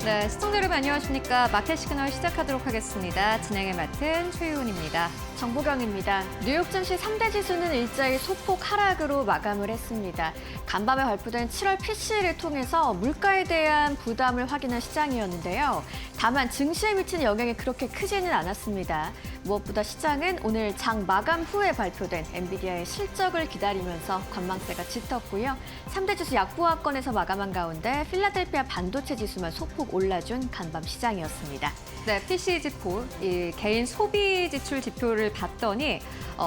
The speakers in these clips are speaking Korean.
네, 시청자 여러분 안녕하십니까. 마켓 시그널 시작하도록 하겠습니다. 진행을 맡은 최유은입니다. 정보경입니다. 뉴욕 증시 3대 지수는 일자리 소폭 하락으로 마감을 했습니다. 간밤에 발표된 7월 PC를 통해서 물가에 대한 부담을 확인한 시장이었는데요. 다만 증시에 미치는 영향이 그렇게 크지는 않았습니다. 무엇보다 시장은 오늘 장 마감 후에 발표된 엔비디아의 실적을 기다리면서 관망세가 짙었고요. 3대 지수 약보합권에서 마감한 가운데 필라델피아 반도체 지수만 소폭 올라준 간밤 시장이었습니다. 네, PC 지표, 이 개인 소비 지출 지표를 봤더니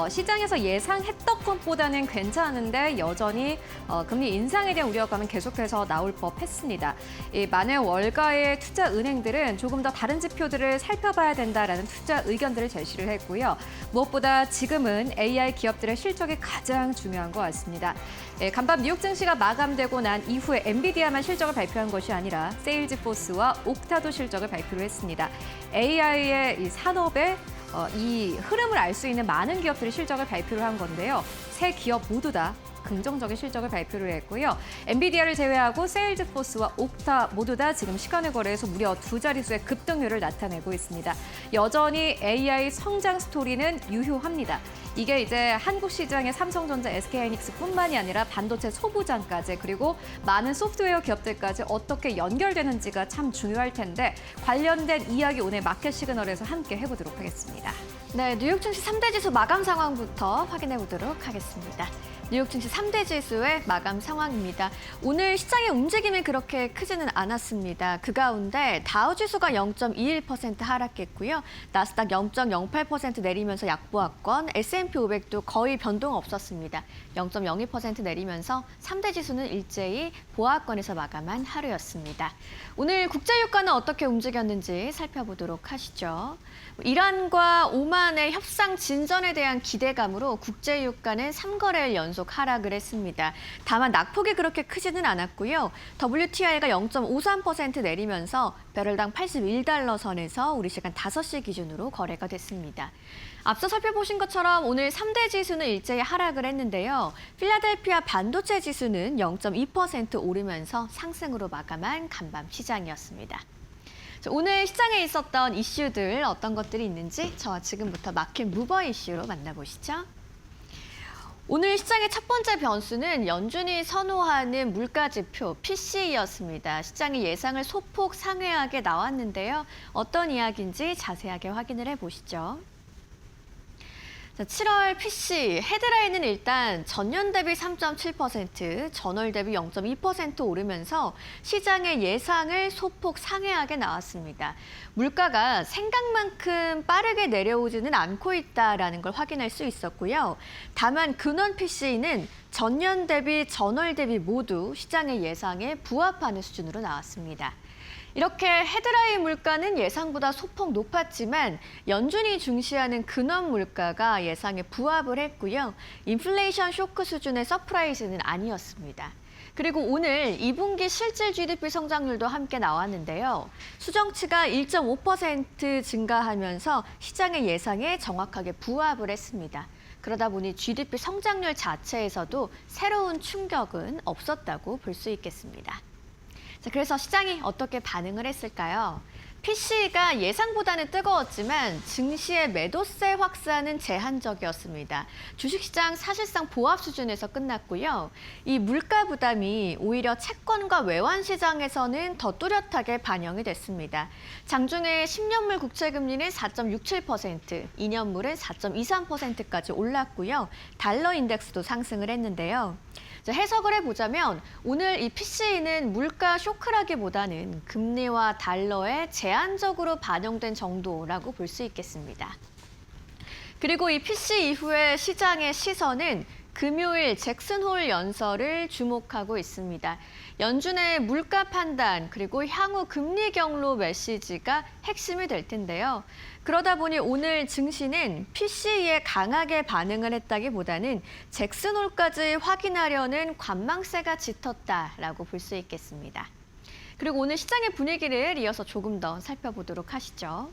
시장에서 예상했던 것보다는 괜찮은데 여전히 금리 인상에 대한 우려감은 계속해서 나올 법했습니다. 이 많은 월가의 투자 은행들은 조금 더 다른 지표들을 살펴봐야 된다라는 투자 의견들을 제시를 했고요. 무엇보다 지금은 AI 기업들의 실적이 가장 중요한 것 같습니다. 간밤 뉴욕 증시가 마감되고 난 이후에 엔비디아만 실적을 발표한 것이 아니라 세일즈포스와 옥타도 실적을 발표를 했습니다. AI의 이 산업의 이 흐름을 알 수 있는 많은 기업들이 실적을 발표를 한 건데요. 세 기업 모두 다 긍정적인 실적을 발표를 했고요. 엔비디아를 제외하고 세일즈포스와 옥타 모두 다 지금 시간의 거래에서 무려 두 자릿수의 급등률을 나타내고 있습니다. 여전히 AI 성장 스토리는 유효합니다. 이게 이제 한국 시장의 삼성전자, SK하이닉스뿐만이 아니라 반도체 소부장까지 그리고 많은 소프트웨어 기업들까지 어떻게 연결되는지가 참 중요할 텐데 관련된 이야기 오늘 마켓 시그널에서 함께 해보도록 하겠습니다. 네, 뉴욕 증시 3대 지수 마감 상황부터 확인해 보도록 하겠습니다. 뉴욕 증시 3대 지수의 마감 상황입니다. 오늘 시장의 움직임이 그렇게 크지는 않았습니다. 그 가운데 다우 지수가 0.21% 하락했고요. 나스닥 0.08% 내리면서 약보합권, S&P 500도 거의 변동 없었습니다. 0.02% 내리면서 3대 지수는 일제히 보합권에서 마감한 하루였습니다. 오늘 국제유가는 어떻게 움직였는지 살펴보도록 하시죠. 이란과 오만의 협상 진전에 대한 기대감으로 국제유가는 3거래일 연속 하락을 했습니다. 다만 낙폭이 그렇게 크지는 않았고요. WTI가 0.53% 내리면서 배럴당 81달러 선에서 우리 시간 5시 기준으로 거래가 됐습니다. 앞서 살펴보신 것처럼 오늘 3대 지수는 일제히 하락을 했는데요. 필라델피아 반도체 지수는 0.2% 오르면서 상승으로 마감한 간밤 시장이었습니다. 오늘 시장에 있었던 이슈들 어떤 것들이 있는지 저와 지금부터 마켓 무버 이슈로 만나보시죠. 오늘 시장의 첫 번째 변수는 연준이 선호하는 물가지표 PCE였습니다. 시장의 예상을 소폭 상회하게 나왔는데요. 어떤 이야기인지 자세하게 확인을 해보시죠. 7월 PC 헤드라인은 일단 전년 대비 3.7%, 전월 대비 0.2% 오르면서 시장의 예상을 소폭 상회하게 나왔습니다. 물가가 생각만큼 빠르게 내려오지는 않고 있다는 걸 확인할 수 있었고요. 다만 근원 PC는 전년 대비, 전월 대비 모두 시장의 예상에 부합하는 수준으로 나왔습니다. 이렇게 헤드라인 물가는 예상보다 소폭 높았지만 연준이 중시하는 근원 물가가 예상에 부합을 했고요. 인플레이션 쇼크 수준의 서프라이즈는 아니었습니다. 그리고 오늘 2분기 실질 GDP 성장률도 함께 나왔는데요. 수정치가 1.5% 증가하면서 시장의 예상에 정확하게 부합을 했습니다. 그러다 보니 GDP 성장률 자체에서도 새로운 충격은 없었다고 볼 수 있겠습니다. 그래서 시장이 어떻게 반응을 했을까요? PC가 예상보다는 뜨거웠지만 증시의 매도세 확산은 제한적이었습니다. 주식시장 사실상 보합 수준에서 끝났고요. 이 물가 부담이 오히려 채권과 외환 시장에서는 더 뚜렷하게 반영이 됐습니다. 장중에 10년물 국채금리는 4.67%, 2년물은 4.23%까지 올랐고요. 달러 인덱스도 상승을 했는데요. 해석을 해보자면 오늘 이 PCE는 물가 쇼크라기보다는 금리와 달러에 제한적으로 반영된 정도라고 볼 수 있겠습니다. 그리고 이 PC 이후에 시장의 시선은 금요일 잭슨홀 연설을 주목하고 있습니다. 연준의 물가 판단 그리고 향후 금리 경로 메시지가 핵심이 될 텐데요. 그러다 보니 오늘 증시는 PCE에 강하게 반응을 했다기보다는 잭슨홀까지 확인하려는 관망세가 짙었다라고 볼 수 있겠습니다. 그리고 오늘 시장의 분위기를 이어서 조금 더 살펴보도록 하시죠.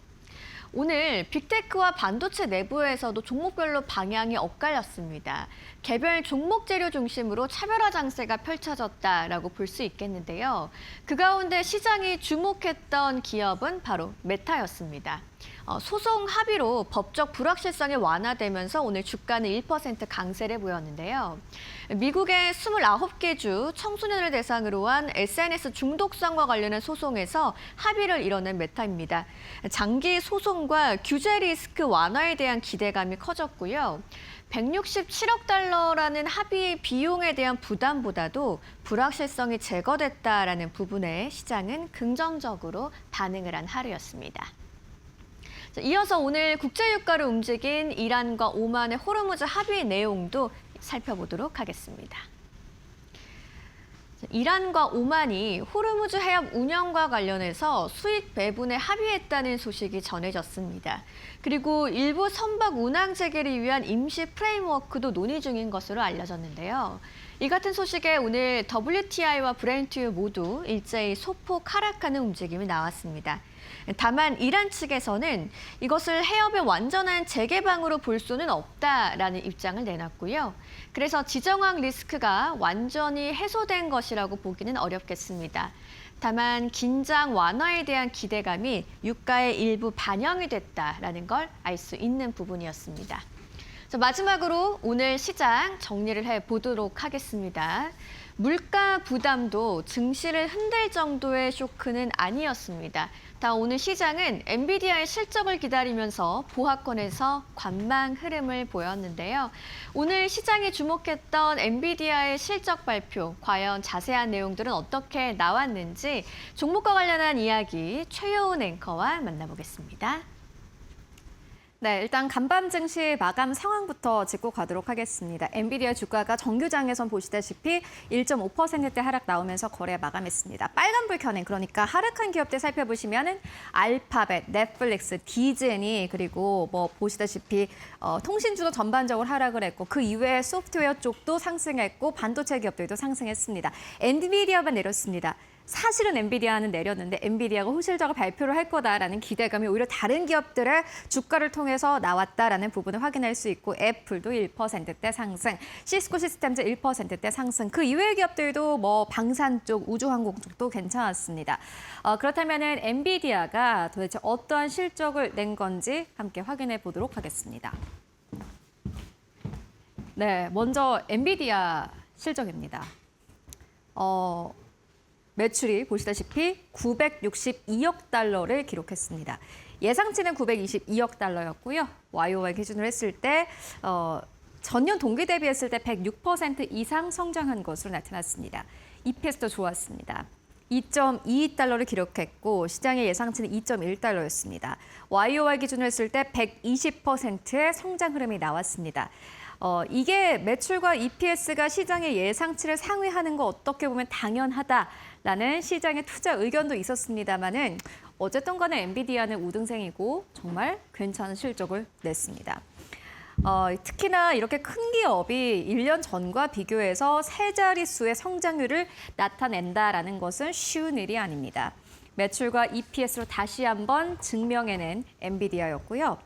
오늘 빅테크와 반도체 내부에서도 종목별로 방향이 엇갈렸습니다. 개별 종목 재료 중심으로 차별화 장세가 펼쳐졌다라고 볼 수 있겠는데요. 그 가운데 시장이 주목했던 기업은 바로 메타였습니다. 소송 합의로 법적 불확실성이 완화되면서 오늘 주가는 1% 강세를 보였는데요. 미국의 29개 주 청소년을 대상으로 한 SNS 중독성과 관련한 소송에서 합의를 이뤄낸 메타입니다. 장기 소송과 규제 리스크 완화에 대한 기대감이 커졌고요. 167억 달러라는 합의 비용에 대한 부담보다도 불확실성이 제거됐다라는 부분에 시장은 긍정적으로 반응을 한 하루였습니다. 이어서 오늘 국제유가를 움직인 이란과 오만의 호르무즈 합의 내용도 살펴보도록 하겠습니다. 이란과 오만이 호르무즈 해협 운영과 관련해서 수익 배분에 합의했다는 소식이 전해졌습니다. 그리고 일부 선박 운항 재개를 위한 임시 프레임워크도 논의 중인 것으로 알려졌는데요. 이 같은 소식에 오늘 WTI와 브렌트유 모두 일제히 소폭 하락하는 움직임이 나왔습니다. 다만 이란 측에서는 이것을 해협의 완전한 재개방으로 볼 수는 없다라는 입장을 내놨고요. 그래서 지정학 리스크가 완전히 해소된 것이라고 보기는 어렵겠습니다. 다만 긴장 완화에 대한 기대감이 유가에 일부 반영이 됐다라는 걸 알 수 있는 부분이었습니다. 마지막으로 오늘 시장 정리를 해보도록 하겠습니다. 물가 부담도 증시를 흔들 정도의 쇼크는 아니었습니다. 다 오늘 시장은 엔비디아의 실적을 기다리면서 보합권에서 관망 흐름을 보였는데요. 오늘 시장이 주목했던 엔비디아의 실적 발표, 과연 자세한 내용들은 어떻게 나왔는지 종목과 관련한 이야기 최효은 앵커와 만나보겠습니다. 네, 일단 간밤 증시 마감 상황부터 짚고 가도록 하겠습니다. 엔비디아 주가가 정규장에선 보시다시피 1.5%대 하락 나오면서 거래 마감했습니다. 빨간불 켜낸 그러니까 하락한 기업들 살펴보시면은 알파벳, 넷플릭스, 디즈니 그리고 뭐 보시다시피 통신주도 전반적으로 하락을 했고 그 이외에 소프트웨어 쪽도 상승했고 반도체 기업들도 상승했습니다. 엔비디아만 내렸습니다. 사실은 엔비디아는 내렸는데 엔비디아가 호실적으로 발표를 할 거다라는 기대감이 오히려 다른 기업들의 주가를 통해서 나왔다라는 부분을 확인할 수 있고 애플도 1%대 상승, 시스코 시스템즈 1%대 상승, 그 이외의 기업들도 뭐 방산 쪽, 우주항공 쪽도 괜찮았습니다. 그렇다면은 엔비디아가 도대체 어떠한 실적을 낸 건지 함께 확인해 보도록 하겠습니다. 네, 먼저 엔비디아 실적입니다. 매출이 보시다시피 962억 달러를 기록했습니다. 예상치는 922억 달러였고요. YOY 기준으로 했을 때 전년 동기 대비했을 때 106% 이상 성장한 것으로 나타났습니다. EPS도 좋았습니다. 2.22달러를 기록했고 시장의 예상치는 2.1달러였습니다. YOY 기준으로 했을 때 120%의 성장 흐름이 나왔습니다. 이게 매출과 EPS가 시장의 예상치를 상회하는 거 어떻게 보면 당연하다라는 시장의 투자 의견도 있었습니다만은 어쨌든 간에 엔비디아는 우등생이고 정말 괜찮은 실적을 냈습니다. 특히나 이렇게 큰 기업이 1년 전과 비교해서 세 자릿수의 성장률을 나타낸다라는 것은 쉬운 일이 아닙니다. 매출과 EPS로 다시 한번 증명해낸 엔비디아였고요.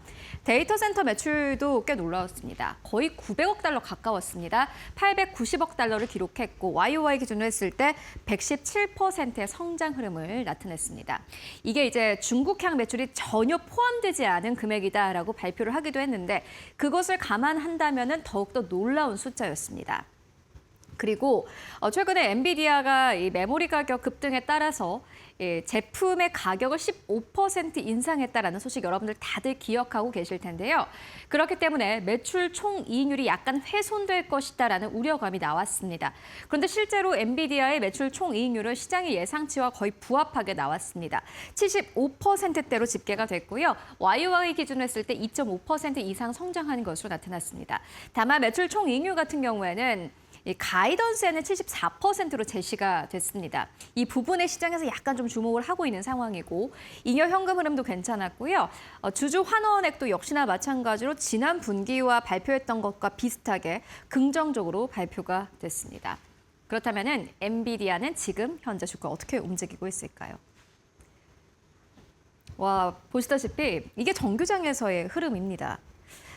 데이터 센터 매출도 꽤 놀라웠습니다. 거의 900억 달러 가까웠습니다. 890억 달러를 기록했고 YOY 기준으로 했을 때 117%의 성장 흐름을 나타냈습니다. 이게 이제 중국향 매출이 전혀 포함되지 않은 금액이다라고 발표를 하기도 했는데 그것을 감안한다면 더욱더 놀라운 숫자였습니다. 그리고 최근에 엔비디아가 이 메모리 가격 급등에 따라서 제품의 가격을 15% 인상했다라는 소식 여러분들 다들 기억하고 계실 텐데요. 그렇기 때문에 매출 총이익률이 약간 훼손될 것이다라는 우려감이 나왔습니다. 그런데 실제로 엔비디아의 매출 총이익률은 시장의 예상치와 거의 부합하게 나왔습니다. 75%대로 집계가 됐고요. YOY 기준으로 했을 때 2.5% 이상 성장한 것으로 나타났습니다. 다만 매출 총이익률 같은 경우에는 이 가이던스에는 74%로 제시가 됐습니다. 이 부분에 시장에서 약간 좀 주목을 하고 있는 상황이고 잉여 현금 흐름도 괜찮았고요. 주주 환원액도 역시나 마찬가지로 지난 분기와 발표했던 것과 비슷하게 긍정적으로 발표가 됐습니다. 그렇다면 엔비디아는 지금 현재 주가 어떻게 움직이고 있을까요? 와, 보시다시피 이게 정규장에서의 흐름입니다.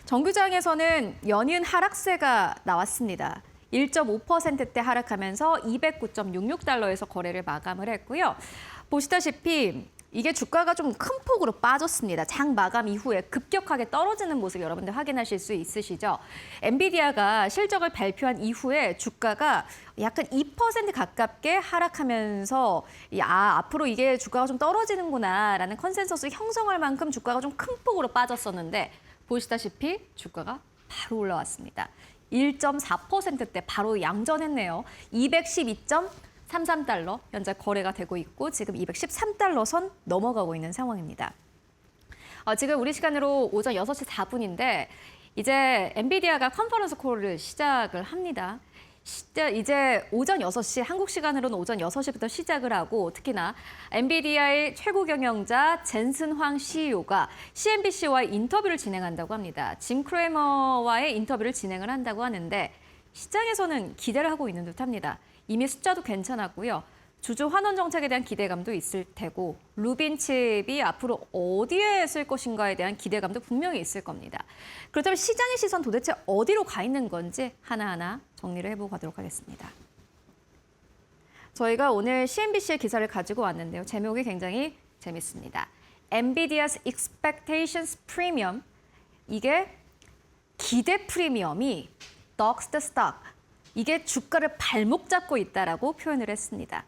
정규장에서는 연이은 하락세가 나왔습니다. 1.5%대 하락하면서 209.66달러에서 거래를 마감을 했고요. 보시다시피 이게 주가가 좀 큰 폭으로 빠졌습니다. 장 마감 이후에 급격하게 떨어지는 모습 여러분들 확인하실 수 있으시죠? 엔비디아가 실적을 발표한 이후에 주가가 약간 2% 가깝게 하락하면서 앞으로 이게 주가가 좀 떨어지는구나라는 컨센서스 형성할 만큼 주가가 좀 큰 폭으로 빠졌었는데 보시다시피 주가가 바로 올라왔습니다. 1.4%대 바로 양전했네요. 212.33달러 현재 거래가 되고 있고 지금 213달러 선 넘어가고 있는 상황입니다. 지금 우리 시간으로 오전 6시 4분인데 이제 엔비디아가 컨퍼런스 콜을 시작을 합니다. 이제 오전 6시, 한국 시간으로는 오전 6시부터 시작을 하고 특히나 엔비디아의 최고 경영자 젠슨 황 CEO가 CNBC와의 인터뷰를 진행한다고 합니다. 짐 크레머와의 인터뷰를 진행을 한다고 하는데 시장에서는 기대를 하고 있는 듯합니다. 이미 숫자도 괜찮았고요. 주주 환원 정책에 대한 기대감도 있을 테고 루빈 칩이 앞으로 어디에 쓸 것인가에 대한 기대감도 분명히 있을 겁니다. 그렇다면 시장의 시선 도대체 어디로 가 있는 건지 하나하나 정리를 해보고 가도록 하겠습니다. 저희가 오늘 CNBC의 기사를 가지고 왔는데요. 제목이 굉장히 재밌습니다. Nvidia's Expectations Premium. 이게 기대 프리미엄이 Dogs the Stock. 이게 주가를 발목 잡고 있다라고 표현을 했습니다.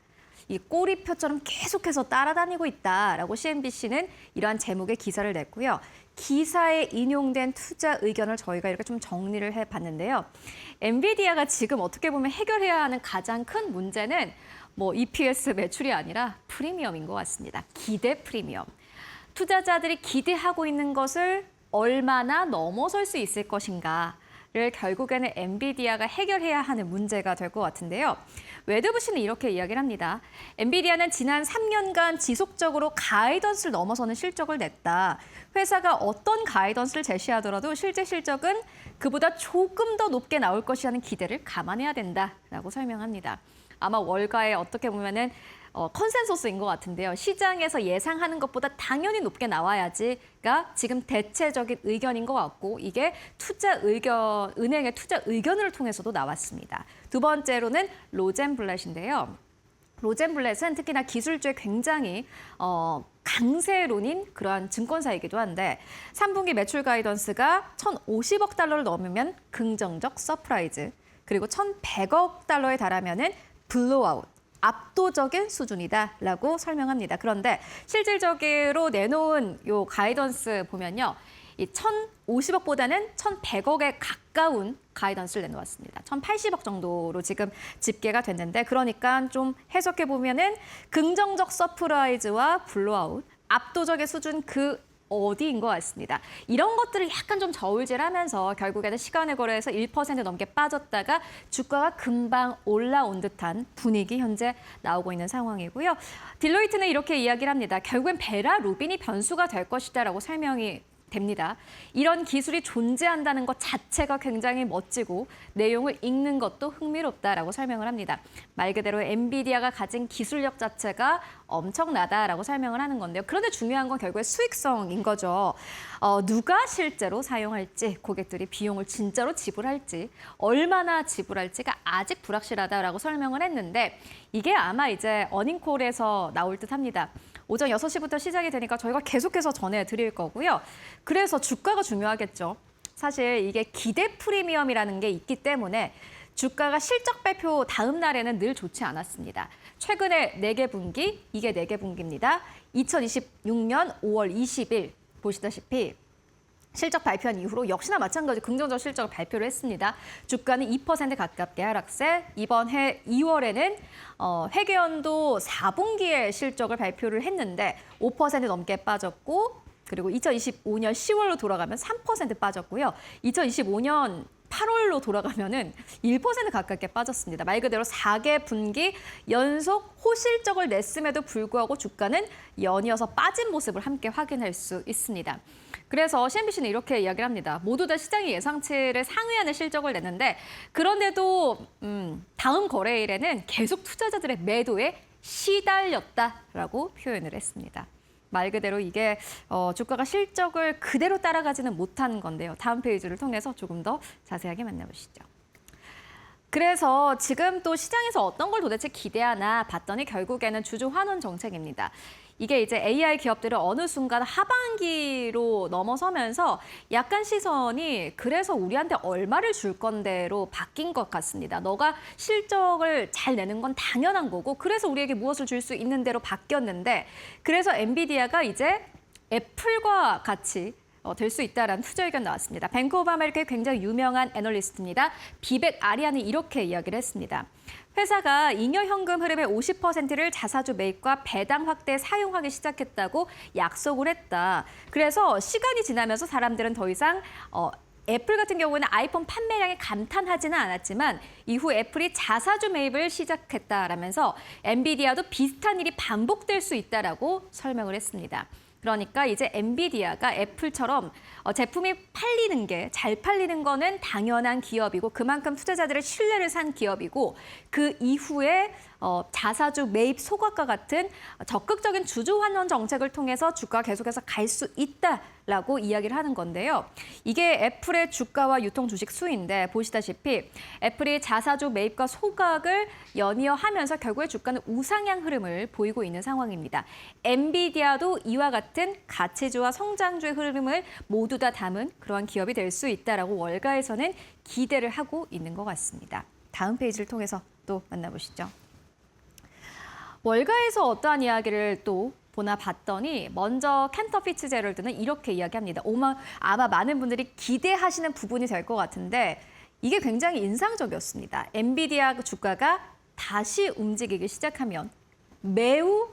이 꼬리표처럼 계속해서 따라다니고 있다라고 CNBC는 이러한 제목의 기사를 냈고요. 기사에 인용된 투자 의견을 저희가 이렇게 좀 정리를 해봤는데요. 엔비디아가 지금 어떻게 보면 해결해야 하는 가장 큰 문제는 EPS 매출이 아니라 프리미엄인 것 같습니다. 기대 프리미엄. 투자자들이 기대하고 있는 것을 얼마나 넘어설 수 있을 것인가. 를 결국에는 엔비디아가 해결해야 하는 문제가 될 것 같은데요. 웨드부시는 이렇게 이야기를 합니다. 엔비디아는 지난 3년간 지속적으로 가이던스를 넘어서는 실적을 냈다. 회사가 어떤 가이던스를 제시하더라도 실제 실적은 그보다 조금 더 높게 나올 것이라는 기대를 감안해야 된다라고 설명합니다. 아마 월가에 어떻게 보면은 컨센서스인 것 같은데요. 시장에서 예상하는 것보다 당연히 높게 나와야지가 지금 대체적인 의견인 것 같고 이게 은행의 투자 의견을 통해서도 나왔습니다. 두 번째로는 로젠블렛인데요. 로젠블렛은 특히나 기술주에 굉장히 강세론인 그러한 증권사이기도 한데 3분기 매출 가이던스가 1,050억 달러를 넘으면 긍정적 서프라이즈 그리고 1,100억 달러에 달하면은 블로우아웃. 압도적인 수준이다라고 설명합니다. 그런데 실질적으로 내놓은 요 가이던스 보면요. 이 1,050억보다는 1,100억에 가까운 가이던스를 내놓았습니다. 1,080억 정도로 지금 집계가 됐는데 그러니까 좀 해석해 보면은 긍정적 서프라이즈와 블로우아웃, 압도적의 수준 그 어디인 것 같습니다. 이런 것들을 약간 좀 저울질하면서 결국에는 시간의 거래에서 1% 넘게 빠졌다가 주가가 금방 올라온 듯한 분위기 현재 나오고 있는 상황이고요. 딜로이트는 이렇게 이야기를 합니다. 결국엔 베라 루빈이 변수가 될 것이다라고 설명이 됩니다. 이런 기술이 존재한다는 것 자체가 굉장히 멋지고 내용을 읽는 것도 흥미롭다라고 설명을 합니다. 말 그대로 엔비디아가 가진 기술력 자체가 엄청나다라고 설명을 하는 건데요. 그런데 중요한 건 결국에 수익성인 거죠. 누가 실제로 사용할지, 고객들이 비용을 진짜로 지불할지, 얼마나 지불할지가 아직 불확실하다라고 설명을 했는데 이게 아마 이제 어닝콜에서 나올 듯합니다. 오전 6시부터 시작이 되니까 저희가 계속해서 전해드릴 거고요. 그래서 주가가 중요하겠죠. 사실 이게 기대 프리미엄이라는 게 있기 때문에 주가가 실적 발표 다음 날에는 늘 좋지 않았습니다. 최근에 4개 분기, 이게 4개 분기입니다. 2026년 5월 20일 보시다시피 실적 발표한 이후로 역시나 마찬가지 긍정적 실적을 발표를 했습니다. 주가는 2% 가깝게 하락세. 이번 해 2월에는 회계연도 4분기의 실적을 발표를 했는데 5% 넘게 빠졌고 그리고 2025년 10월로 돌아가면 3% 빠졌고요. 2025년 8월로 돌아가면은 1% 가깝게 빠졌습니다. 말 그대로 4개 분기 연속 호실적을 냈음에도 불구하고 주가는 연이어서 빠진 모습을 함께 확인할 수 있습니다. 그래서 CNBC는 이렇게 이야기를 합니다. 모두 다 시장의 예상치를 상회하는 실적을 냈는데 그런데도 다음 거래일에는 계속 투자자들의 매도에 시달렸다라고 표현을 했습니다. 말 그대로 이게 주가가 실적을 그대로 따라가지는 못한 건데요. 다음 페이지를 통해서 조금 더 자세하게 만나보시죠. 그래서 지금 또 시장에서 어떤 걸 도대체 기대하나 봤더니 결국에는 주주 환원 정책입니다. 이게 이제 AI 기업들을 어느 순간 하반기로 넘어서면서 약간 시선이 그래서 우리한테 얼마를 줄 건데로 바뀐 것 같습니다. 너가 실적을 잘 내는 건 당연한 거고 그래서 우리에게 무엇을 줄 수 있는 대로 바뀌었는데 그래서 엔비디아가 이제 애플과 같이 될 수 있다라는 투자 의견 나왔습니다. 뱅크 오브 아메리카의 굉장히 유명한 애널리스트입니다. 비백 아리안이 이렇게 이야기를 했습니다. 회사가 잉여 현금 흐름의 50%를 자사주 매입과 배당 확대에 사용하기 시작했다고 약속을 했다. 그래서 시간이 지나면서 사람들은 더 이상 애플 같은 경우는 아이폰 판매량에 감탄하지는 않았지만 이후 애플이 자사주 매입을 시작했다라면서 엔비디아도 비슷한 일이 반복될 수 있다라고 설명을 했습니다. 그러니까 이제 엔비디아가 애플처럼 제품이 팔리는 게 잘 팔리는 거는 당연한 기업이고 그만큼 투자자들의 신뢰를 산 기업이고 그 이후에 자사주 매입 소각과 같은 적극적인 주주 환원 정책을 통해서 주가가 계속해서 갈 수 있다라고 이야기를 하는 건데요. 이게 애플의 주가와 유통 주식 수인데 보시다시피 애플이 자사주 매입과 소각을 연이어 하면서 결국에 주가는 우상향 흐름을 보이고 있는 상황입니다. 엔비디아도 이와 같은 가치주와 성장주의 흐름을 모두 다 담은 그러한 기업이 될 수 있다라고 월가에서는 기대를 하고 있는 것 같습니다. 다음 페이지를 통해서 또 만나보시죠. 월가에서 어떠한 이야기를 또 보나 봤더니 먼저 캔터 피츠제럴드는 이렇게 이야기합니다. 아마 많은 분들이 기대하시는 부분이 될 것 같은데 이게 굉장히 인상적이었습니다. 엔비디아 주가가 다시 움직이기 시작하면 매우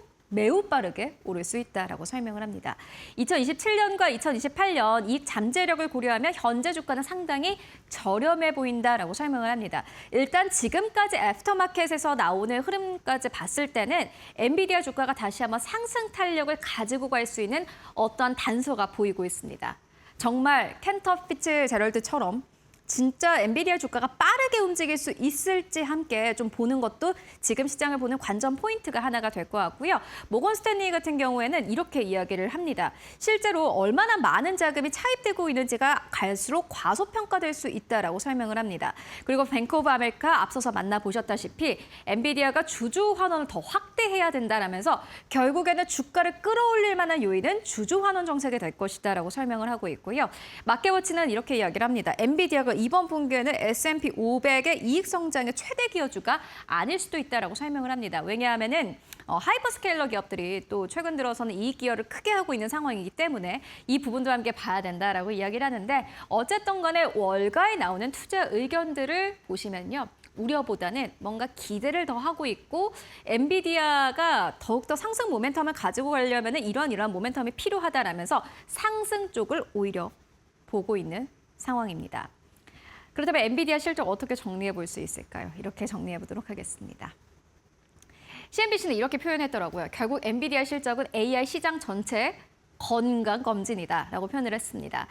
빠르게 오를 수 있다라고 설명을 합니다. 2027년과 2028년 이익 잠재력을 고려하면 현재 주가는 상당히 저렴해 보인다라고 설명을 합니다. 일단 지금까지 애프터마켓에서 나오는 흐름까지 봤을 때는 엔비디아 주가가 다시 한번 상승 탄력을 가지고 갈 수 있는 어떠한 단서가 보이고 있습니다. 정말 캔터 피츠제럴드처럼 진짜 엔비디아 주가가 빠르게 움직일 수 있을지 함께 좀 보는 것도 지금 시장을 보는 관전 포인트가 하나가 될 것 같고요. 모건 스탠리 같은 경우에는 이렇게 이야기를 합니다. 실제로 얼마나 많은 자금이 차입되고 있는지가 갈수록 과소평가될 수 있다라고 설명을 합니다. 그리고 뱅크 오브 아메리카 앞서서 만나보셨다시피 엔비디아가 주주 환원을 더 확대해야 된다라면서 결국에는 주가를 끌어올릴 만한 요인은 주주 환원 정책이 될 것이다라고 설명을 하고 있고요. 마켓워치는 이렇게 이야기를 합니다. 엔비디아가 이번 분기에는 S&P 500의 이익 성장의 최대 기여주가 아닐 수도 있다라고 설명을 합니다. 왜냐하면은 하이퍼스케일러 기업들이 또 최근 들어서는 이익 기여를 크게 하고 있는 상황이기 때문에 이 부분도 함께 봐야 된다라고 이야기를 하는데 어쨌든 간에 월가에 나오는 투자 의견들을 보시면요. 우려보다는 뭔가 기대를 더 하고 있고 엔비디아가 더욱더 상승 모멘텀을 가지고 가려면 이러한 모멘텀이 필요하다라면서 상승 쪽을 오히려 보고 있는 상황입니다. 그렇다면 엔비디아 실적 어떻게 정리해 볼 수 있을까요? 이렇게 정리해 보도록 하겠습니다. CNBC는 이렇게 표현했더라고요. 결국 엔비디아 실적은 AI 시장 전체 건강검진이다라고 표현을 했습니다.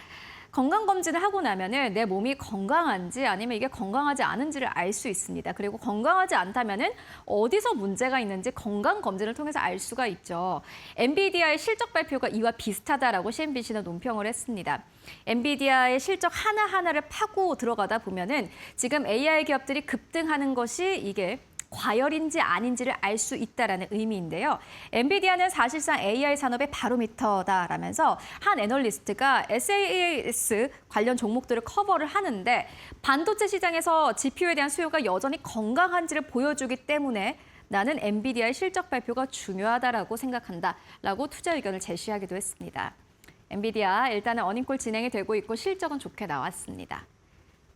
건강검진을 하고 나면은 내 몸이 건강한지 아니면 이게 건강하지 않은지를 알 수 있습니다. 그리고 건강하지 않다면은 어디서 문제가 있는지 건강검진을 통해서 알 수가 있죠. 엔비디아의 실적 발표가 이와 비슷하다라고 CNBC는 논평을 했습니다. 엔비디아의 실적 하나하나를 파고 들어가다 보면은 지금 AI 기업들이 급등하는 것이 이게 과열인지 아닌지를 알 수 있다라는 의미인데요. 엔비디아는 사실상 AI 산업의 바로미터다라면서 한 애널리스트가 SAS 관련 종목들을 커버를 하는데 반도체 시장에서 GPU에 대한 수요가 여전히 건강한지를 보여주기 때문에 나는 엔비디아의 실적 발표가 중요하다라고 생각한다라고 투자 의견을 제시하기도 했습니다. 엔비디아 일단은 어닝콜 진행이 되고 있고 실적은 좋게 나왔습니다.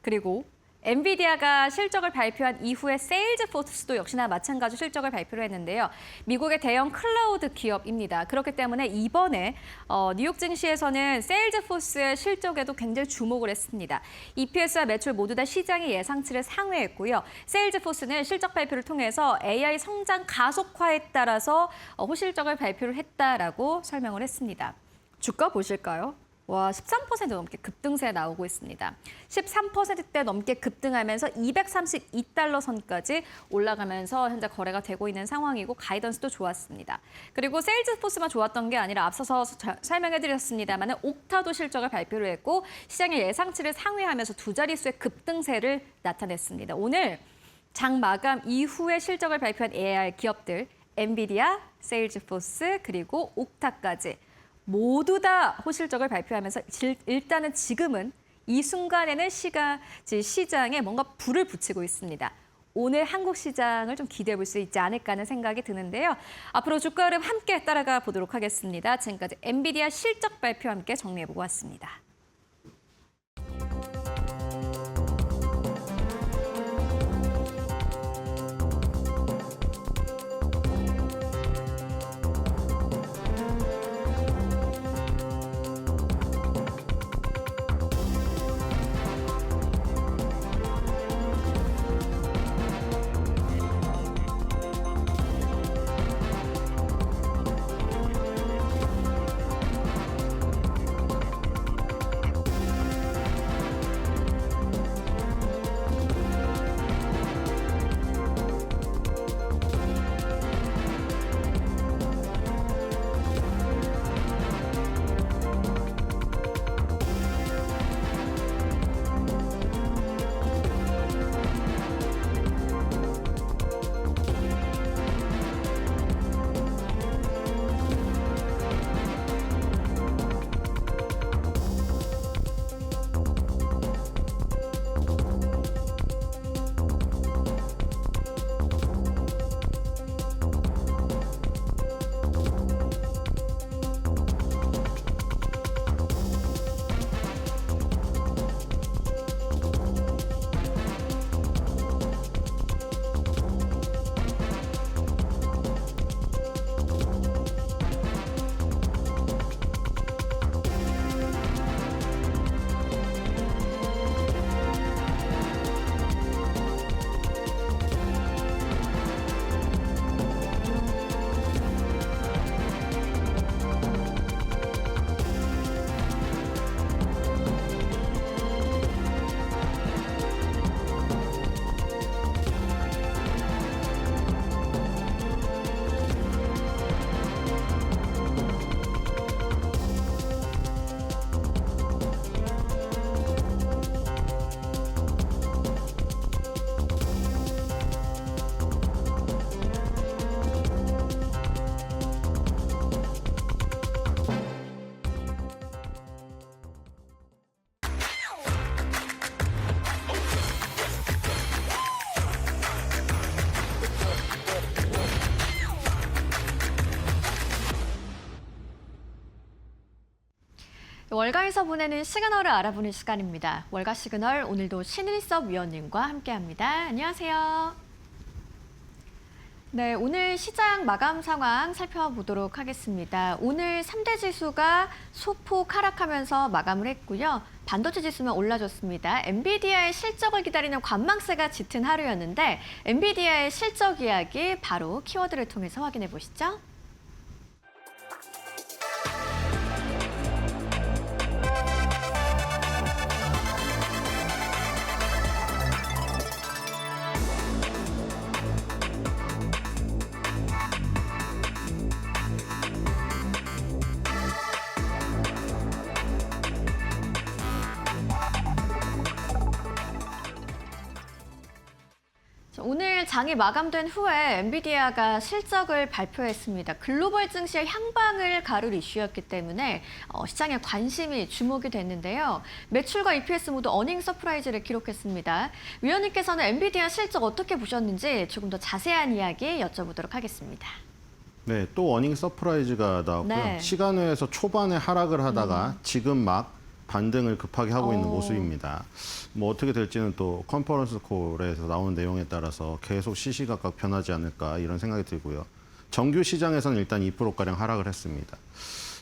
그리고 엔비디아가 실적을 발표한 이후에 세일즈포스도 역시나 마찬가지 실적을 발표를 했는데요. 미국의 대형 클라우드 기업입니다. 그렇기 때문에 이번에 뉴욕 증시에서는 세일즈포스의 실적에도 굉장히 주목을 했습니다. EPS와 매출 모두 다 시장의 예상치를 상회했고요. 세일즈포스는 실적 발표를 통해서 AI 성장 가속화에 따라서 호실적을 발표를 했다라고 설명을 했습니다. 주가 보실까요? 와, 13% 넘게 급등세 나오고 있습니다. 13%대 넘게 급등하면서 232달러 선까지 올라가면서 현재 거래가 되고 있는 상황이고 가이던스도 좋았습니다. 그리고 세일즈포스만 좋았던 게 아니라 앞서서 설명해드렸습니다만 옥타도 실적을 발표를 했고 시장의 예상치를 상회하면서 두 자릿수의 급등세를 나타냈습니다. 오늘 장 마감 이후에 실적을 발표한 AR 기업들 엔비디아, 세일즈포스 그리고 옥타까지 모두 다 호실적을 발표하면서 일단은 지금은 이 순간에는 시장에 뭔가 불을 붙이고 있습니다. 오늘 한국 시장을 좀 기대해 볼 수 있지 않을까 하는 생각이 드는데요. 앞으로 주가 흐름 함께 따라가 보도록 하겠습니다. 지금까지 엔비디아 실적 발표와 함께 정리해보고 왔습니다. 월가에서 보내는 시그널을 알아보는 시간입니다. 월가 시그널 오늘도 신일섭 위원님과 함께합니다. 안녕하세요. 네, 오늘 시장 마감 상황 살펴보도록 하겠습니다. 오늘 3대 지수가 소폭 하락하면서 마감을 했고요. 반도체 지수만 올라줬습니다. 엔비디아의 실적을 기다리는 관망세가 짙은 하루였는데 엔비디아의 실적 이야기 바로 키워드를 통해서 확인해 보시죠. 오늘 장이 마감된 후에 엔비디아가 실적을 발표했습니다. 글로벌 증시의 향방을 가를 이슈였기 때문에 시장의 관심이 주목이 됐는데요. 매출과 EPS 모두 어닝 서프라이즈를 기록했습니다. 위원님께서는 엔비디아 실적 어떻게 보셨는지 조금 더 자세한 이야기 여쭤보도록 하겠습니다. 네, 또 어닝 서프라이즈가 나왔고요. 네. 시간외에서 초반에 하락을 하다가 지금 막 반등을 급하게 하고 있는 모습입니다. 뭐 어떻게 될지는 또 컨퍼런스 콜에서 나오는 내용에 따라서 계속 시시각각 변하지 않을까 이런 생각이 들고요. 정규 시장에서는 일단 2%가량 하락을 했습니다.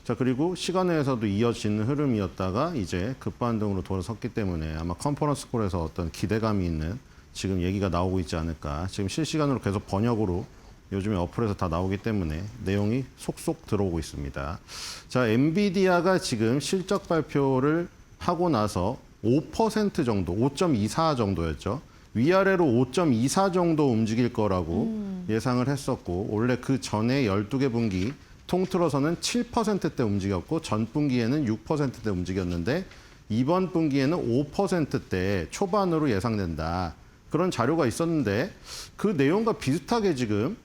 자, 그리고 시간외에서도 이어지는 흐름이었다가 이제 급반등으로 돌아섰기 때문에 아마 컨퍼런스 콜에서 어떤 기대감이 있는 지금 얘기가 나오고 있지 않을까. 지금 실시간으로 계속 번역으로 요즘에 어플에서 다 나오기 때문에 내용이 속속 들어오고 있습니다. 자, 엔비디아가 지금 실적 발표를 하고 나서 5% 정도, 5.24 정도였죠. 위아래로 5.24 정도 움직일 거라고 예상을 했었고, 원래 그 전에 12개 분기 통틀어서는 7%대 움직였고, 전 분기에는 6%대 움직였는데, 이번 분기에는 5%대 초반으로 예상된다. 그런 자료가 있었는데, 그 내용과 비슷하게 지금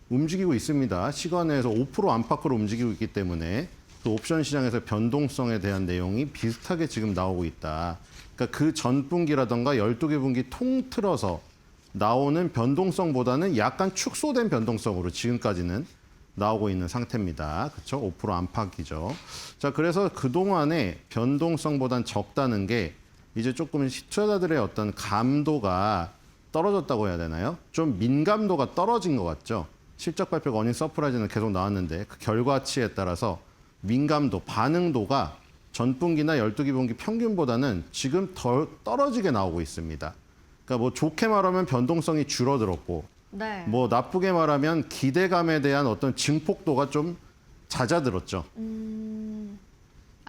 움직이고 있습니다. 시간에서 5% 안팎으로 움직이고 있기 때문에 그 옵션 시장에서 변동성에 대한 내용이 비슷하게 지금 나오고 있다. 그러니까 그 전 분기라던가 12개 분기 통틀어서 나오는 변동성보다는 약간 축소된 변동성으로 지금까지는 나오고 있는 상태입니다. 그렇죠? 5% 안팎이죠. 자, 그래서 그동안에 변동성보단 적다는 게 이제 조금 투자자들의 어떤 감도가 떨어졌다고 해야 되나요? 좀 민감도가 떨어진 것 같죠? 실적 발표가 어닝 서프라이즈는 계속 나왔는데 그 결과치에 따라서 민감도, 반응도가 전분기나 12기 분기 평균보다는 지금 덜 떨어지게 나오고 있습니다. 그러니까 뭐 좋게 말하면 변동성이 줄어들었고, 네. 뭐 나쁘게 말하면 기대감에 대한 어떤 증폭도가 좀 잦아들었죠.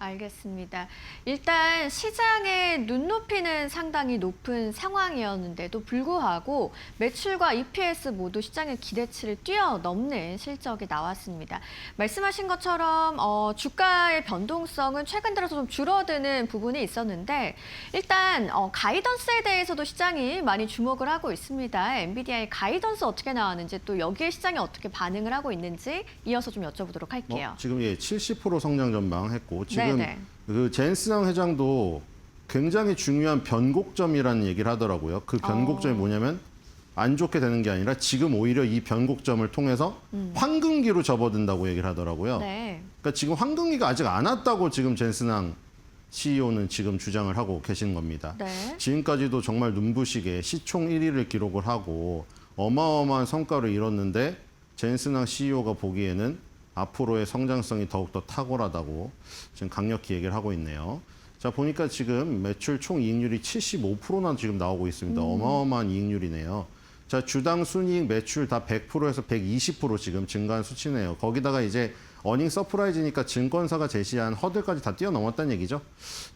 알겠습니다. 일단 시장의 눈높이는 상당히 높은 상황이었는데도 불구하고 매출과 EPS 모두 시장의 기대치를 뛰어넘는 실적이 나왔습니다. 말씀하신 것처럼 주가의 변동성은 최근 들어서 좀 줄어드는 부분이 있었는데 일단 가이던스에 대해서도 시장이 많이 주목을 하고 있습니다. 엔비디아의 가이던스 어떻게 나왔는지 또 여기에 시장이 어떻게 반응을 하고 있는지 이어서 좀 여쭤보도록 할게요. 지금 70% 성장 전망했고 지금 네네. 그 젠스낭 회장도 굉장히 중요한 변곡점이라는 얘기를 하더라고요. 그 변곡점이 뭐냐면 안 좋게 되는 게 아니라 지금 오히려 이 변곡점을 통해서 황금기로 접어든다고 얘기를 하더라고요. 네. 그러니까 지금 황금기가 아직 안 왔다고 지금 젠스낭 CEO는 지금 주장을 하고 계시는 겁니다. 네. 지금까지도 정말 눈부시게 시총 1위를 기록을 하고 어마어마한 성과를 이뤘는데 젠스낭 CEO가 보기에는 앞으로의 성장성이 더욱더 탁월하다고 지금 강력히 얘기를 하고 있네요. 자, 보니까 지금 매출 총 이익률이 75%나 지금 나오고 있습니다. 어마어마한 이익률이네요. 자, 주당 순이익 매출 다 100%에서 120% 지금 증가한 수치네요. 거기다가 이제 어닝 서프라이즈니까 증권사가 제시한 허들까지 다 뛰어넘었다는 얘기죠.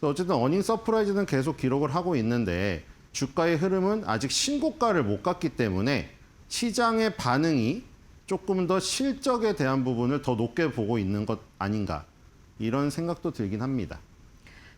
어쨌든 어닝 서프라이즈는 계속 기록을 하고 있는데 주가의 흐름은 아직 신고가를 못 갔기 때문에 시장의 반응이 조금 더 실적에 대한 부분을 더 높게 보고 있는 것 아닌가 이런 생각도 들긴 합니다.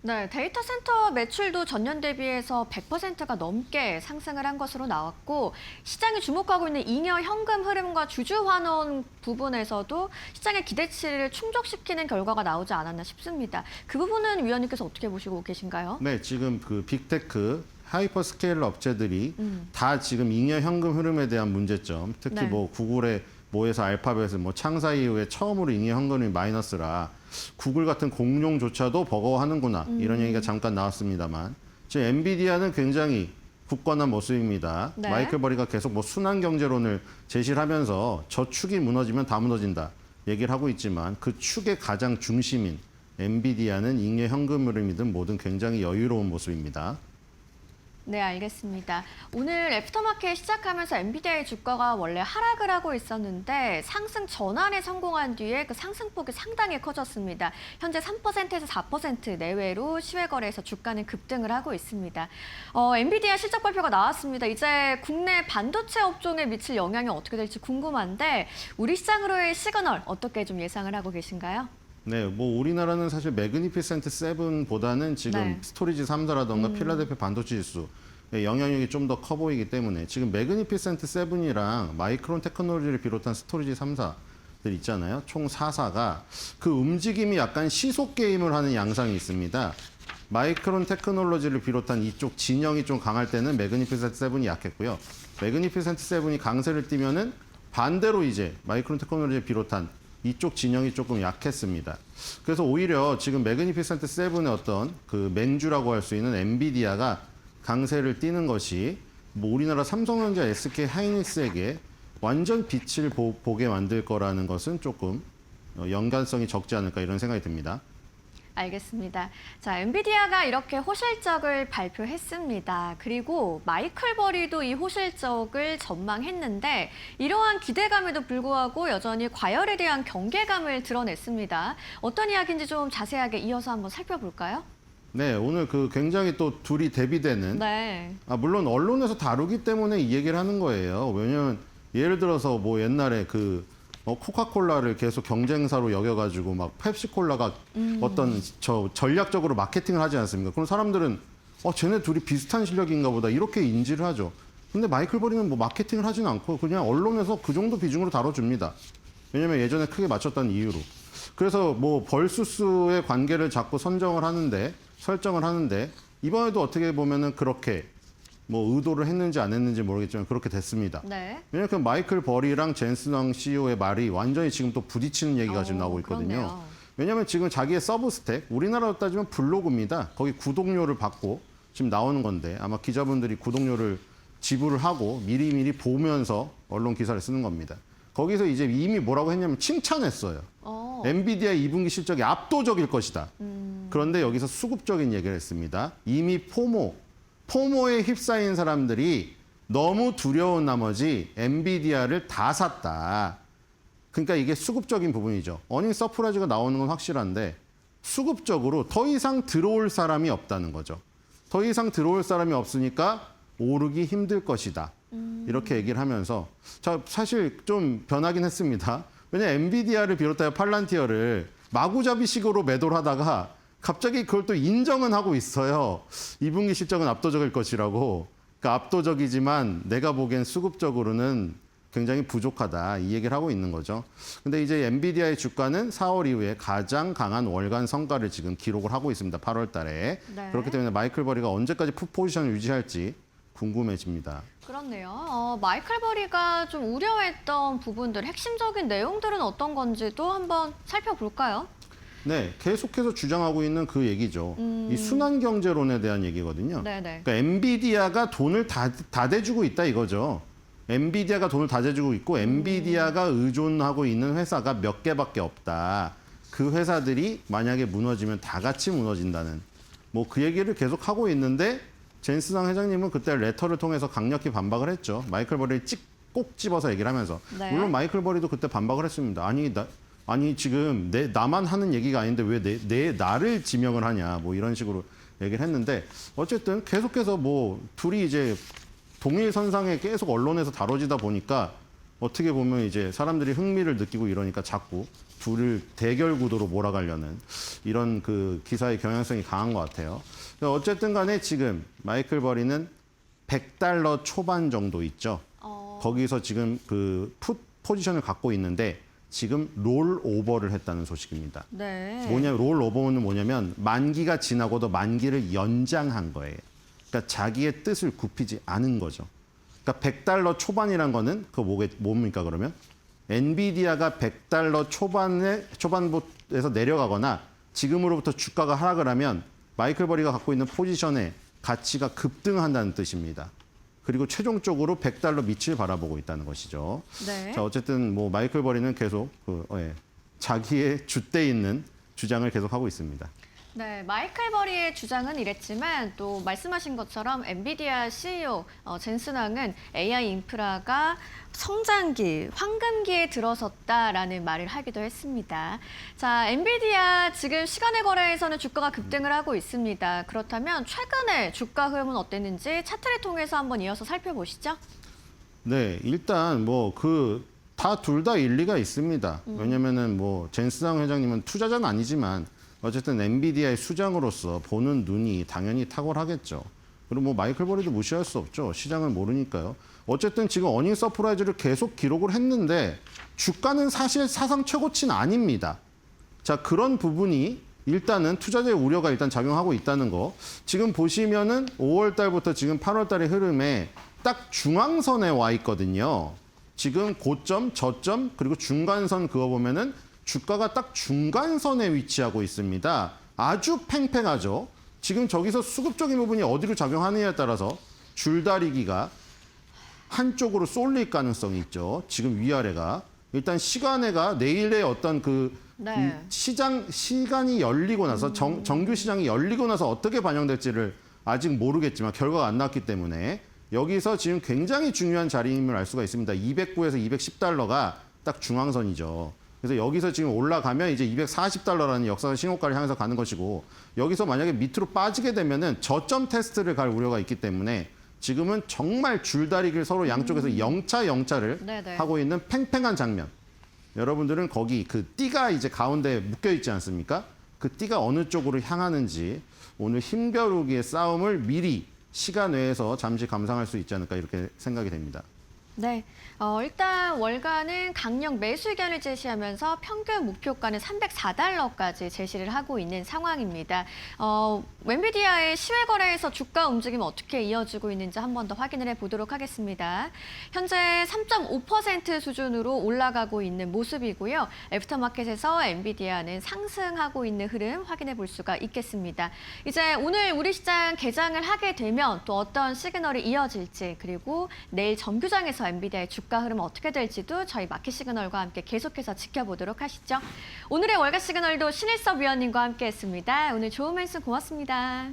네, 데이터 센터 매출도 전년 대비해서 100%가 넘게 상승을 한 것으로 나왔고 시장이 주목하고 있는 잉여 현금 흐름과 주주 환원 부분에서도 시장의 기대치를 충족시키는 결과가 나오지 않았나 싶습니다. 그 부분은 위원님께서 어떻게 보시고 계신가요? 네, 지금 그 빅테크 하이퍼 스케일러 업체들이 다 지금 잉여 현금 흐름에 대한 문제점, 특히 네. 뭐 구글의 뭐에서 알파벳을 뭐 창사 이후에 처음으로 잉여 현금이 마이너스라 구글 같은 공룡조차도 버거워하는구나 이런 얘기가 잠깐 나왔습니다만 지금 엔비디아는 굉장히 굳건한 모습입니다. 네. 마이클 버리가 계속 뭐 순환 경제론을 제시를 하면서 저 축이 무너지면 다 무너진다 얘기를 하고 있지만 그 축의 가장 중심인 엔비디아는 잉여 현금 흐름이든 뭐든 굉장히 여유로운 모습입니다. 네, 알겠습니다. 오늘 애프터마켓 시작하면서 엔비디아의 주가가 원래 하락을 하고 있었는데 상승 전환에 성공한 뒤에 그 상승폭이 상당히 커졌습니다. 현재 3%에서 4% 내외로 시외 거래에서 주가는 급등을 하고 있습니다. 엔비디아 실적 발표가 나왔습니다. 이제 국내 반도체 업종에 미칠 영향이 어떻게 될지 궁금한데 우리 시장으로의 시그널 어떻게 좀 예상을 하고 계신가요? 네, 뭐 우리나라는 사실 매그니피센트 7보다는 지금 네. 스토리지 3사라던가 필라델피아 반도체 지수 영향력이 좀 더 커 보이기 때문에 지금 매그니피센트 7이랑 마이크론 테크놀로지를 비롯한 스토리지 3사들 있잖아요. 총 4사가 그 움직임이 약간 시속 게임을 하는 양상이 있습니다. 마이크론 테크놀로지를 비롯한 이쪽 진영이 좀 강할 때는 매그니피센트 7이 약했고요. 매그니피센트 7이 강세를 띠면은 반대로 이제 마이크론 테크놀로지를 비롯한 이쪽 진영이 조금 약했습니다. 그래서 오히려 지금 매그니피센트 7의 어떤 그 맹주라고 할 수 있는 엔비디아가 강세를 띠는 것이 뭐 우리나라 삼성전자, SK 하이닉스에게 완전 빛을 보게 만들 거라는 것은 조금 연관성이 적지 않을까 이런 생각이 듭니다. 알겠습니다. 자, 엔비디아가 이렇게 호실적을 발표했습니다. 그리고 마이클 버리도 이 호실적을 전망했는데 이러한 기대감에도 불구하고 여전히 과열에 대한 경계감을 드러냈습니다. 어떤 이야기인지 좀 자세하게 이어서 한번 살펴볼까요? 네, 오늘 그 굉장히 또 둘이 대비되는 네. 물론 언론에서 다루기 때문에 이 얘기를 하는 거예요. 왜냐면 예를 들어서 뭐 옛날에 그 코카콜라를 계속 경쟁사로 여겨가지고 막 펩시콜라가 어떤 전략적으로 마케팅을 하지 않습니까? 그럼 사람들은 쟤네 둘이 비슷한 실력인가 보다 이렇게 인지를 하죠. 근데 마이클 버리는 뭐 마케팅을 하진 않고 그냥 언론에서 그 정도 비중으로 다뤄줍니다. 왜냐면 예전에 크게 맞췄다는 이유로. 그래서 뭐 벌수스의 관계를 자꾸 설정을 하는데 이번에도 어떻게 보면은 그렇게 뭐 의도를 했는지 안 했는지 모르겠지만 그렇게 됐습니다. 네. 왜냐하면 그 마이클 버리랑 젠슨 CEO의 말이 완전히 지금 또 부딪히는 얘기가 지금 나오고 있거든요. 그렇네요. 왜냐하면 지금 자기의 서브스택, 우리나라로 따지면 블로그입니다. 거기 구독료를 받고 지금 나오는 건데 아마 기자분들이 구독료를 지불을 하고 미리미리 보면서 언론 기사를 쓰는 겁니다. 거기서 이제 이미 뭐라고 했냐면 칭찬했어요. 엔비디아 2분기 실적이 압도적일 것이다. 그런데 여기서 수급적인 얘기를 했습니다. 이미 포모에 휩싸인 사람들이 너무 두려운 나머지 엔비디아를 다 샀다. 그러니까 이게 수급적인 부분이죠. 어닝 서프라이즈가 나오는 건 확실한데 수급적으로 더 이상 들어올 사람이 없다는 거죠. 더 이상 들어올 사람이 없으니까 오르기 힘들 것이다. 이렇게 얘기를 하면서 사실 좀 변하긴 했습니다. 왜냐하면 엔비디아를 비롯하여 팔란티어를 마구잡이식으로 매도를 하다가 갑자기 그걸 또 인정은 하고 있어요. 2분기 실적은 압도적일 것이라고. 그러니까 압도적이지만 내가 보기엔 수급적으로는 굉장히 부족하다. 이 얘기를 하고 있는 거죠. 근데 이제 엔비디아의 주가는 4월 이후에 가장 강한 월간 성과를 지금 기록을 하고 있습니다. 8월 달에. 네. 그렇기 때문에 마이클 버리가 언제까지 포지션을 유지할지 궁금해집니다. 그렇네요. 마이클 버리가 좀 우려했던 부분들, 핵심적인 내용들은 어떤 건지도 한번 살펴볼까요? 네, 계속해서 주장하고 있는 그 얘기죠. 이 순환 경제론에 대한 얘기거든요. 네네. 그러니까 엔비디아가 돈을 다 대주고 있다 이거죠. 엔비디아가 돈을 다 대주고 있고 엔비디아가 의존하고 있는 회사가 몇 개밖에 없다. 그 회사들이 만약에 무너지면 다 같이 무너진다는 뭐 그 얘기를 계속 하고 있는데 젠슨 회장님은 그때 레터를 통해서 강력히 반박을 했죠. 마이클 버리를 꼭 집어서 얘기를 하면서. 네. 물론 마이클 버리도 그때 반박을 했습니다. 아니 지금 나만 하는 얘기가 아닌데 왜 나를 지명을 하냐 뭐 이런 식으로 얘기를 했는데 어쨌든 계속해서 뭐 둘이 이제 동일 선상에 계속 언론에서 다뤄지다 보니까 어떻게 보면 이제 사람들이 흥미를 느끼고 이러니까 자꾸 둘을 대결 구도로 몰아가려는 이런 그 기사의 경향성이 강한 것 같아요. 어쨌든 간에 지금 마이클 버리는 $100 초반 정도 있죠. 거기서 지금 그 포지션을 갖고 있는데 지금 롤 오버를 했다는 소식입니다. 네. 롤 오버는 뭐냐면 만기가 지나고도 만기를 연장한 거예요. 그러니까 자기의 뜻을 굽히지 않은 거죠. 그러니까 $100 초반이란 거는 뭡니까 그러면? 엔비디아가 $100 초반에서 내려가거나 지금으로부터 주가가 하락을 하면 마이클 버리가 갖고 있는 포지션의 가치가 급등한다는 뜻입니다. 그리고 최종적으로 $100 밑을 바라보고 있다는 것이죠. 네. 자, 어쨌든 뭐 마이클 버리는 계속 자기의 줏대 있는 주장을 계속하고 있습니다. 네, 마이클 버리의 주장은 이랬지만 또 말씀하신 것처럼 엔비디아 CEO 젠슨 황은 AI 인프라가 성장기, 황금기에 들어섰다라는 말을 하기도 했습니다. 자, 엔비디아 지금 시간의 거래에서는 주가가 급등을 하고 있습니다. 그렇다면 최근에 주가 흐름은 어땠는지 차트를 통해서 한번 이어서 살펴보시죠. 네, 일단 뭐 둘 다 일리가 있습니다. 왜냐면은 뭐 젠슨 회장님은 투자자는 아니지만 어쨌든 엔비디아의 수장으로서 보는 눈이 당연히 탁월하겠죠. 그리고 뭐 마이클 버리도 무시할 수 없죠. 시장을 모르니까요. 어쨌든 지금 어닝 서프라이즈를 계속 기록을 했는데 주가는 사실 사상 최고치는 아닙니다. 자, 그런 부분이 일단은 투자자의 우려가 일단 작용하고 있다는 거. 지금 보시면은 5월 달부터 지금 8월 달의 흐름에 딱 중앙선에 와 있거든요. 지금 고점, 저점, 그리고 중간선 그거 보면은 주가가 딱 중간선에 위치하고 있습니다. 아주 팽팽하죠. 지금 저기서 수급적인 부분이 어디로 작용하느냐에 따라서 줄다리기가 한쪽으로 쏠릴 가능성이 있죠. 지금 위아래가. 일단 시간외가 내일의 어떤 네. 시간이 열리고 나서 정규 시장이 열리고 나서 어떻게 반영될지를 아직 모르겠지만 결과가 안 났기 때문에 여기서 지금 굉장히 중요한 자리임을 알 수가 있습니다. 209에서 210달러가 딱 중앙선이죠. 그래서 여기서 지금 올라가면 이제 240달러라는 역사적 신고가를 향해서 가는 것이고 여기서 만약에 밑으로 빠지게 되면은 저점 테스트를 갈 우려가 있기 때문에 지금은 정말 줄다리기를 서로 양쪽에서 영차를 네네. 하고 있는 팽팽한 장면. 여러분들은 거기 그 띠가 이제 가운데 묶여 있지 않습니까? 그 띠가 어느 쪽으로 향하는지 오늘 힘겨루기의 싸움을 미리 시간 외에서 잠시 감상할 수 있지 않을까 이렇게 생각이 됩니다. 네, 일단 월가는 강력 매수 의견을 제시하면서 평균 목표가는 304달러까지 제시를 하고 있는 상황입니다. 엔비디아의 시외 거래에서 주가 움직임 어떻게 이어지고 있는지 한 번 더 확인을 해보도록 하겠습니다. 현재 3.5% 수준으로 올라가고 있는 모습이고요. 애프터마켓에서 엔비디아는 상승하고 있는 흐름 확인해 볼 수가 있겠습니다. 이제 오늘 우리 시장 개장을 하게 되면 또 어떤 시그널이 이어질지 그리고 내일 정규장에서 엔비디아의 주가 흐름 어떻게 될지도 저희 마켓 시그널과 함께 계속해서 지켜보도록 하시죠. 오늘의 월가 시그널도 신일섭 위원님과 함께했습니다. 오늘 좋은 말씀 고맙습니다.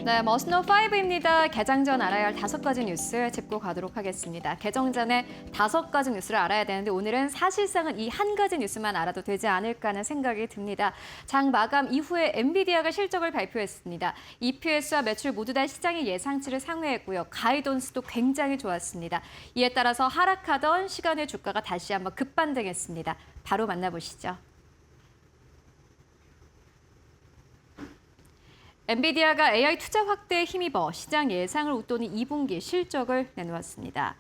네, 머스노 5입니다. 개장 전 알아야 할 5가지 뉴스 짚고 가도록 하겠습니다. 개정 전에 5가지 뉴스를 알아야 되는데 오늘은 사실상은 이 한 가지 뉴스만 알아도 되지 않을까 하는 생각이 듭니다. 장 마감 이후에 엔비디아가 실적을 발표했습니다. EPS와 매출 모두 다 시장의 예상치를 상회했고요. 가이던스도 굉장히 좋았습니다. 이에 따라서 하락하던 시간의 주가가 다시 한번 급반등했습니다. 바로 만나보시죠. 엔비디아가 AI 투자 확대에 힘입어 시장 예상을 웃도는 2분기 실적을 내놓았습니다.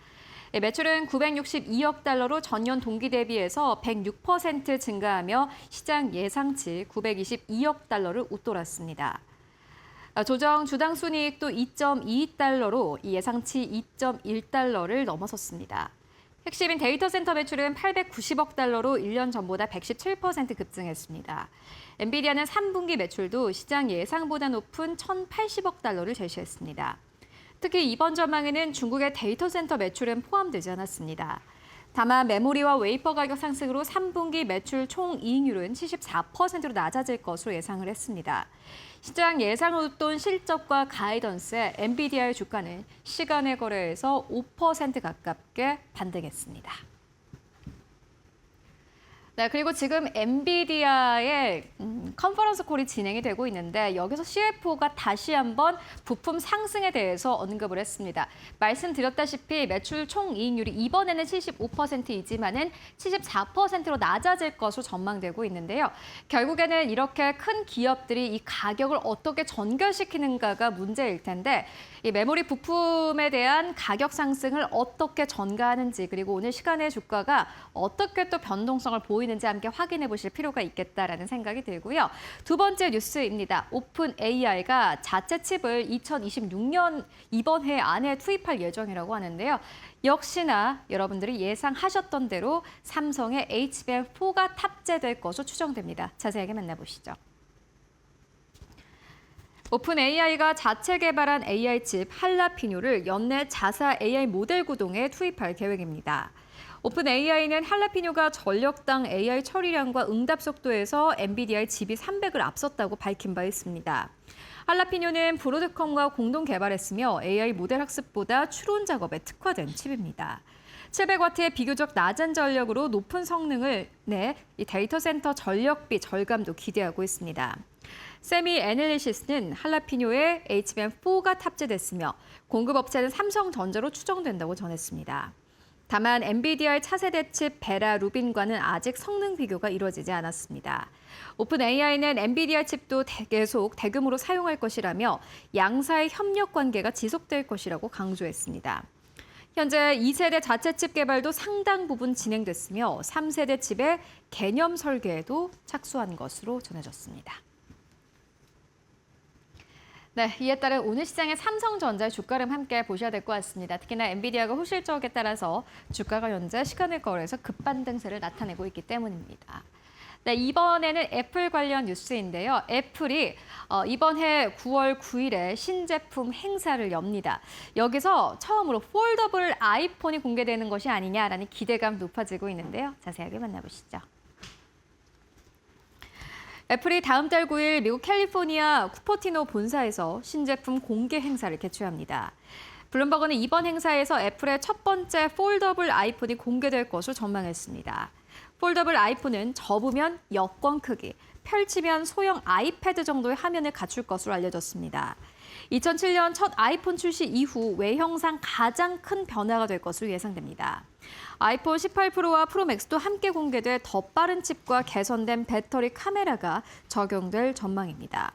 매출은 962억 달러로 전년 동기 대비해서 106% 증가하며 시장 예상치 922억 달러를 웃돌았습니다. 조정 주당 순이익도 2.22달러로 예상치 2.1달러를 넘어섰습니다. 핵심인 데이터 센터 매출은 890억 달러로 1년 전보다 117% 급증했습니다. 엔비디아는 3분기 매출도 시장 예상보다 높은 1,080억 달러를 제시했습니다. 특히 이번 전망에는 중국의 데이터 센터 매출은 포함되지 않았습니다. 다만 메모리와 웨이퍼 가격 상승으로 3분기 매출 총이익률은 74%로 낮아질 것으로 예상을 했습니다. 시장 예상을 웃돈 실적과 가이던스에 엔비디아의 주가는 시간의 거래에서 5% 가깝게 반등했습니다. 네, 그리고 지금 엔비디아의 컨퍼런스 콜이 진행이 되고 있는데 여기서 CFO가 다시 한번 부품 상승에 대해서 언급을 했습니다. 말씀드렸다시피 매출 총이익률이 이번에는 75%이지만은 74%로 낮아질 것으로 전망되고 있는데요. 결국에는 이렇게 큰 기업들이 이 가격을 어떻게 전결시키는가가 문제일 텐데 이 메모리 부품에 대한 가격 상승을 어떻게 전가하는지 그리고 오늘 시간의 주가가 어떻게 또 변동성을 보이는지 함께 확인해 보실 필요가 있겠다라는 생각이 들고요. 두 번째 뉴스입니다. 오픈 AI가 자체 칩을 2026년 이번 해 안에 투입할 예정이라고 하는데요. 역시나 여러분들이 예상하셨던 대로 삼성의 HBM4가 탑재될 것으로 추정됩니다. 자세하게 만나보시죠. 오픈 AI가 자체 개발한 AI 칩 할라피뇨를 연내 자사 AI 모델 구동에 투입할 계획입니다. 오픈 AI는 할라피뇨가 전력당 AI 처리량과 응답 속도에서 엔비디아의 GB300을 앞섰다고 밝힌 바 있습니다. 할라피뇨는 브로드컴과 공동 개발했으며 AI 모델 학습보다 추론 작업에 특화된 칩입니다. 700W의 비교적 낮은 전력으로 높은 성능을 내 이 데이터 센터 전력비 절감도 기대하고 있습니다. 세미 애널리시스는 할라피뇨에 HBM4가 탑재됐으며 공급업체는 삼성전자로 추정된다고 전했습니다. 다만 엔비디아의 차세대 칩 베라 루빈과는 아직 성능 비교가 이루어지지 않았습니다. 오픈 AI는 엔비디아 칩도 계속 대규모로 사용할 것이라며 양사의 협력 관계가 지속될 것이라고 강조했습니다. 현재 2세대 자체 칩 개발도 상당 부분 진행됐으며 3세대 칩의 개념 설계에도 착수한 것으로 전해졌습니다. 네, 이에 따른 오늘 시장의 삼성전자의 주가름 함께 보셔야 될 것 같습니다. 특히나 엔비디아가 호실적에 따라서 주가가 현재 시간을 거래해서 급반등세를 나타내고 있기 때문입니다. 네, 이번에는 애플 관련 뉴스인데요. 애플이 이번 해 9월 9일에 신제품 행사를 엽니다. 여기서 처음으로 폴더블 아이폰이 공개되는 것이 아니냐라는 기대감 높아지고 있는데요. 자세하게 만나보시죠. 애플이 다음 달 9일 미국 캘리포니아 쿠퍼티노 본사에서 신제품 공개 행사를 개최합니다. 블룸버그는 이번 행사에서 애플의 첫 번째 폴더블 아이폰이 공개될 것으로 전망했습니다. 폴더블 아이폰은 접으면 여권 크기, 펼치면 소형 아이패드 정도의 화면을 갖출 것으로 알려졌습니다. 2007년 첫 아이폰 출시 이후 외형상 가장 큰 변화가 될 것으로 예상됩니다. 아이폰 18 프로와 프로 맥스도 함께 공개돼 더 빠른 칩과 개선된 배터리 카메라가 적용될 전망입니다.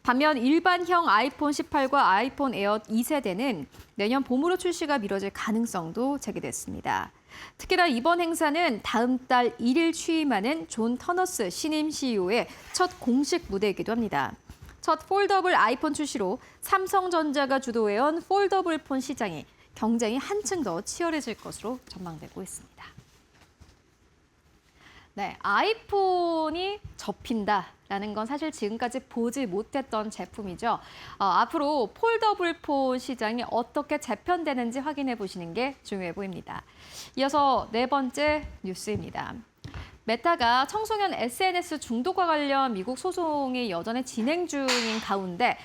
반면 일반형 아이폰 18과 아이폰 에어 2세대는 내년 봄으로 출시가 미뤄질 가능성도 제기됐습니다. 특히나 이번 행사는 다음 달 1일 취임하는 존 터너스 신임 CEO의 첫 공식 무대이기도 합니다. 첫 폴더블 아이폰 출시로 삼성전자가 주도해온 폴더블 폰 시장이 경쟁이 한층 더 치열해질 것으로 전망되고 있습니다. 네, 아이폰이 접힌다라는 건 사실 지금까지 보지 못했던 제품이죠. 앞으로 폴더블 폰 시장이 어떻게 재편되는지 확인해 보시는 게 중요해 보입니다. 이어서 네 번째 뉴스입니다. 메타가 청소년 SNS 중독과 관련 미국 소송이 여전히 진행 중인 가운데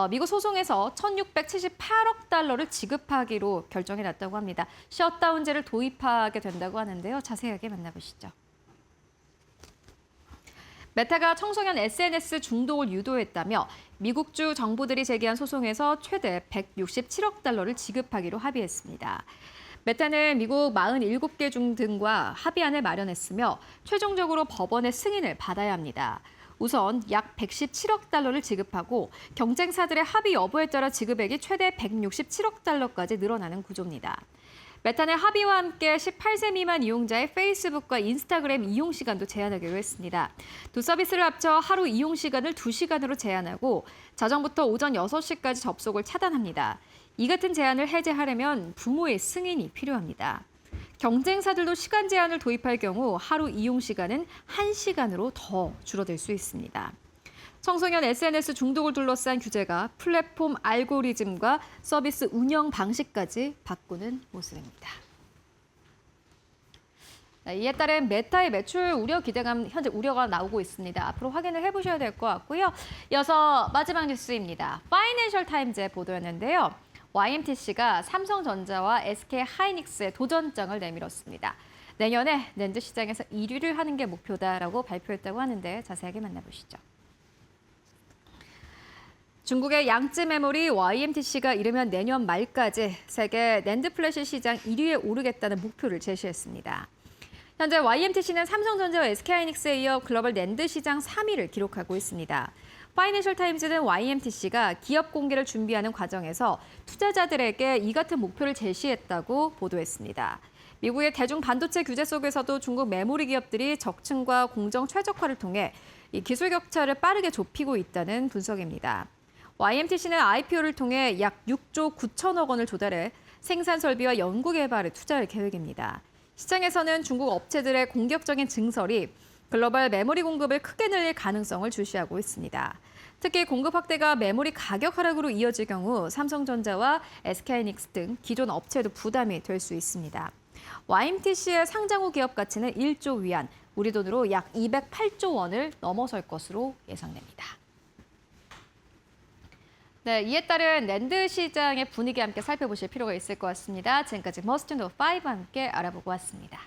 미국 소송에서 1,678억 달러를 지급하기로 결정이 났다고 합니다. 셧다운제를 도입하게 된다고 하는데요. 자세하게 만나보시죠. 메타가 청소년 SNS 중독을 유도했다며 미국주 정부들이 제기한 소송에서 최대 167억 달러를 지급하기로 합의했습니다. 메타는 미국 47개 중 등과 합의안을 마련했으며 최종적으로 법원의 승인을 받아야 합니다. 우선 약 117억 달러를 지급하고 경쟁사들의 합의 여부에 따라 지급액이 최대 167억 달러까지 늘어나는 구조입니다. 메타는 합의와 함께 18세 미만 이용자의 페이스북과 인스타그램 이용 시간도 제한하기로 했습니다. 두 서비스를 합쳐 하루 이용 시간을 2시간으로 제한하고 자정부터 오전 6시까지 접속을 차단합니다. 이 같은 제한을 해제하려면 부모의 승인이 필요합니다. 경쟁사들도 시간 제한을 도입할 경우 하루 이용 시간은 1시간으로 더 줄어들 수 있습니다. 청소년 SNS 중독을 둘러싼 규제가 플랫폼 알고리즘과 서비스 운영 방식까지 바꾸는 모습입니다. 이에 따른 메타의 매출 우려 기대감, 현재 우려가 나오고 있습니다. 앞으로 확인을 해보셔야 될 것 같고요. 이어서 마지막 뉴스입니다. 파이낸셜 타임즈의 보도였는데요. YMTC가 삼성전자와 SK하이닉스의 도전장을 내밀었습니다. 내년에 낸드 시장에서 1위를 하는 게 목표다라고 발표했다고 하는데 자세하게 만나보시죠. 중국의 양쯔 메모리 YMTC가 이르면 내년 말까지 세계 낸드 플래시 시장 1위에 오르겠다는 목표를 제시했습니다. 현재 YMTC는 삼성전자와 SK하이닉스에 이어 글로벌 낸드 시장 3위를 기록하고 있습니다. 파이낸셜 타임즈는 YMTC가 기업 공개를 준비하는 과정에서 투자자들에게 이 같은 목표를 제시했다고 보도했습니다. 미국의 대중 반도체 규제 속에서도 중국 메모리 기업들이 적층과 공정 최적화를 통해 이 기술 격차를 빠르게 좁히고 있다는 분석입니다. YMTC는 IPO를 통해 약 6조 9천억 원을 조달해 생산 설비와 연구 개발에 투자할 계획입니다. 시장에서는 중국 업체들의 공격적인 증설이 글로벌 메모리 공급을 크게 늘릴 가능성을 주시하고 있습니다. 특히 공급 확대가 메모리 가격 하락으로 이어질 경우 삼성전자와 SK하이닉스 등 기존 업체도 부담이 될 수 있습니다. YMTC의 상장 후 기업 가치는 1조 위안, 우리 돈으로 약 208조 원을 넘어설 것으로 예상됩니다. 네, 이에 따른 낸드 시장의 분위기 함께 살펴보실 필요가 있을 것 같습니다. 지금까지 머스트 노 5 함께 알아보고 왔습니다.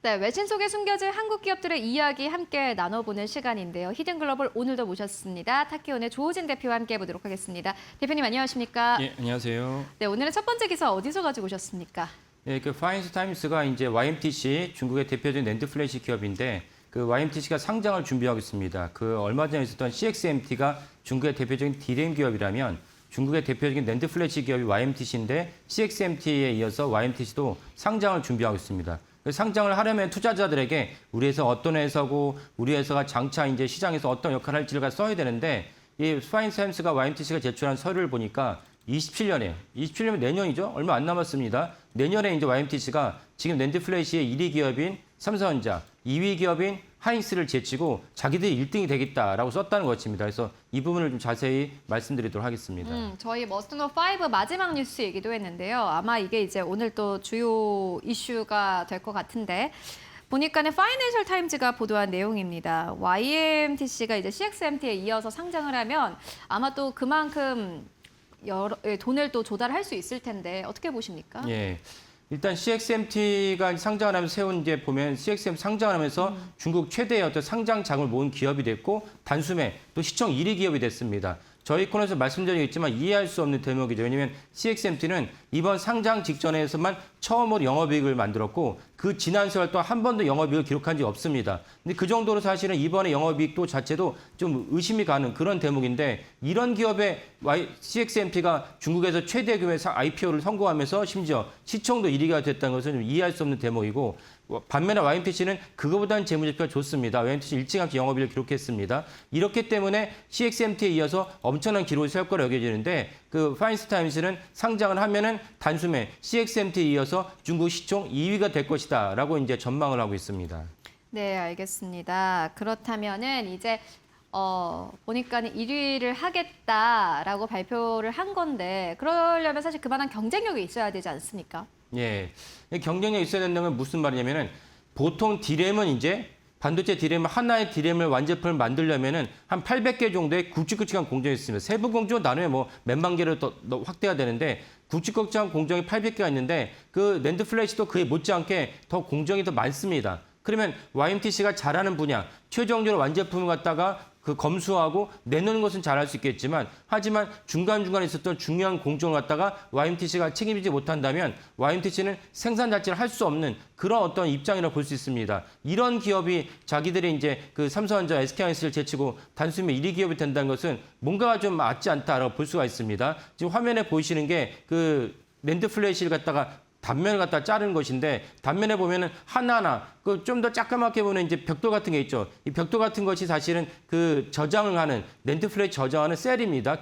네, 외신 속에 숨겨진 한국 기업들의 이야기 함께 나눠보는 시간인데요. 히든글로벌 오늘도 모셨습니다. 타키온의 조우진 대표와 함께 해보도록 하겠습니다. 대표님 안녕하십니까? 예, 안녕하세요. 네, 오늘은 첫 번째 기사 어디서 가지고 오셨습니까? 예, 그 파이낸스 타임스가 이제 YMTC 중국의 대표적인 낸드 플래시 기업인데 그 YMTC가 상장을 준비하고 있습니다. 그 얼마 전에 있었던 CXMT가 중국의 대표적인 디램 기업이라면 중국의 대표적인 낸드 플래시 기업이 YMTC인데 CXMT에 이어서 YMTC도 상장을 준비하고 있습니다. 상장을 하려면 투자자들에게 우리 회사 어떤 회사고 우리 회사가 장차 이제 시장에서 어떤 역할을 할지를 써야 되는데 이 파이낸스 타임스가 YMTC가 제출한 서류를 보니까 27년이면 내년이죠. 얼마 안 남았습니다. 내년에 이제 YMTC가 지금 낸드 플래시의 1위 기업인 삼성전자, 2위 기업인 하이닉스를 제치고 자기들이 1등이 되겠다라고 썼다는 것입니다. 그래서 이 부분을 좀 자세히 말씀드리도록 하겠습니다. 저희 머스트 노 5 마지막 뉴스 얘기도 했는데요. 아마 이게 이제 오늘 또 주요 이슈가 될 것 같은데 보니까는 파이낸셜 타임즈가 보도한 내용입니다. YMTC가 이제 CXMT에 이어서 상장을 하면 아마 또 그만큼 돈을 또 조달할 수 있을 텐데 어떻게 보십니까? 예. 일단 CXMT가 상장을 하면서 세운 이제 보면 CXMT 상장을 하면서 중국 최대의 어떤 상장 자금을 모은 기업이 됐고 단숨에 또 시총 1위 기업이 됐습니다. 저희 코너에서 말씀드리겠지만 이해할 수 없는 대목이죠. 왜냐하면 CXMT는 이번 상장 직전에서만 처음으로 영업이익을 만들었고 그 지난 세월 동안 한 번도 영업이익을 기록한 적이 없습니다. 근데 그 정도로 사실은 이번에 영업이익도 자체도 좀 의심이 가는 그런 대목인데 이런 기업의 CXMT가 중국에서 최대 규모의 IPO를 성공하면서 심지어 시총도 1위가 됐다는 것은 좀 이해할 수 없는 대목이고 반면에 YMTC는 그거보다는 재무제표가 좋습니다. YMTC 일찌감치 영업이익을 기록했습니다. 이렇기 때문에 CXMT에 이어서 엄청난 기록을 세울 거라 여겨지는데 그 파이낸스 타임스는 상장을 하면은 단숨에 CXMT에 이어서 중국 시총 2위가 될 것이다라고 이제 전망을 하고 있습니다. 네, 알겠습니다. 그렇다면은 이제 보니까는 1위를 하겠다라고 발표를 한 건데 그러려면 사실 그만한 경쟁력이 있어야 되지 않습니까? 예, 경쟁력이 있어야 된다는 건 무슨 말이냐면은 보통 디램은 이제 반도체 디램은 하나의 디램을 완제품을 만들려면은 한 800개 정도의 굵직굵직한 공정이 있습니다. 세부 공정 나누면 뭐 몇만 개로 더 확대가 되는데 굵직굵직한 공정이 800개가 있는데 그 낸드 플래시도 그에 못지않게 더 공정이 더 많습니다. 그러면 YMTC가 잘하는 분야, 최종적으로 완제품을 갖다가 그 검수하고 내놓는 것은 잘할 수 있겠지만 하지만 중간중간에 있었던 중요한 공정을 갖다가 YMTC가 책임지지 못한다면 YMTC는 생산 자체를 할 수 없는 그런 어떤 입장이라고 볼 수 있습니다. 이런 기업이 자기들이 이제 그 삼성전자, SK하이닉스를 제치고 단숨에 1위 기업이 된다는 것은 뭔가가 좀 맞지 않다라고 볼 수가 있습니다. 지금 화면에 보이시는 게 그 낸드 플래시를 갖다가 단면을 갖다 자르는 것인데 단면에 보면은 하나하나 그 좀 더 쬐까맣게 보면 이제 벽돌 같은 게 있죠. 이 벽돌 같은 것이 사실은 그 저장을 하는 낸드 플래시 저장하는 셀입니다.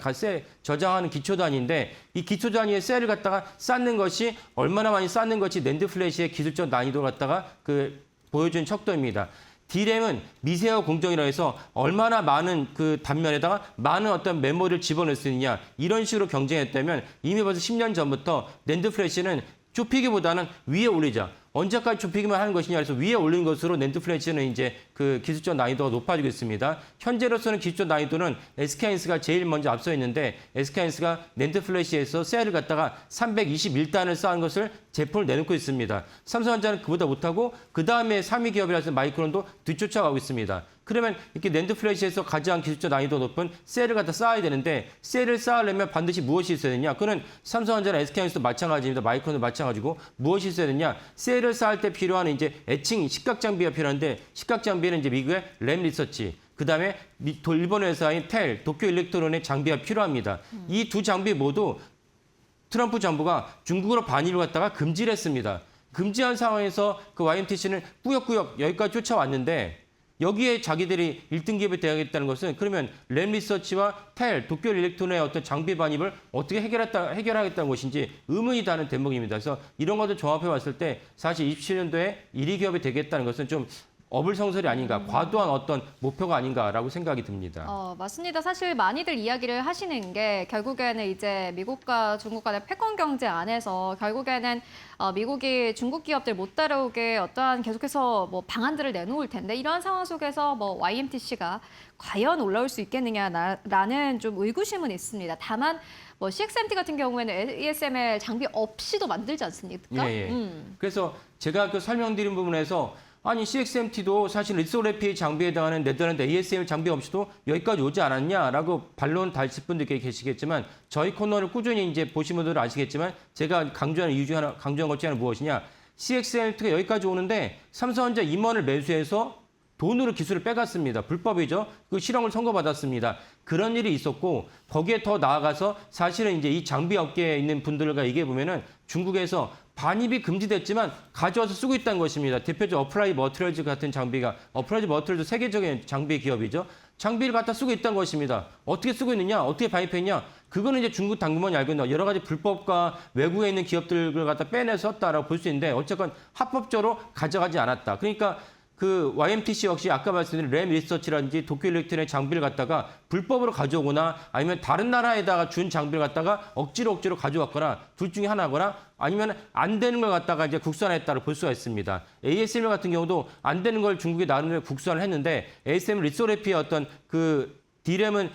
저장하는 기초 단위인데 이 기초 단위의 셀을 갖다가 쌓는 것이 얼마나 많이 쌓는 것이 낸드 플래시의 기술적 난이도를 갖다가 그 보여준 척도입니다. 디램은 미세화 공정이라 해서 얼마나 많은 그 단면에다가 많은 어떤 메모리를 집어넣을 수 있느냐 이런 식으로 경쟁했다면 이미 벌써 10년 전부터 낸드 플래시는 좁히기보다는 위에 올리자. 언제까지 좁히기만 하는 것이냐 그래서 위에 올린 것으로 낸드 플래시는 이제 그 기술적 난이도가 높아지고 있습니다. 현재로서는 기술적 난이도는 SK하이닉스가 제일 먼저 앞서 있는데 SK하이닉스가 낸드 플래시에서 셀을 갖다가 321단을 쌓은 것을 제품을 내놓고 있습니다. 삼성전자는 그보다 못하고 그 다음에 3위 기업이라서 마이크론도 뒤쫓아가고 있습니다. 그러면 이렇게 낸드 플래시에서 가장 기술적 난이도 높은 셀을 갖다 쌓아야 되는데 셀을 쌓으려면 반드시 무엇이 있어야 되냐? 그는 삼성전자나 SK하이닉스도 마찬가지입니다. 마이크론도 마찬가지고 무엇이 있어야 되냐? 셀을 쌓을 때 필요한 이제 애칭 식각 장비가 필요한데 식각 장비는 이제 미국의 램 리서치 그다음에 일본 회사인 텔, 도쿄 일렉트론의 장비가 필요합니다. 이 두 장비 모두 트럼프 정부가 중국으로 반입을 갖다가 금지를 했습니다. 금지한 상황에서 그 YMTC는 꾸역꾸역 여기까지 쫓아왔는데 여기에 자기들이 1등 기업이 되어야겠다는 것은 그러면 램 리서치와 텔, 도쿄 일렉트론의 어떤 장비 반입을 어떻게 해결하겠다는 것인지 의문이 다는 대목입니다. 그래서 이런 것들 종합해 봤을 때 사실 27년도에 1위 기업이 되겠다는 것은 좀 어불성설이 아닌가, 과도한 어떤 목표가 아닌가라고 생각이 듭니다. 맞습니다. 사실 많이들 이야기를 하시는 게 결국에는 이제 미국과 중국 간의 패권 경제 안에서 결국에는 미국이 중국 기업들 못 따라오게 어떠한 계속해서 뭐 방안들을 내놓을 텐데 이러한 상황 속에서 뭐 YMTC가 과연 올라올 수 있겠느냐라는 좀 의구심은 있습니다. 다만 뭐 CXMT 같은 경우에는 ASML 장비 없이도 만들지 않습니까? 예. 그래서 제가 그 설명드린 부분에서 아니 CXMT도 사실 리소그래피 장비에 해당하는 네덜란드 ASML 장비 없이도 여기까지 오지 않았냐라고 반론 다실 분들 계시겠지만 저희 코너를 꾸준히 이제 보신 분들은 아시겠지만 제가 강조하는 이유 중 하나, 강조한 것 중에 하나는 무엇이냐? CXMT가 여기까지 오는데 삼성전자 임원을 매수해서 돈으로 기술을 빼갔습니다. 불법이죠. 그 실형을 선고받았습니다. 그런 일이 있었고 거기에 더 나아가서 사실은 이제 이 장비 업계에 있는 분들과 얘기해 보면은 중국에서 반입이 금지됐지만 가져와서 쓰고 있다는 것입니다. 대표적 어플라이 머티리얼즈 같은 장비가 어플라이 머티리얼즈 세계적인 장비 기업이죠. 장비를 갖다 쓰고 있다는 것입니다. 어떻게 쓰고 있느냐? 어떻게 반입했냐? 그거는 이제 중국 당국만이 알고 있는 여러 가지 불법과 외국에 있는 기업들을 갖다 빼내서 썼다라고 볼 수 있는데 어쨌건 합법적으로 가져가지 않았다. 그러니까 그 YMTC 역시 아까 말씀드린 램 리서치라든지 도쿄 일렉트론의 장비를 갖다가 불법으로 가져오거나 아니면 다른 나라에다가 준 장비를 갖다가 억지로 가져왔거나 둘 중에 하나거나 아니면 안 되는 걸 갖다가 이제 국산화했다고 볼 수가 있습니다. ASML 같은 경우도 안 되는 걸 중국에 나름대로 국산을 했는데 ASML 리소그래피의 어떤 그 D램은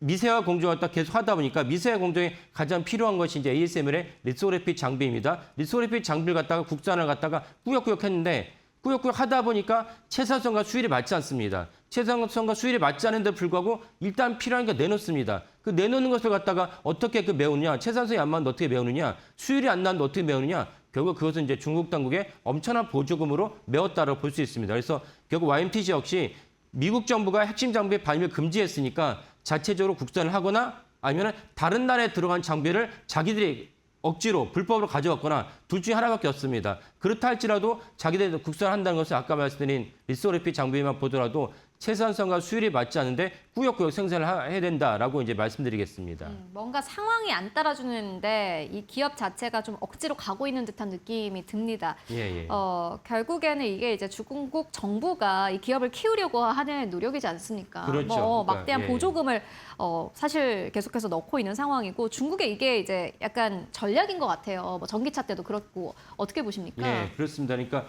미세화 공정을 갖다 계속 하다 보니까 미세화 공정에 가장 필요한 것이 이제 ASML의 리소그래피 장비입니다. 리소그래피 장비를 갖다가 국산을 갖다가 꾸역꾸역 했는데 꾸역꾸역 하다 보니까 채산성과 수율이 맞지 않습니다. 채산성과 수율이 맞지 않은데 불구하고 일단 필요하니까 내놓습니다. 그 내놓는 것을 갖다가 어떻게 그 메우느냐, 채산성이 안 맞는데 어떻게 메우느냐, 수율이 안 나는데 어떻게 메우느냐, 결국 그것은 이제 중국 당국의 엄청난 보조금으로 메웠다고 볼 수 있습니다. 그래서 결국 YMTC 역시 미국 정부가 핵심 장비의 반입을 금지했으니까 자체적으로 국산을 하거나 아니면 다른 나라에 들어간 장비를 자기들이 억지로 불법으로 가져왔거나 둘 중에 하나밖에 없습니다. 그렇다 할지라도 자기들이 국산한다는 것은 아까 말씀드린 리소그래피 장비만 보더라도 채산성과 수율이 맞지 않는데 꾸역꾸역 생산을 해야 된다라고 이제 말씀드리겠습니다. 뭔가 상황이 안 따라주는데 이 기업 자체가 좀 억지로 가고 있는 듯한 느낌이 듭니다. 예. 결국에는 이게 이제 중국 정부가 이 기업을 키우려고 하는 노력이지 않습니까? 그렇죠. 그러니까, 막대한 보조금을 사실 계속해서 넣고 있는 상황이고 중국의 이게 이제 약간 전략인 것 같아요. 뭐 전기차 때도 그렇고 어떻게 보십니까? 예, 그렇습니다. 그러니까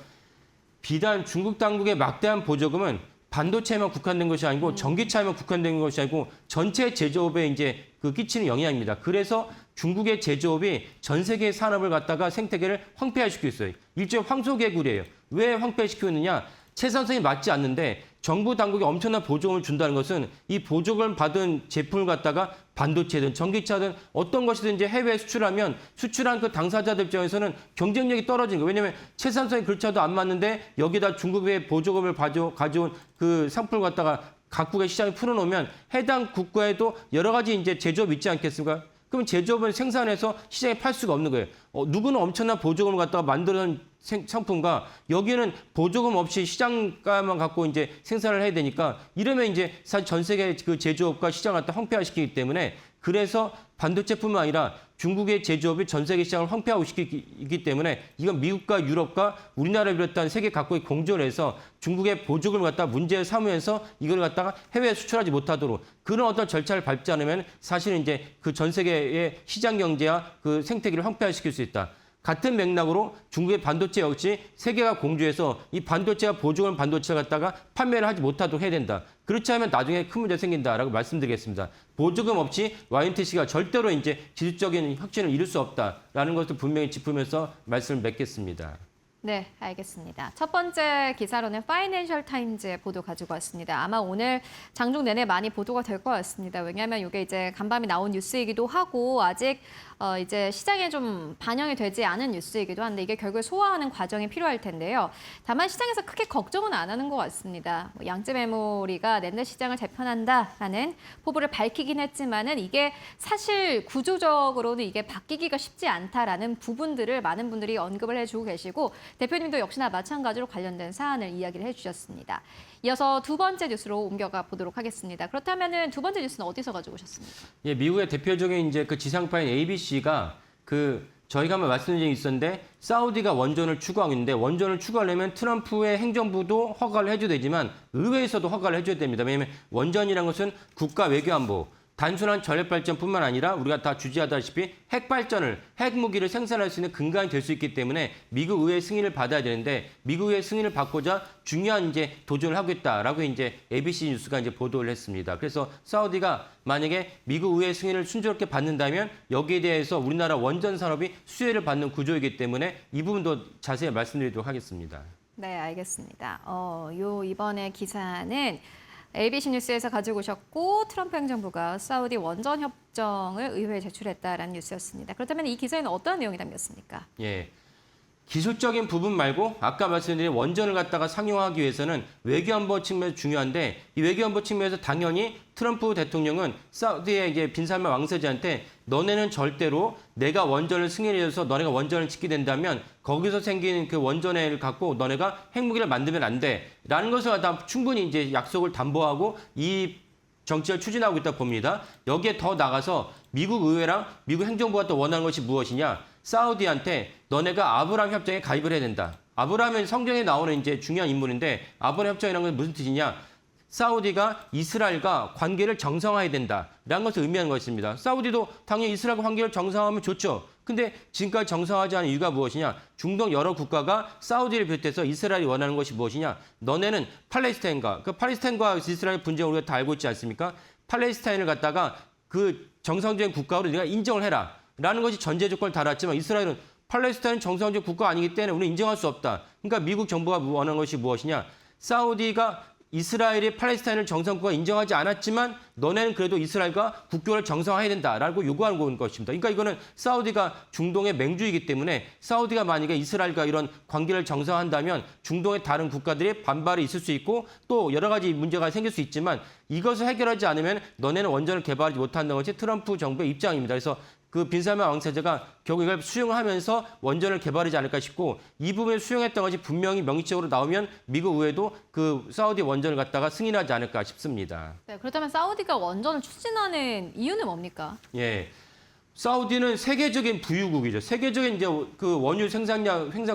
비단 중국 당국의 막대한 보조금은 반도체에만 국한된 것이 아니고 전기차에만 국한된 것이 아니고 전체 제조업에 이제 그 끼치는 영향입니다. 그래서 중국의 제조업이 전 세계 산업을 갖다가 생태계를 황폐화시키고 있어요. 일종의 황소개구리예요. 왜 황폐화시키고 있느냐? 채산성이 맞지 않는데 정부 당국이 엄청난 보조금을 준다는 것은 이 보조금을 받은 제품을 갖다가 반도체든 전기차든 어떤 것이든지 해외에 수출하면 수출한 그 당사자들 입장에서는 경쟁력이 떨어지는 거예요. 왜냐하면 채산성이 그렇지도 안 맞는데 여기다 중국의 보조금을 가져온 그 상품을 갖다가 각국의 시장에 풀어놓으면 해당 국가에도 여러 가지 이제 제조업이 있지 않겠습니까? 그럼 제조업을 생산해서 시장에 팔 수가 없는 거예요. 누구는 엄청난 보조금을 갖다가 만드는 상품과 여기는 보조금 없이 시장가만 갖고 이제 생산을 해야 되니까 이러면 이제 사실 전 세계 그 제조업과 시장을 갖다 황폐화시키기 때문에 그래서 반도체뿐만 아니라 중국의 제조업이 전 세계 시장을 황폐화시키기 때문에 이건 미국과 유럽과 우리나라를 비롯한 세계 각국이 공조를 해서 중국의 보조금을 갖다가 문제에 삼으면서 이걸 갖다가 해외에 수출하지 못하도록 그런 어떤 절차를 밟지 않으면 사실은 이제 그 전 세계의 시장 경제와 그 생태계를 황폐화시킬 수 있다. 같은 맥락으로 중국의 반도체 역시 세계가 공조해서 이 반도체가 보조원 반도체를 갖다가 판매를 하지 못하도록 해야 된다. 그렇지 않으면 나중에 큰 문제 생긴다라고 말씀드리겠습니다. 보조금 없이 YNTC가 절대로 이제 기술적인 혁신을 이룰 수 없다라는 것을 분명히 짚으면서 말씀을 맺겠습니다. 네, 알겠습니다. 첫 번째 기사로는 파이낸셜 타임즈의 보도 가지고 왔습니다. 아마 오늘 장중 내내 많이 보도가 될 것 같습니다. 왜냐하면 이게 이제 간밤에 나온 뉴스이기도 하고 아직 이제 시장에 좀 반영이 되지 않은 뉴스이기도 한데 이게 결국에 소화하는 과정이 필요할 텐데요. 다만 시장에서 크게 걱정은 안 하는 것 같습니다. 양재 메모리가 낸드 시장을 재편한다라는 포부를 밝히긴 했지만은 이게 사실 구조적으로는 이게 바뀌기가 쉽지 않다라는 부분들을 많은 분들이 언급을 해주고 계시고 대표님도 역시나 마찬가지로 관련된 사안을 이야기를 해주셨습니다. 이어서 두 번째 뉴스로 옮겨가 보도록 하겠습니다. 그렇다면은 두 번째 뉴스는 어디서 가지고 오셨습니까? 예, 미국의 대표적인 이제 그 지상파인 ABC가 저희가 한번 말씀드린 적이 있었는데 사우디가 원전을 추구하고 있는데 원전을 추구하려면 트럼프의 행정부도 허가를 해줘야 되지만 의회에서도 허가를 해줘야 됩니다. 왜냐하면 원전이라는 것은 국가 외교안보 단순한 전력 발전뿐만 아니라 우리가 다 주지하다시피 핵 발전을 핵 무기를 생산할 수 있는 근간이 될 수 있기 때문에 미국 의회 승인을 받아야 되는데 미국 의회 승인을 받고자 중요한 이제 도전을 하고 있다라고 이제 ABC 뉴스가 이제 보도를 했습니다. 그래서 사우디가 만약에 미국 의회 승인을 순조롭게 받는다면 여기에 대해서 우리나라 원전 산업이 수혜를 받는 구조이기 때문에 이 부분도 자세히 말씀드리도록 하겠습니다. 네, 알겠습니다. 이번에 기사는 ABC 뉴스에서 가지고 오셨고 트럼프 행정부가 사우디 원전 협정을 의회에 제출했다라는 뉴스였습니다. 그렇다면 이 기사에는 어떤 내용이 담겼습니까? 예. 기술적인 부분 말고 아까 말씀드린 원전을 갖다가 상용화하기 위해서는 외교안보 측면에서 중요한데 이 외교안보 측면에서 당연히 트럼프 대통령은 사우디의 이제 빈살만 왕세자한테 너네는 절대로 내가 원전을 승인해줘서 너네가 원전을 짓게 된다면 거기서 생긴 그 원전을 갖고 너네가 핵무기를 만들면 안 돼. 라는 것을 다 충분히 이제 약속을 담보하고 이 정책을 추진하고 있다 봅니다. 여기에 더 나가서 미국 의회랑 미국 행정부가 또 원하는 것이 무엇이냐? 사우디한테 너네가 아브라함 협정에 가입을 해야 된다. 아브라함은 성경에 나오는 이제 중요한 인물인데 아브라함 협정이라는 건 무슨 뜻이냐? 사우디가 이스라엘과 관계를 정상화해야 된다라는 것을 의미하는 것입니다. 사우디도 당연히 이스라엘과 관계를 정상화하면 좋죠. 근데 지금까지 정상화하지 않은 이유가 무엇이냐? 중동 여러 국가가 사우디를 비롯해서 이스라엘이 원하는 것이 무엇이냐? 너네는 팔레스타인과 이스라엘 분쟁을 우리가 다 알고 있지 않습니까? 팔레스타인을 갖다가 그 정상적인 국가로 네가 인정을 해라. 라는 것이 전제 조건을 달았지만 이스라엘은 팔레스타인 정상적 국가가 아니기 때문에 우리는 인정할 수 없다. 그러니까 미국 정부가 원하는 것이 무엇이냐? 사우디가 이스라엘이 팔레스타인을 정상국가 인정하지 않았지만 너네는 그래도 이스라엘과 국교를 정상화해야 된다라고 요구하는 것입니다. 그러니까 이거는 사우디가 중동의 맹주이기 때문에 사우디가 만약에 이스라엘과 이런 관계를 정상화한다면 중동의 다른 국가들이 반발이 있을 수 있고 또 여러 가지 문제가 생길 수 있지만 이것을 해결하지 않으면 너네는 원전을 개발하지 못한다는 것이 트럼프 정부의 입장입니다. 그래서 그 빈살만 왕세자가 결국 이걸 수용하면서 원전을 개발하지 않을까 싶고 이 부분을 수용했던 것이 분명히 명시적으로 나오면 미국 의회도 그 사우디 원전을 갖다가 승인하지 않을까 싶습니다. 네, 그렇다면 사우디가 원전을 추진하는 이유는 뭡니까? 예. 사우디는 세계적인 부유국이죠. 세계적인 이제 그 원유 생산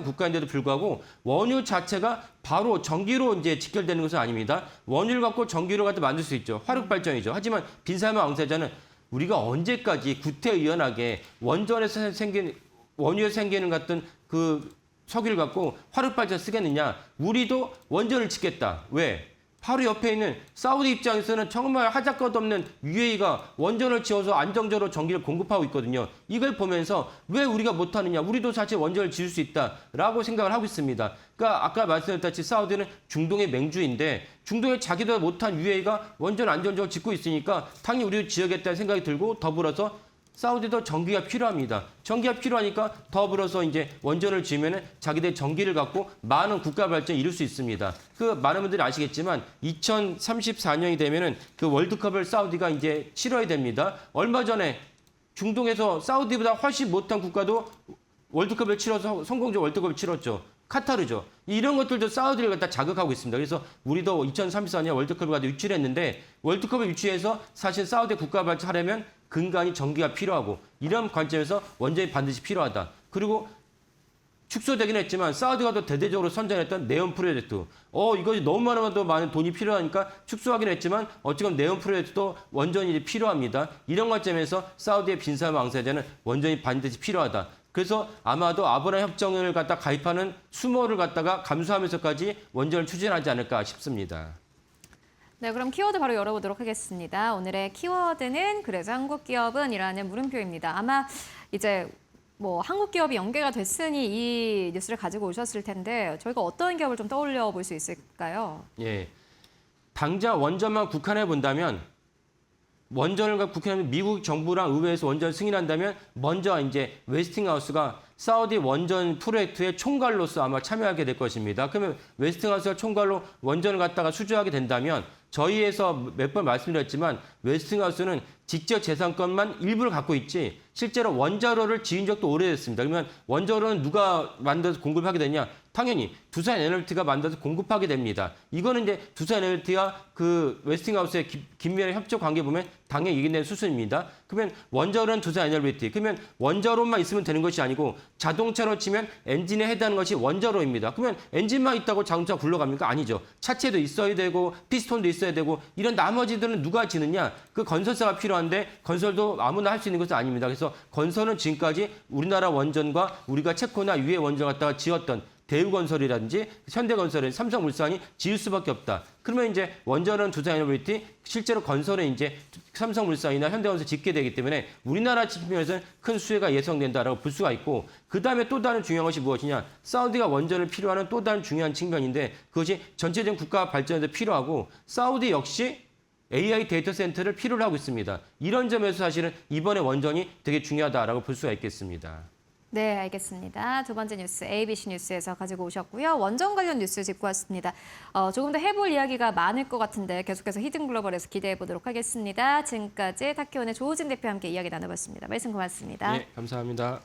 국가인데도 불구하고 원유 자체가 바로 전기로 이제 직결되는 것은 아닙니다. 원유를 갖고 전기로 갖다 만들 수 있죠. 화력 발전이죠. 하지만 빈살만 왕세자는 우리가 언제까지 구태의연하게 원전에서 생긴 원유에서 생기는 같은 그 석유를 갖고 화력 발전 쓰겠느냐? 우리도 원전을 짓겠다. 왜? 바로 옆에 있는 사우디 입장에서는 정말 하잘것없는 UAE가 원전을 지어서 안정적으로 전기를 공급하고 있거든요. 이걸 보면서 왜 우리가 못하느냐. 우리도 사실 원전을 지을 수 있다라고 생각을 하고 있습니다. 그러니까 아까 말씀드렸다시피 사우디는 중동의 맹주인데 중동에 자기도 못한 UAE가 원전 안정적으로 짓고 있으니까 당연히 우리도 지어야겠다는 생각이 들고 더불어서 사우디도 전기가 필요합니다. 전기가 필요하니까 더불어서 이제 원전을 지으면 자기들 전기를 갖고 많은 국가 발전을 이룰 수 있습니다. 그 많은 분들이 아시겠지만 2034년이 되면은 그 월드컵을 사우디가 이제 치러야 됩니다. 얼마 전에 중동에서 사우디보다 훨씬 못한 국가도 월드컵을 치러서 성공적으로 월드컵을 치렀죠. 카타르죠. 이런 것들도 사우디를 갖다 자극하고 있습니다. 그래서 우리도 2034년 월드컵을 갖다 유치를 했는데 월드컵을 유치해서 사실 사우디 국가 발전하려면 근간이 전기가 필요하고 이런 관점에서 원전이 반드시 필요하다. 그리고 축소되긴 했지만 사우디가 또 대대적으로 선정했던 네온 프로젝트. 이것이 너무 많은 돈이 필요하니까 축소하긴 했지만 어쨌건 네온 프로젝트도 원전이 필요합니다. 이런 관점에서 사우디의 빈살만 왕세자는 원전이 반드시 필요하다. 그래서 아마도 아브라함 협정을 갖다 가입하는 수모를 갖다가 감수하면서까지 원전을 추진하지 않을까 싶습니다. 네, 그럼 키워드 바로 열어보도록 하겠습니다. 오늘의 키워드는 그래서 한국 기업은이라는 물음표입니다. 아마 이제 뭐 한국 기업이 연계가 됐으니 이 뉴스를 가지고 오셨을 텐데 저희가 어떤 기업을 좀 떠올려 볼 수 있을까요? 예, 당장 원전만 국한해 본다면 원전을 국한하면 미국 정부랑 의회에서 원전 승인한다면 먼저 이제 웨스팅하우스가 사우디 원전 프로젝트의 총괄로서 아마 참여하게 될 것입니다. 그러면 웨스팅하우스가 총괄로 원전을 갖다가 수주하게 된다면 저희에서 몇 번 말씀드렸지만 웨스팅하우스는 직접 재산권만 일부를 갖고 있지 실제로 원자로를 지은 적도 오래됐습니다. 그러면 원자로는 누가 만들어서 공급하게 되냐? 당연히 두산에너지가 만들어서 공급하게 됩니다. 이거는 이제 두산에너지가 그 웨스팅하우스의 긴밀한 협조 관계 보면 당연히 얘기되는 수순입니다. 그러면 원자로는 두산에너지, 그러면 원자로만 있으면 되는 것이 아니고 자동차로 치면 엔진에 해당하는 것이 원자로입니다. 그러면 엔진만 있다고 자동차 굴러갑니까? 아니죠. 차체도 있어야 되고 피스톤도 있어야 되고 이런 나머지들은 누가 지느냐? 그 건설사가 필요한데 건설도 아무나 할 수 있는 것은 아닙니다. 그래서 건설은 지금까지 우리나라 원전과 우리가 체코나 유해 원전 갖다가 지었던 대우건설이라든지 현대건설은 삼성물산이 지을 수밖에 없다. 그러면 이제 원전은 두산에너지, 실제로 건설은 이제 삼성물산이나 현대건설 짓게 되기 때문에 우리나라 측면에서는 큰 수혜가 예상된다라고 볼 수가 있고 그다음에 또 다른 중요한 것이 무엇이냐? 사우디가 원전을 필요하는 또 다른 중요한 측면인데 그것이 전체적인 국가 발전에 필요하고 사우디 역시 AI 데이터 센터를 필요로 하고 있습니다. 이런 점에서 사실은 이번에 원전이 되게 중요하다라고 볼 수가 있겠습니다. 네, 알겠습니다. 두 번째 뉴스 ABC 뉴스에서 가지고 오셨고요. 원전 관련 뉴스 짚고 왔습니다. 조금 더 해볼 이야기가 많을 것 같은데 계속해서 히든글로벌에서 기대해 보도록 하겠습니다. 지금까지 타키온의 조우진 대표와 함께 이야기 나눠봤습니다. 말씀 고맙습니다. 네, 감사합니다.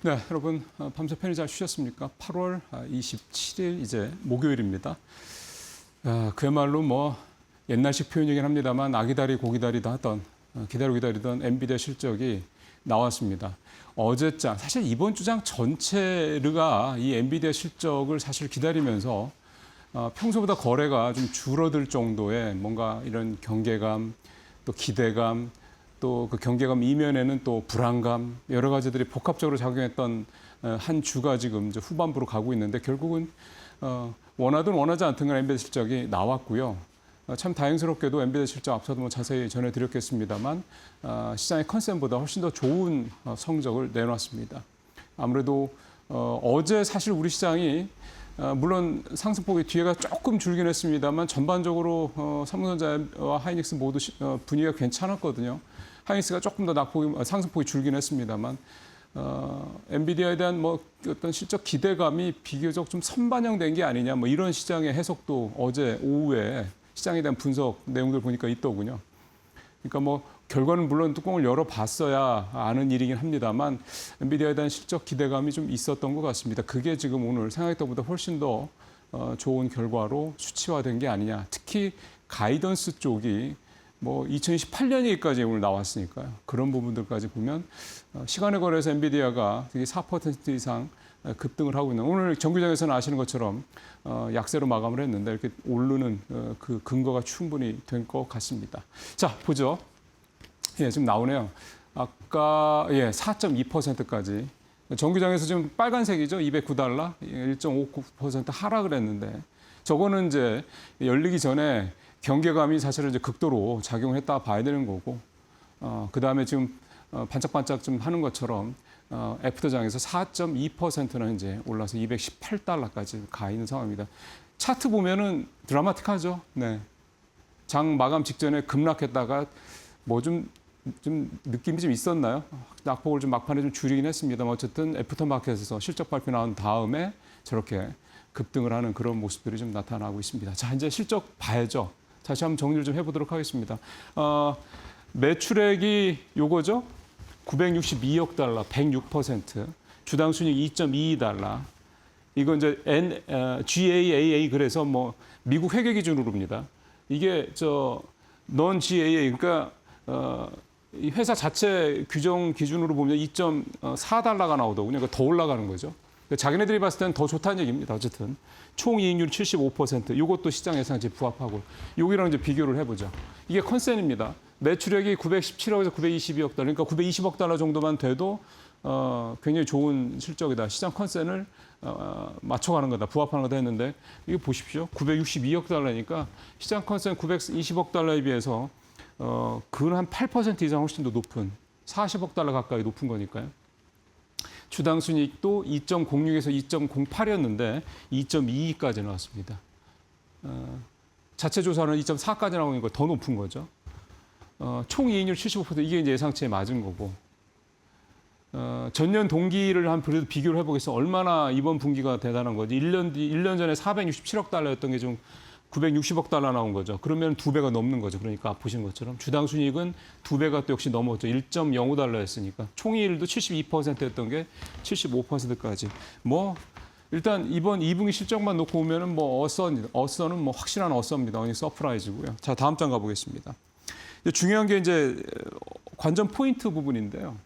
네, 여러분 밤새 편히 잘 쉬셨습니까? 8월 27일 이제 목요일입니다. 그야말로 뭐 옛날식 표현이긴 합니다만 아기다리 고기다리다 하던 기다리고 기다리던 엔비디아 실적이 나왔습니다. 어제장 사실 이번 주장 전체가 이 엔비디아 실적을 사실 기다리면서 평소보다 거래가 좀 줄어들 정도의 뭔가 이런 경계감 또 기대감 또 그 경계감 이면에는 또 불안감 여러 가지들이 복합적으로 작용했던 한 주가 지금 이제 후반부로 가고 있는데 결국은 원하든 원하지 않든 간 엔비디아 실적이 나왔고요. 참 다행스럽게도 엔비디아 실적 앞서도 뭐 자세히 전해드렸겠습니다만 시장의 컨센보다 훨씬 더 좋은 성적을 내놨습니다. 아무래도 어제 사실 우리 시장이 물론 상승폭이 뒤에가 조금 줄긴 했습니다만 전반적으로 삼성전자와 하이닉스 모두 분위기가 괜찮았거든요. 하이닉스가 조금 더 상승폭이 줄긴 했습니다만 엔비디아에 대한 뭐 어떤 실적 기대감이 비교적 좀 선반영된 게 아니냐 뭐 이런 시장의 해석도 어제 오후에 시장에 대한 분석 내용들 보니까 있더군요. 그러니까 뭐 결과는 물론 뚜껑을 열어봤어야 아는 일이긴 합니다만 엔비디아에 대한 실적 기대감이 좀 있었던 것 같습니다. 그게 지금 오늘 생각했던 것보다 훨씬 더 좋은 결과로 수치화된 게 아니냐. 특히 가이던스 쪽이 뭐 2028년 얘기까지 오늘 나왔으니까요. 그런 부분들까지 보면 시간에 걸려서 엔비디아가 되게 4% 이상 급등을 하고 있는, 오늘 정규장에서는 아시는 것처럼 약세로 마감을 했는데 이렇게 오르는 그 근거가 충분히 된 것 같습니다. 자, 보죠. 예, 지금 나오네요. 아까 4.2%까지. 정규장에서 지금 빨간색이죠. $209, 1.59% 하락을 했는데, 저거는 이제 열리기 전에 경계감이 사실은 이제 극도로 작용했다 봐야 되는 거고, 그 다음에 지금 반짝반짝 좀 하는 것처럼 애프터장에서 4.2%는 이제 올라서 $218까지 가 있는 상황입니다. 차트 보면은 드라마틱하죠. 네. 장 마감 직전에 급락했다가 뭐 좀 느낌이 좀 있었나요? 낙폭을 좀 막판에 좀 줄이긴 했습니다만 어쨌든 애프터마켓에서 실적 발표 나온 다음에 저렇게 급등을 하는 그런 모습들이 좀 나타나고 있습니다. 자, 이제 실적 봐야죠. 다시 한번 정리를 좀 해보도록 하겠습니다. 매출액이 요거죠. $962억, 106%. 주당 순이익 $2.22. 이건 이제 GAAA, 그래서 뭐 미국 회계 기준으로입니다. 이게 non-GAA, 그러니까 이 회사 자체 규정 기준으로 보면 $2.4가 나오더군요. 그러니까 더 올라가는 거죠. 자기네들이 봤을 때는 더 좋다는 얘기입니다. 어쨌든 총 이익률 75%. 이것도 시장 예상치 부합하고, 여기랑 이제 비교를 해보죠. 이게 컨센입니다. 매출액이 917억에서 922억 달러, 그러니까 920억 달러 정도만 돼도 굉장히 좋은 실적이다. 시장 컨센을 맞춰가는 거다, 부합하는 거다 했는데, 이거 보십시오. 962억 달러니까 시장 컨센 920억 달러에 비해서 근 한 8% 이상 훨씬 더 높은 40억 달러 가까이 높은 거니까요. 주당 순이익도 2.06에서 2.08이었는데 2.22까지 나왔습니다. 자체 조사는 2.4까지 나오는 거 더 높은 거죠. 총 이익률 75%, 이게 이제 예상치에 맞은 거고. 전년 동기를 그래도 비교를 해보겠습니다. 얼마나 이번 분기가 대단한 거지. 1년 전에 467억 달러였던 게 좀 960억 달러 나온 거죠. 그러면 2배가 넘는 거죠. 그러니까 보시는 것처럼 주당 순이익은 2배가 또 역시 넘었죠. 1.05달러였으니까. 총이익률도 72%였던 게 75%까지. 뭐 일단 이번 2분기 실적만 놓고 보면은 뭐 어서는 뭐 확실한 어서입니다. 언니 서프라이즈고요. 자, 다음 장 가보겠습니다. 중요한 게 이제 관전 포인트 부분인데요.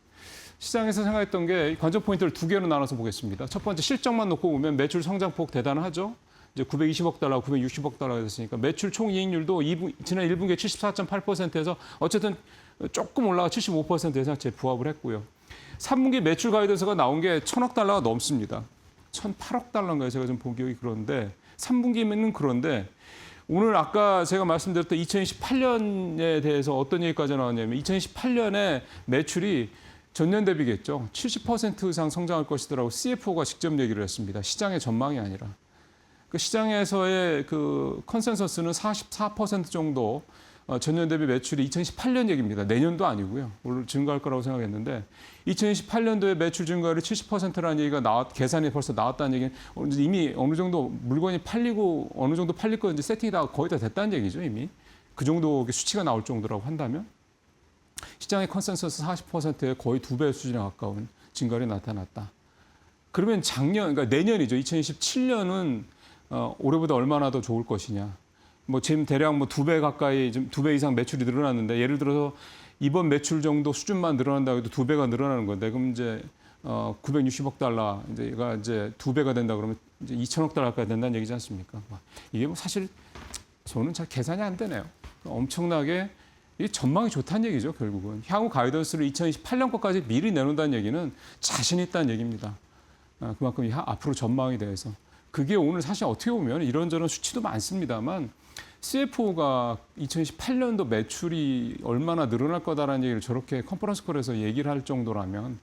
시장에서 생각했던 게 관전 포인트를 두 개로 나눠서 보겠습니다. 첫 번째 실적만 놓고 보면 매출 성장폭 대단하죠. 이제 920억 달러, 960억 달러가 됐으니까 매출 총 이익률도 지난 1분기에 74.8%에서 어쨌든 조금 올라가 75% 예상치에 부합을 했고요. 3분기 매출 가이던스가 나온 게 1,000억 달러가 넘습니다. 1,008억 달러인가요? 제가 좀 보기 그런데 3분기면은 그런데 오늘 아까 제가 말씀드렸던 2028년에 대해서 어떤 얘기까지 나왔냐면 2028년에 매출이 전년 대비겠죠. 70% 이상 성장할 것이더라고 CFO가 직접 얘기를 했습니다. 시장의 전망이 아니라. 그 시장에서의 그 컨센서스는 44% 정도 전년 대비 매출이 2018년 얘기입니다. 내년도 아니고요. 오늘 증가할 거라고 생각했는데 2028년도에 매출 증가율이 70%라는 얘기가 계산이 벌써 나왔다는 얘기는 이미 어느 정도 물건이 팔리고 어느 정도 팔릴 거 이제 세팅이 다 거의 다 됐다는 얘기죠. 이미 그 정도 수치가 나올 정도라고 한다면 시장의 컨센서스 40%에 거의 2배 수준에 가까운 증가율이 나타났다. 그러면 그러니까 내년이죠. 2027년은 올해보다 얼마나 더 좋을 것이냐. 뭐 지금 대략 뭐 2배 가까이, 좀 2배 이상 매출이 늘어났는데 예를 들어서 이번 매출 정도 수준만 늘어난다고 해도 2배가 늘어나는 건데 그럼 이제 960억 달러 이제가 이제 2배가 된다 그러면 이제 2천억 달러까지 된다는 얘기지 않습니까? 이게 뭐 사실 저는 잘 계산이 안 되네요. 엄청나게 이 전망이 좋다는 얘기죠, 결국은. 향후 가이던스를 2028년 것까지 미리 내놓는다는 얘기는 자신 있다는 얘기입니다. 그만큼 앞으로 전망에 대해서. 그게 오늘 사실 어떻게 보면 이런저런 수치도 많습니다만 CFO가 2018년도 매출이 얼마나 늘어날 거다라는 얘기를 저렇게 컨퍼런스 콜에서 얘기를 할 정도라면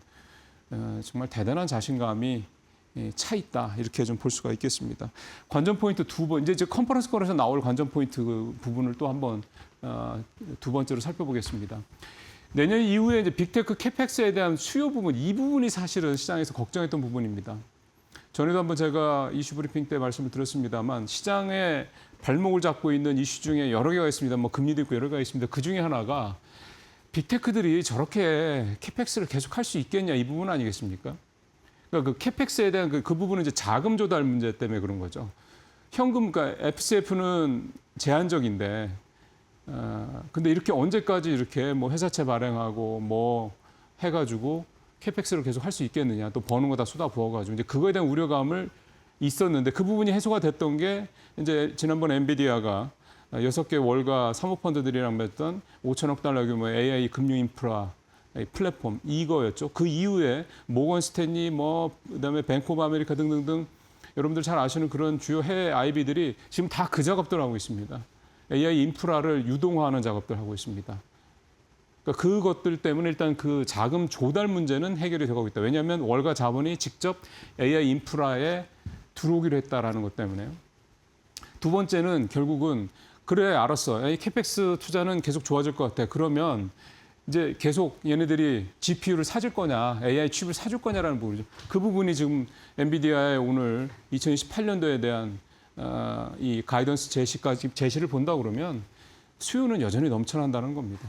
정말 대단한 자신감이 차 있다 이렇게 좀 볼 수가 있겠습니다. 관전 포인트 이제 컨퍼런스 콜에서 나올 관전 포인트 그 부분을 또 한번 두 번째로 살펴보겠습니다. 내년 이후에 이제 빅테크 캐펙스에 대한 수요 부분, 이 부분이 사실은 시장에서 걱정했던 부분입니다. 전에도 한번 제가 이슈 브리핑 때 말씀을 드렸습니다만 시장에 발목을 잡고 있는 이슈 중에 여러 개가 있습니다. 뭐 금리도 있고 여러 개가 있습니다. 그 중에 하나가 빅테크들이 저렇게 캐펙스를 계속할 수 있겠냐 이 부분 아니겠습니까? 그러니까 그 캐펙스에 대한 그 부분은 이제 자금 조달 문제 때문에 그런 거죠. 현금, 그러니까 FCF는 제한적인데, 근데 이렇게 언제까지 이렇게 뭐 회사채 발행하고 뭐 해가지고 캐펙스를 계속 할 수 있겠느냐, 또 버는 거 다 쏟아 부어가지고 이제 그거에 대한 우려감을 있었는데 그 부분이 해소가 됐던 게 이제 지난번 엔비디아가 6개 월가 사모펀드들이랑 맺던 5천억 달러 규모의 AI 금융 인프라 플랫폼 이거였죠. 그 이후에 모건 스탠리 뭐 그다음에 뱅크 오브 아메리카 등등등 여러분들 잘 아시는 그런 주요 해외 IB들이 지금 다 그 작업들을 하고 있습니다. AI 인프라를 유동화하는 작업들을 하고 있습니다. 그러니까 그것들 때문에 일단 그 자금 조달 문제는 해결이 되고 있다. 왜냐하면 월가 자본이 직접 AI 인프라에 들어오기로 했다라는 것 때문에요. 두 번째는 결국은 그래 알았어. 이 캐펙스 투자는 계속 좋아질 것 같아. 그러면 이제 계속 얘네들이 GPU를 사줄 거냐, AI 칩을 사줄 거냐라는 부분이죠. 그 부분이 지금 엔비디아의 오늘 2028년도에 대한 이 가이던스 제시를 본다 그러면 수요는 여전히 넘쳐난다는 겁니다.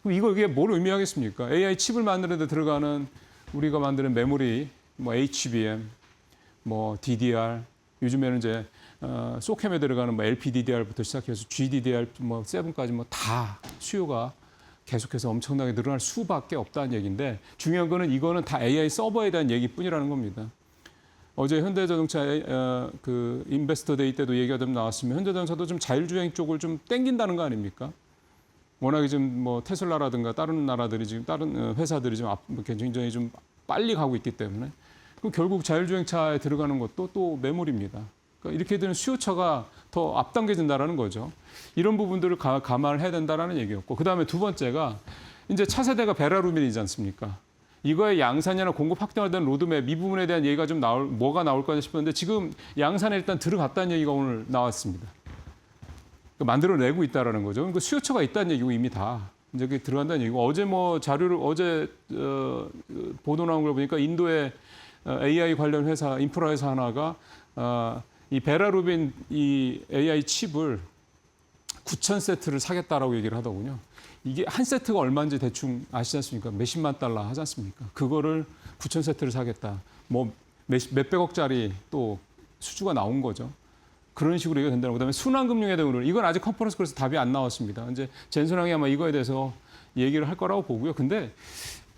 그럼 이게 뭘 의미하겠습니까? AI 칩을 만드는 데 들어가는 우리가 만드는 메모리, 뭐 HBM, 뭐 DDR, 요즘에는 이제 소캠에 들어가는 뭐 LPDDR부터 시작해서 GDDR 뭐 7까지 뭐 다 수요가 계속해서 엄청나게 늘어날 수밖에 없다는 얘기인데 중요한 거는 이거는 다 AI 서버에 대한 얘기뿐이라는 겁니다. 어제 현대자동차 그 인베스터 데이 때도 얘기가 좀 나왔으면 현대자동차도 좀 자율주행 쪽을 좀 땡긴다는 거 아닙니까? 워낙에 지금 뭐 테슬라라든가 다른 나라들이 지금 다른 회사들이 좀 굉장히 좀 빨리 가고 있기 때문에 그럼 결국 자율주행차에 들어가는 것도 또 메모리입니다. 그러니까 이렇게 되는 수요처가 더 앞당겨진다라는 거죠. 이런 부분들을 감안을 해야 된다라는 얘기였고 그다음에 두 번째가 이제 차세대가 베라루빈이지 않습니까? 이거의 양산이나 공급 확대에 대한 로드맵 이 부분에 대한 얘기가 좀 뭐가 나올 거냐 싶었는데 지금 양산에 일단 들어갔다는 얘기가 오늘 나왔습니다. 그러니까 만들어내고 있다라는 거죠. 그러니까 수요처가 있다는 얘기고 이미 다 이제 그게 들어간다는 얘기고 어제 뭐 자료를 어제 보도 나온 걸 보니까 인도의 AI 관련 회사 인프라 회사 하나가 이 베라루빈 이 AI 칩을 9,000세트를 사겠다라고 얘기를 하더군요. 이게 한 세트가 얼마인지 대충 아시지 않습니까? 몇십만 달러 하지 않습니까? 그거를 9,000세트를 사겠다. 뭐 몇백억짜리 또 수주가 나온 거죠. 그런 식으로 얘기가 된다는 거. 그다음에 순환금융에 대한 우려. 이건 아직 컨퍼런스 콜에서 답이 안 나왔습니다. 이제 젠슨왕이 아마 이거에 대해서 얘기를 할 거라고 보고요. 근데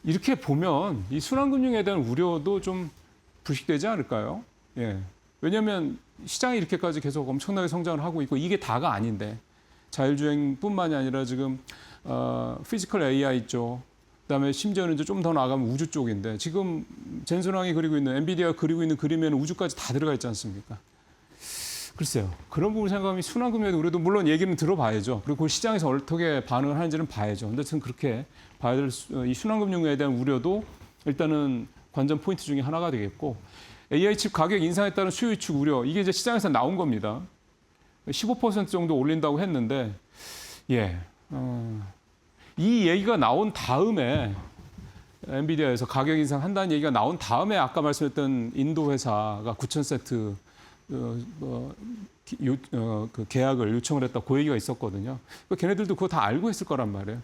이렇게 보면 이 순환금융에 대한 우려도 좀 불식되지 않을까요? 예. 왜냐하면 시장이 이렇게까지 계속 엄청나게 성장을 하고 있고 이게 다가 아닌데 자율주행뿐만이 아니라 지금 피지컬 AI 있죠. 그다음에 심지어는 이제 좀 더 나가면 우주 쪽인데 지금 젠슨왕이 그리고 있는 엔비디아가 그리고 있는 그림에는 우주까지 다 들어가 있지 않습니까? 글쎄요. 그런 부분 생각하면 순환금융에도 우리도 물론 얘기는 들어봐야죠. 그리고 그 시장에서 어떻게 반응을 하는지는 봐야죠. 근데 저는 그렇게 봐야 될 이 순환금융에 대한 우려도 일단은 관전 포인트 중에 하나가 되겠고 AI 칩 가격 인상에 따른 수요 위축 우려 이게 이제 시장에서 나온 겁니다. 15% 정도 올린다고 했는데 이 얘기가 나온 다음에 엔비디아에서 가격 인상한다는 얘기가 나온 다음에 아까 말씀했던 인도 회사가 9,000세트 그 계약을 요청을 했다 그 얘기가 있었거든요. 걔네들도 그거 다 알고 했을 거란 말이에요.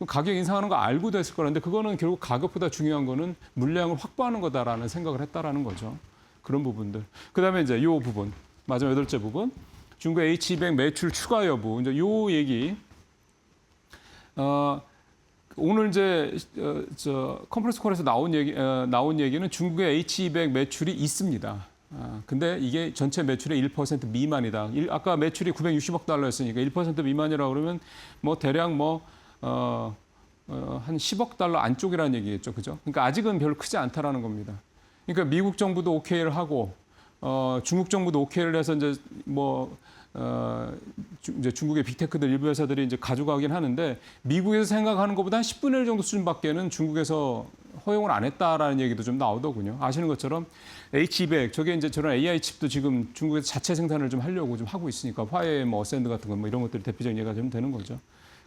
가격 인상하는 거 알고도 했을 거라는데 그거는 결국 가격보다 중요한 거는 물량을 확보하는 거다라는 생각을 했다라는 거죠. 그런 부분들. 그다음에 이제 요 부분 마지막 8째 부분 중국 H200 매출 추가 여부 이제 요 얘기. 오늘 이제 컨퍼런스 콜에서 나온 얘기는 중국의 H200 매출이 있습니다. 근데 이게 전체 매출의 1% 미만이다. 아까 매출이 960억 달러였으니까 1% 미만이라고 그러면 뭐 대략 한 10억 달러 안쪽이라는 얘기겠죠. 그죠? 그러니까 아직은 별로 크지 않다라는 겁니다. 그러니까 미국 정부도 오케이를 하고 중국 정부도 오케이를 해서 이제 이제 중국의 빅테크들 일부 회사들이 이제 가져가긴 하는데 미국에서 생각하는 것보다 한 10분의 1 정도 수준밖에는 중국에서 허용을 안 했다라는 얘기도 좀 나오더군요. 아시는 것처럼 H200 저게 이제 저런 AI 칩도 지금 중국에서 자체 생산을 좀 하려고 좀 하고 있으니까 화웨이 뭐 어센드 같은 거 뭐 이런 것들이 대표적인 예가 좀 되는 거죠.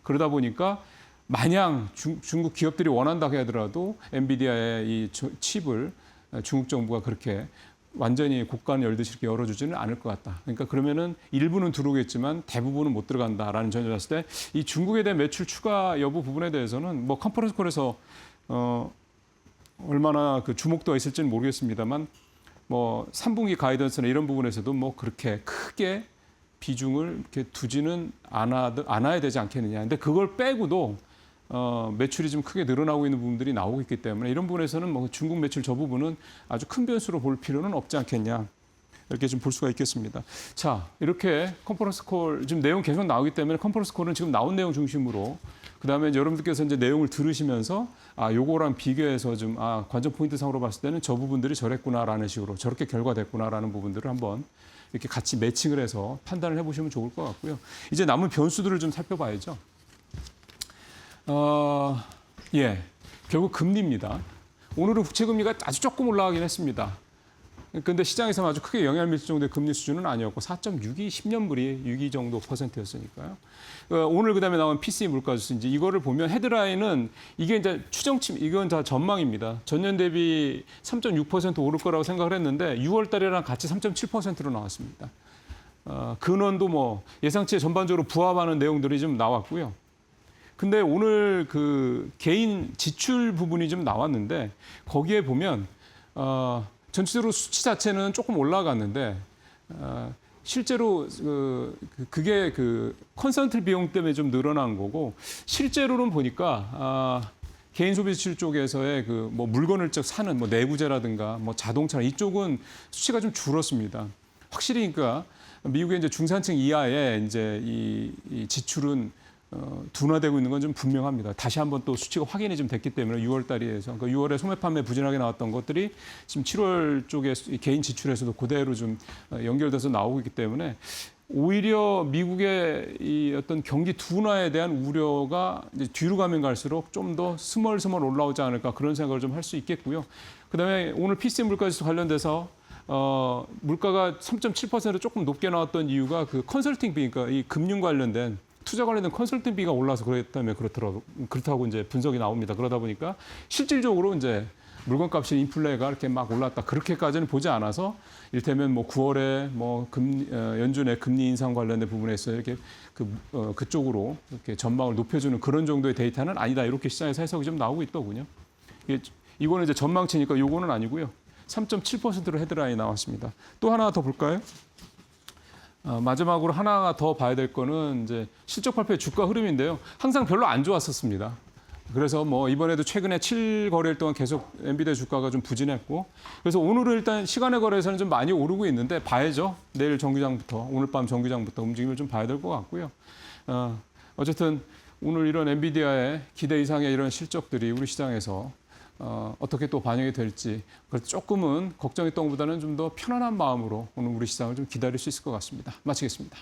그러다 보니까 마냥 중국 기업들이 원한다 하더라도 엔비디아의 이 칩을 중국 정부가 그렇게 완전히 곡간 열듯이 이렇게 열어주지는 않을 것 같다. 그러니까 그러면은 일부는 들어오겠지만 대부분은 못 들어간다라는 전제를 했을 때 이 중국에 대한 매출 추가 여부 부분에 대해서는 뭐 컨퍼런스 콜에서 얼마나 그 주목도가 있을지는 모르겠습니다만 뭐 3분기 가이던스나 이런 부분에서도 뭐 그렇게 크게 비중을 이렇게 두지는 않아야 되지 않겠느냐. 근데 그걸 빼고도 매출이 좀 크게 늘어나고 있는 부분들이 나오고 있기 때문에 이런 부분에서는 뭐 중국 매출 저 부분은 아주 큰 변수로 볼 필요는 없지 않겠냐. 이렇게 좀 볼 수가 있겠습니다. 자, 이렇게 컨퍼런스 콜 지금 내용 계속 나오기 때문에 컨퍼런스 콜은 지금 나온 내용 중심으로 그다음에 여러분들께서 이제 내용을 들으시면서 요거랑 비교해서 좀 관전 포인트 상으로 봤을 때는 저 부분들이 저랬구나라는 식으로 저렇게 결과됐구나라는 부분들을 한번 이렇게 같이 매칭을 해서 판단을 해보시면 좋을 것 같고요. 이제 남은 변수들을 좀 살펴봐야죠. 결국 금리입니다. 오늘은 국채 금리가 아주 조금 올라가긴 했습니다. 근데 시장에서 아주 크게 영향을 미칠 정도의 금리 수준은 아니었고 4.62 10년물이 6이 정도 %였으니까요. 오늘 그다음에 나온 PCE 물가지수 이제 이거를 보면 헤드라인은 이게 이제 추정치 이건 다 전망입니다. 전년 대비 3.6% 오를 거라고 생각을 했는데 6월 달이랑 같이 3.7%로 나왔습니다. 근원도 뭐 예상치에 전반적으로 부합하는 내용들이 좀 나왔고요. 근데 오늘 그 개인 지출 부분이 좀 나왔는데 거기에 보면 전체적으로 수치 자체는 조금 올라갔는데 실제로 그게 그 컨설턴트 비용 때문에 좀 늘어난 거고 실제로는 보니까 개인 소비 지출 쪽에서의 그 뭐 물건을 즉 사는 뭐 내구재라든가 뭐 자동차 이쪽은 수치가 좀 줄었습니다. 확실히 그러니까 미국의 이제 중산층 이하의 이제 이 지출은 둔화되고 있는 건 좀 분명합니다. 다시 한번 또 수치가 확인이 좀 됐기 때문에 6월 달에서 그러니까 6월에 소매 판매 부진하게 나왔던 것들이 지금 7월 쪽에 개인 지출에서도 그대로 좀 연결돼서 나오고 있기 때문에 오히려 미국의 이 어떤 경기 둔화에 대한 우려가 이제 뒤로 가면 갈수록 좀 더 스멀스멀 올라오지 않을까 그런 생각을 좀 할 수 있겠고요. 그다음에 오늘 PCE 물가지수 관련돼서 물가가 3.7% 조금 높게 나왔던 이유가 그 컨설팅 비, 그러니까 이 금융 관련된 투자 관련된 컨설팅비가 올라서 그랬다면 그렇다고 이제 분석이 나옵니다. 그러다 보니까 실질적으로 이제 물건값이 인플레가 이렇게 막 올랐다 그렇게까지는 보지 않아서 이를테면 뭐 9월에 뭐 연준의 금리 인상 관련된 부분에서 이렇게 그쪽으로 이렇게 전망을 높여주는 그런 정도의 데이터는 아니다 이렇게 시장에서 해석이 좀 나오고 있더군요. 이거는 이제 전망치니까 요거는 아니고요. 3.7%로 헤드라인이 나왔습니다. 또 하나 더 볼까요? 마지막으로 하나 더 봐야 될 거는 이제 실적 발표의 주가 흐름인데요. 항상 별로 안 좋았었습니다. 그래서 뭐 이번에도 최근에 7거래일 동안 계속 엔비디아 주가가 좀 부진했고 그래서 오늘은 일단 시간의 거래에서는 좀 많이 오르고 있는데 봐야죠. 내일 정규장부터 오늘 밤 정규장부터 움직임을 좀 봐야 될 것 같고요. 어쨌든 오늘 이런 엔비디아의 기대 이상의 이런 실적들이 우리 시장에서 어떻게 또 반영이 될지 조금은 걱정했던 것보다는 좀 더 편안한 마음으로 오늘 우리 시장을 좀 기다릴 수 있을 것 같습니다. 마치겠습니다.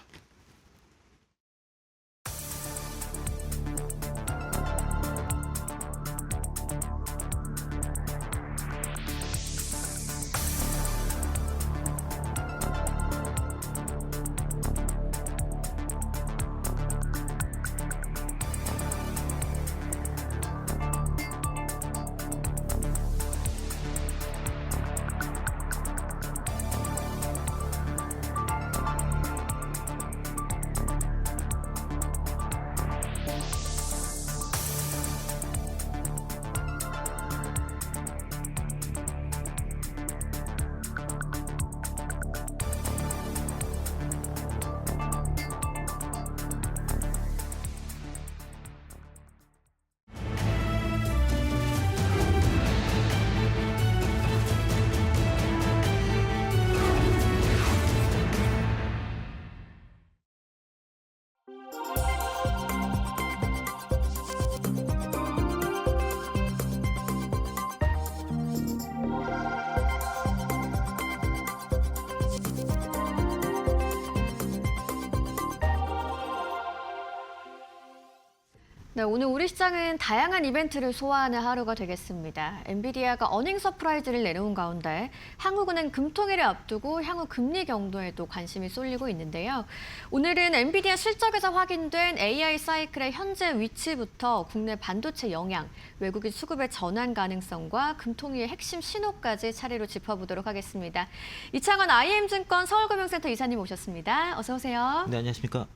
네, 오늘 우리 시장은 다양한 이벤트를 소화하는 하루가 되겠습니다. 엔비디아가 어닝 서프라이즈를 내놓은 가운데 한국은행 금통위를 앞두고 향후 금리 경로에도 관심이 쏠리고 있는데요. 오늘은 엔비디아 실적에서 확인된 AI 사이클의 현재 위치부터 국내 반도체 영향, 외국인 수급의 전환 가능성과 금통위의 핵심 신호까지 차례로 짚어보도록 하겠습니다. 이창원 IM증권 서울금융센터 이사님 오셨습니다. 어서 오세요. 네, 안녕하십니까.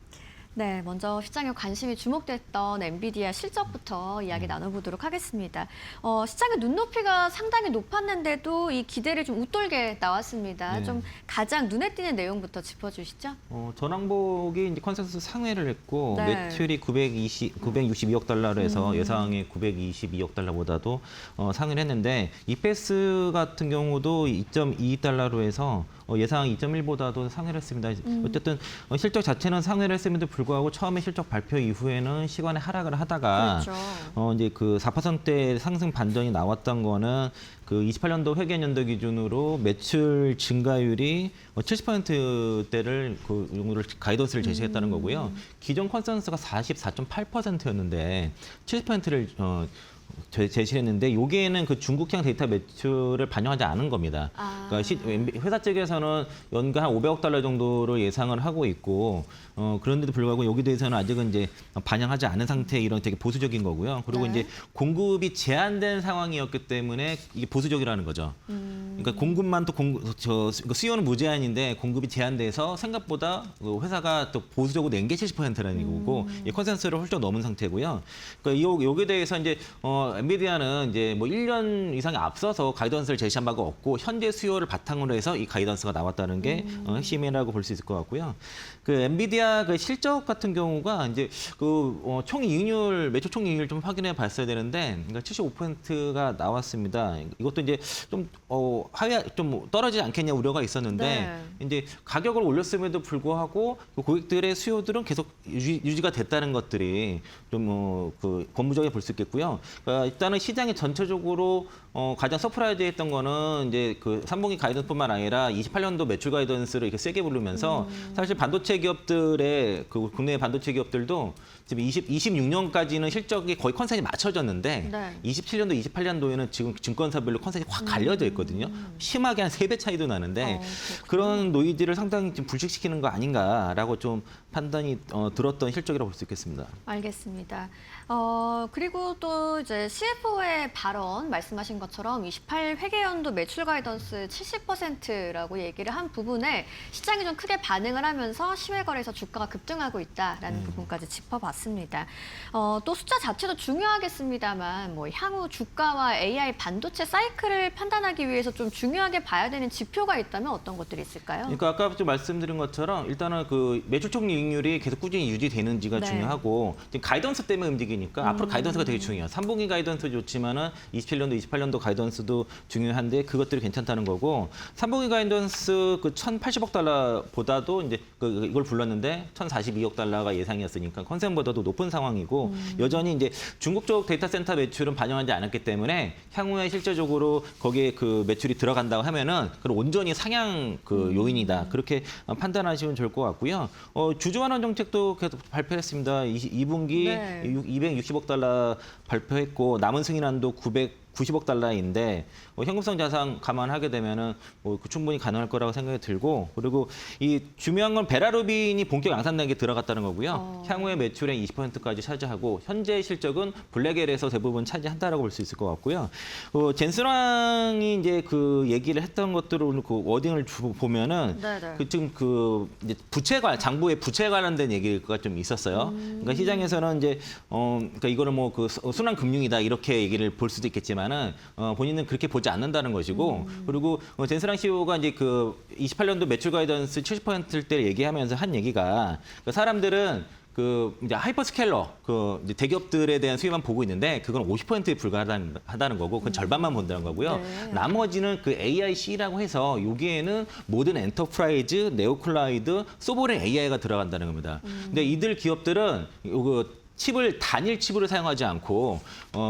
네, 먼저 시장에 관심이 주목됐던 엔비디아 실적부터 이야기 음. 나눠보도록 하겠습니다. 시장의 눈높이가 상당히 높았는데도 이 기대를 좀 웃돌게 나왔습니다. 네. 좀 가장 눈에 띄는 내용부터 짚어주시죠. 전항복이 이제 컨센서스 상회를 했고 네. 매출이 962억 달러로 해서 예상의 922억 달러보다도 상회를 했는데 EPS 같은 경우도 2.2달러로 해서 예상 2.1보다도 상회를 했습니다. 어쨌든 실적 자체는 상회를 했음에도 불구하고 처음에 실적 발표 이후에는 시간에 하락을 하다가 그렇죠. 이제 그 4% 상승 반전이 나왔던 거는 그 28년도 회계연도 기준으로 매출 증가율이 70%대를 그 용도를 가이던스를 제시했다는 거고요. 기존 컨센서스가 44.8%였는데 70%를 제시를 했는데 여기에는 그 중국향 데이터 매출을 반영하지 않은 겁니다. 그러니까 회사 측에서는 연간 한 500억 달러 정도로 예상을 하고 있고 그런데도 불구하고 여기 대해서는 아직은 이제 반영하지 않은 상태의 이런 되게 보수적인 거고요. 그리고 네. 이제 공급이 제한된 상황이었기 때문에 이게 보수적이라는 거죠. 그러니까 공급만 또 수요는 무제한인데 공급이 제한돼서 생각보다 그 회사가 또 보수적으로 낸 게 70%라는 거고 이 컨센서스를 훌쩍 넘은 상태고요. 그러니까 여기에 대해서 이제 엔비디아는 이제 뭐 1년 이상에 앞서서 가이던스를 제시한 바가 없고 현재 수요를 바탕으로 해서 이 가이던스가 나왔다는 게 핵심이라고 볼 수 있을 것 같고요. 그 엔비디아 그 실적 같은 경우가 이제 그 총이익률 매출 총이익률 좀 확인해 봤어야 되는데 그러니까 75%가 나왔습니다. 이것도 이제 좀 하위 좀 떨어지지 않겠냐 우려가 있었는데 네. 이제 가격을 올렸음에도 불구하고 그 고객들의 수요들은 계속 유지가 됐다는 것들이 좀 그 본부적에 볼 수 있겠고요. 그러니까 일단은 시장이 전체적으로 가장 서프라이즈했던 거는 이제 그 3분기 가이던스뿐만 아니라 28년도 매출 가이던스를 이렇게 세게 부르면서 사실 반도체 기업들의 그 국내 반도체 기업들도 지금 26년까지는 실적이 거의 컨센이 맞춰졌는데 네. 27년도, 28년도에는 지금 증권사별로 컨센이 확 갈려져 있거든요. 심하게 한 3배 차이도 나는데 그런 노이즈를 상당히 좀 불식시키는 거 아닌가라고 좀 판단이 들었던 실적이라고 볼 수 있겠습니다. 알겠습니다. 그리고 또 이제 CFO의 발언 말씀하신 것처럼 28 회계연도 매출 가이던스 70%라고 얘기를 한 부분에 시장이 좀 크게 반응을 하면서 시외거래에서 주가가 급등하고 있다라는 부분까지 짚어봤습니다. 또 숫자 자체도 중요하겠습니다만 뭐 향후 주가와 AI 반도체 사이클을 판단하기 위해서 좀 중요하게 봐야 되는 지표가 있다면 어떤 것들이 있을까요? 그러니까 아까 좀 말씀드린 것처럼 일단은 그 매출 총이익률이 계속 꾸준히 유지되는지가 네. 중요하고 지금 가이던스 때문에 움직이니까 앞으로 가이던스가 되게 중요해요. 3분기 가이던스 좋지만은 27년도, 28년도 가이던스도 중요한데 그것들이 괜찮다는 거고 3분기 가이던스 그 1,080억 달러보다도 이제 이걸 불렀는데 1,042억 달러가 예상이었으니까 컨센보다도 높은 상황이고 여전히 이제 중국 쪽 데이터 센터 매출은 반영하지 않았기 때문에 향후에 실제적으로 거기에 그 매출이 들어간다고 하면은 그럼 온전히 상향 그 요인이다. 그렇게 판단하시면 좋을 것 같고요. 주주 환원 정책도 계속 발표했습니다. 2분기 네. 260억 달러 발표했고 남은 승인안도 990억 달러인데 현금성 자산 감안하게 되면은 충분히 가능할 거라고 생각이 들고 그리고 이 중요한 건 베라루빈이 본격 양산단계에 들어갔다는 거고요. 향후에 매출의 20%까지 차지하고 현재 실적은 블랙엘에서 대부분 차지한다라고 볼 수 있을 것 같고요. 젠스랑이 이제 그 얘기를 했던 것들을 그 워딩을 보면은 네네. 그 지금 그 이제 장부의 부채 관련된 얘기가 좀 있었어요. 그러니까 시장에서는 이제 그러니까 이거를 뭐 그 순환 금융이다 이렇게 얘기를 볼 수도 있겠지만은 본인은 그렇게 보지 않는다는 것이고 그리고 젠스랑 CEO가 이제 그 28년도 매출 가이던스 70%를 얘기하면서 한 얘기가 그 사람들은 그 이제 하이퍼스케일러 그 이제 대기업들에 대한 수요만 보고 있는데 그건 50%에 불과하다는 거고 그건 절반만 본다는 거고요. 네. 나머지는 그 AIC라고 해서 여기에는 모든 엔터프라이즈, 네오클라우드, 소버린 AI가 들어간다는 겁니다. 근데 이들 기업들은 그 단일 칩으로 사용하지 않고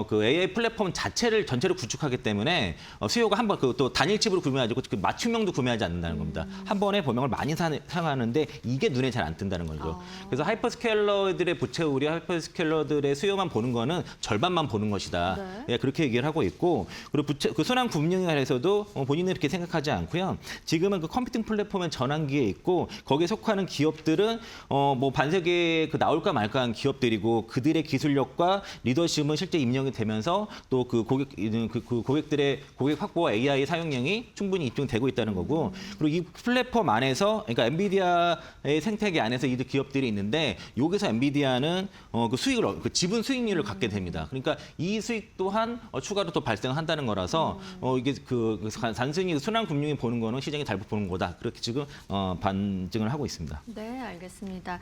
그 AI 플랫폼 자체를 전체로 구축하기 때문에 수요가 한 번 또 단일 칩으로 구매하지 그 맞춤형도 구매하지 않는다는 겁니다. 한 번에 보명을 많이 사용하는데 이게 눈에 잘 안 뜬다는 거죠. 그래서 하이퍼스케일러들의 부채 우려, 하이퍼스케일러들의 수요만 보는 거는 절반만 보는 것이다. 네. 예, 그렇게 얘기를 하고 있고 그리고 그 순환 금융에 관해서도 본인은 이렇게 생각하지 않고요. 지금은 그 컴퓨팅 플랫폼의 전환기에 있고 거기에 속하는 기업들은 뭐 반세기에 그 나올까 말까한 기업들이고 또 그들의 기술력과 리더십은 실제 임명이 되면서 또 그 고객들의 고객 확보와 AI 사용량이 충분히 입증되고 있다는 거고 그리고 이 플랫폼 안에서 그러니까 엔비디아의 생태계 안에서 이 기업들이 있는데 여기서 엔비디아는 그 수익을 그 지분 수익률을 갖게 됩니다. 그러니까 이 수익 또한 추가로 또 발생한다는 거라서 이게 단순히 순환 금융이 보는 거는 시장이 잘못 보는 거다. 그렇게 지금 반증을 하고 있습니다. 네, 알겠습니다.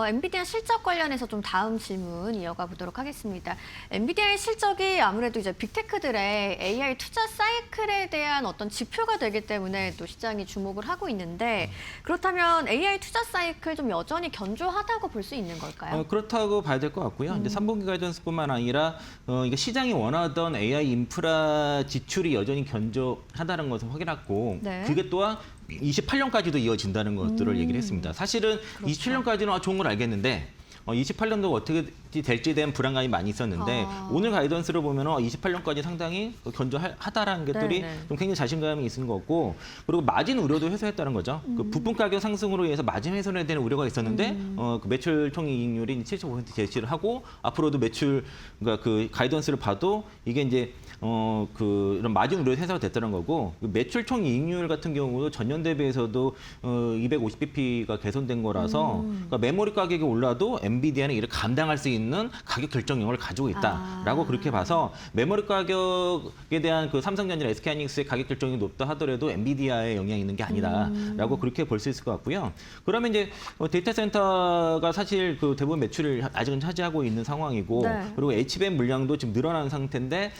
엔비디아 실적 관련해서 좀 다음 질문 이어가 보도록 하겠습니다. 엔비디아의 실적이 아무래도 이제 빅테크들의 AI 투자 사이클에 대한 어떤 지표가 되기 때문에 또 시장이 주목을 하고 있는데 그렇다면 AI 투자 사이클 좀 여전히 견조하다고 볼 수 있는 걸까요? 그렇다고 봐야 될 것 같고요. 이제 3분기 가이던스뿐만 아니라 이게 시장이 원하던 AI 인프라 지출이 여전히 견조하다는 것을 확인했고 네. 그게 또한 28년까지도 이어진다는 것들을 얘기를 했습니다. 사실은 그렇죠. 27년까지는 좋은 걸 알겠는데 28년도가 어떻게 될지에 대한 불안감이 많이 있었는데 오늘 가이던스를 보면은 28년까지 상당히 견조하다라는 것들이 네네. 좀 굉장히 자신감이 있는 것 같고 그리고 마진 우려도 해소했다는 거죠. 그 부품 가격 상승으로 인해서 마진 훼손에 대한 우려가 있었는데 그 매출 총이익률이 70% 제시를 하고 앞으로도 매출 그러니까 그 가이던스를 봐도 이게 이제 이런 마진 우려 해소가 됐다는 거고 매출 총이익률 같은 경우도 전년 대비해서도 250bp가 개선된 거라서 그러니까 메모리 가격이 올라도 엔비디아는 이를 감당할 수 있는 가격 결정력을 가지고 있다라고 그렇게 봐서 메모리 가격에 대한 그 삼성전자, SK하이닉스의 가격 결정이 높다 하더라도 엔비디아에 영향이 있는 게 아니다라고 그렇게 볼 수 있을 것 같고요. 그러면 이제 데이터 센터가 사실 그 대부분 매출을 아직은 차지하고 있는 상황이고 네. 그리고 HBM 물량도 지금 늘어난 상태인데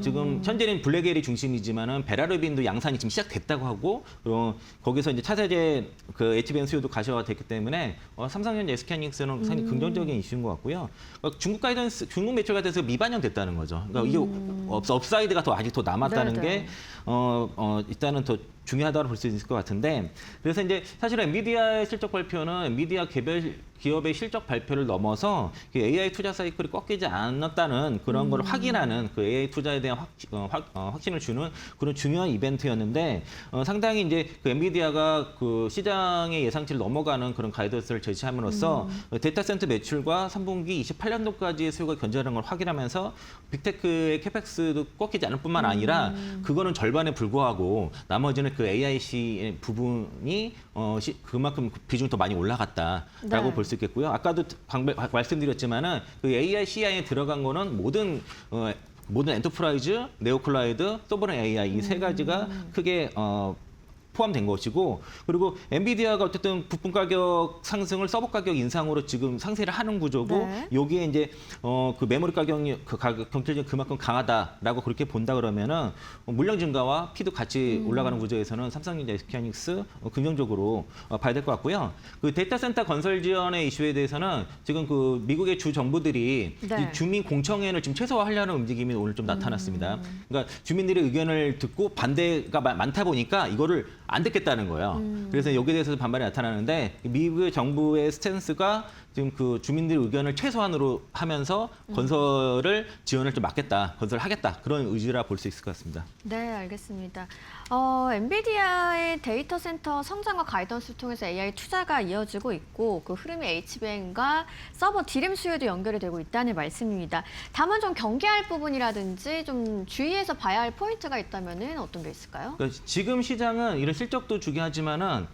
지금 현재는 블랙엘이 중심이지만은 베라르빈도 양산이 지금 시작됐다고 하고 거기서 이제 차세대 그 HBM 수요도 가셔가 됐기 때문에 삼성전자, SK하이닉스는 상당히 긍정적인 이슈인 것 같고요. 중국 매출 가이던스가 미반영됐다는 거죠. 그러니까 이게 업사이드가 더 아직 더 남았다는 네네. 게 일단은 더 중요하다고 볼 수 있을 것 같은데 그래서 이제 사실 엔비디아의 실적 발표는 엔비디아 개별 기업의 실적 발표를 넘어서 AI 투자 사이클이 꺾이지 않았다는 그런 걸 확인하는 그 AI 투자에 대한 확신을 주는 그런 중요한 이벤트였는데 상당히 이제 그 엔비디아가 그 시장의 예상치를 넘어가는 그런 가이던스를 제시함으로써 데이터 센터 매출과 3분기 28년도까지의 수요가 견조하는 걸 확인하면서 빅테크의 캐펙스도 꺾이지 않을 뿐만 아니라 그거는 절반에 불과하고 나머지는 그 AIC 부분이 그만큼 비중이 더 많이 올라갔다라고 네. 볼 수 있겠고요. 아까도 말씀드렸지만은 그 AICI에 들어간 거는 모든 엔터프라이즈, 네오클라우드, 소버런 AI 이 세 가지가 크게 포함된 것이고 그리고 엔비디아가 어쨌든 부품 가격 상승을 서버 가격 인상으로 지금 상세를 하는 구조고 네. 여기에 이제 그 메모리 가격이 그 가격 경쟁력이 그만큼 강하다라고 그렇게 본다 그러면은 물량 증가와 피도 같이 올라가는 구조에서는 삼성전자, SK하이닉스 긍정적으로 봐야 될 것 같고요. 그 데이터 센터 건설 지원의 이슈에 대해서는 지금 그 미국의 주 정부들이 네. 이 주민 공청회를 지금 최소화하려는 움직임이 오늘 좀 나타났습니다. 그러니까 주민들의 의견을 듣고 반대가 많다 보니까 이거를 안 듣겠다는 거예요. 그래서 여기에 대해서 반발이 나타나는데 미국의 정부의 스탠스가 지금 그 주민들의 의견을 최소한으로 하면서 건설을 지원을 좀 막겠다, 건설을 하겠다 그런 의지라 볼 수 있을 것 같습니다. 네, 알겠습니다. 엔비디아의 데이터 센터 성장과 가이던스를 통해서 AI 투자가 이어지고 있고 그 흐름이 HBM과 서버 디램 수요도 연결이 되고 있다는 말씀입니다. 다만 좀 경계할 부분이라든지 좀 주의해서 봐야 할 포인트가 있다면은 어떤 게 있을까요? 그러니까 지금 시장은 이런 실적도 중요하지만은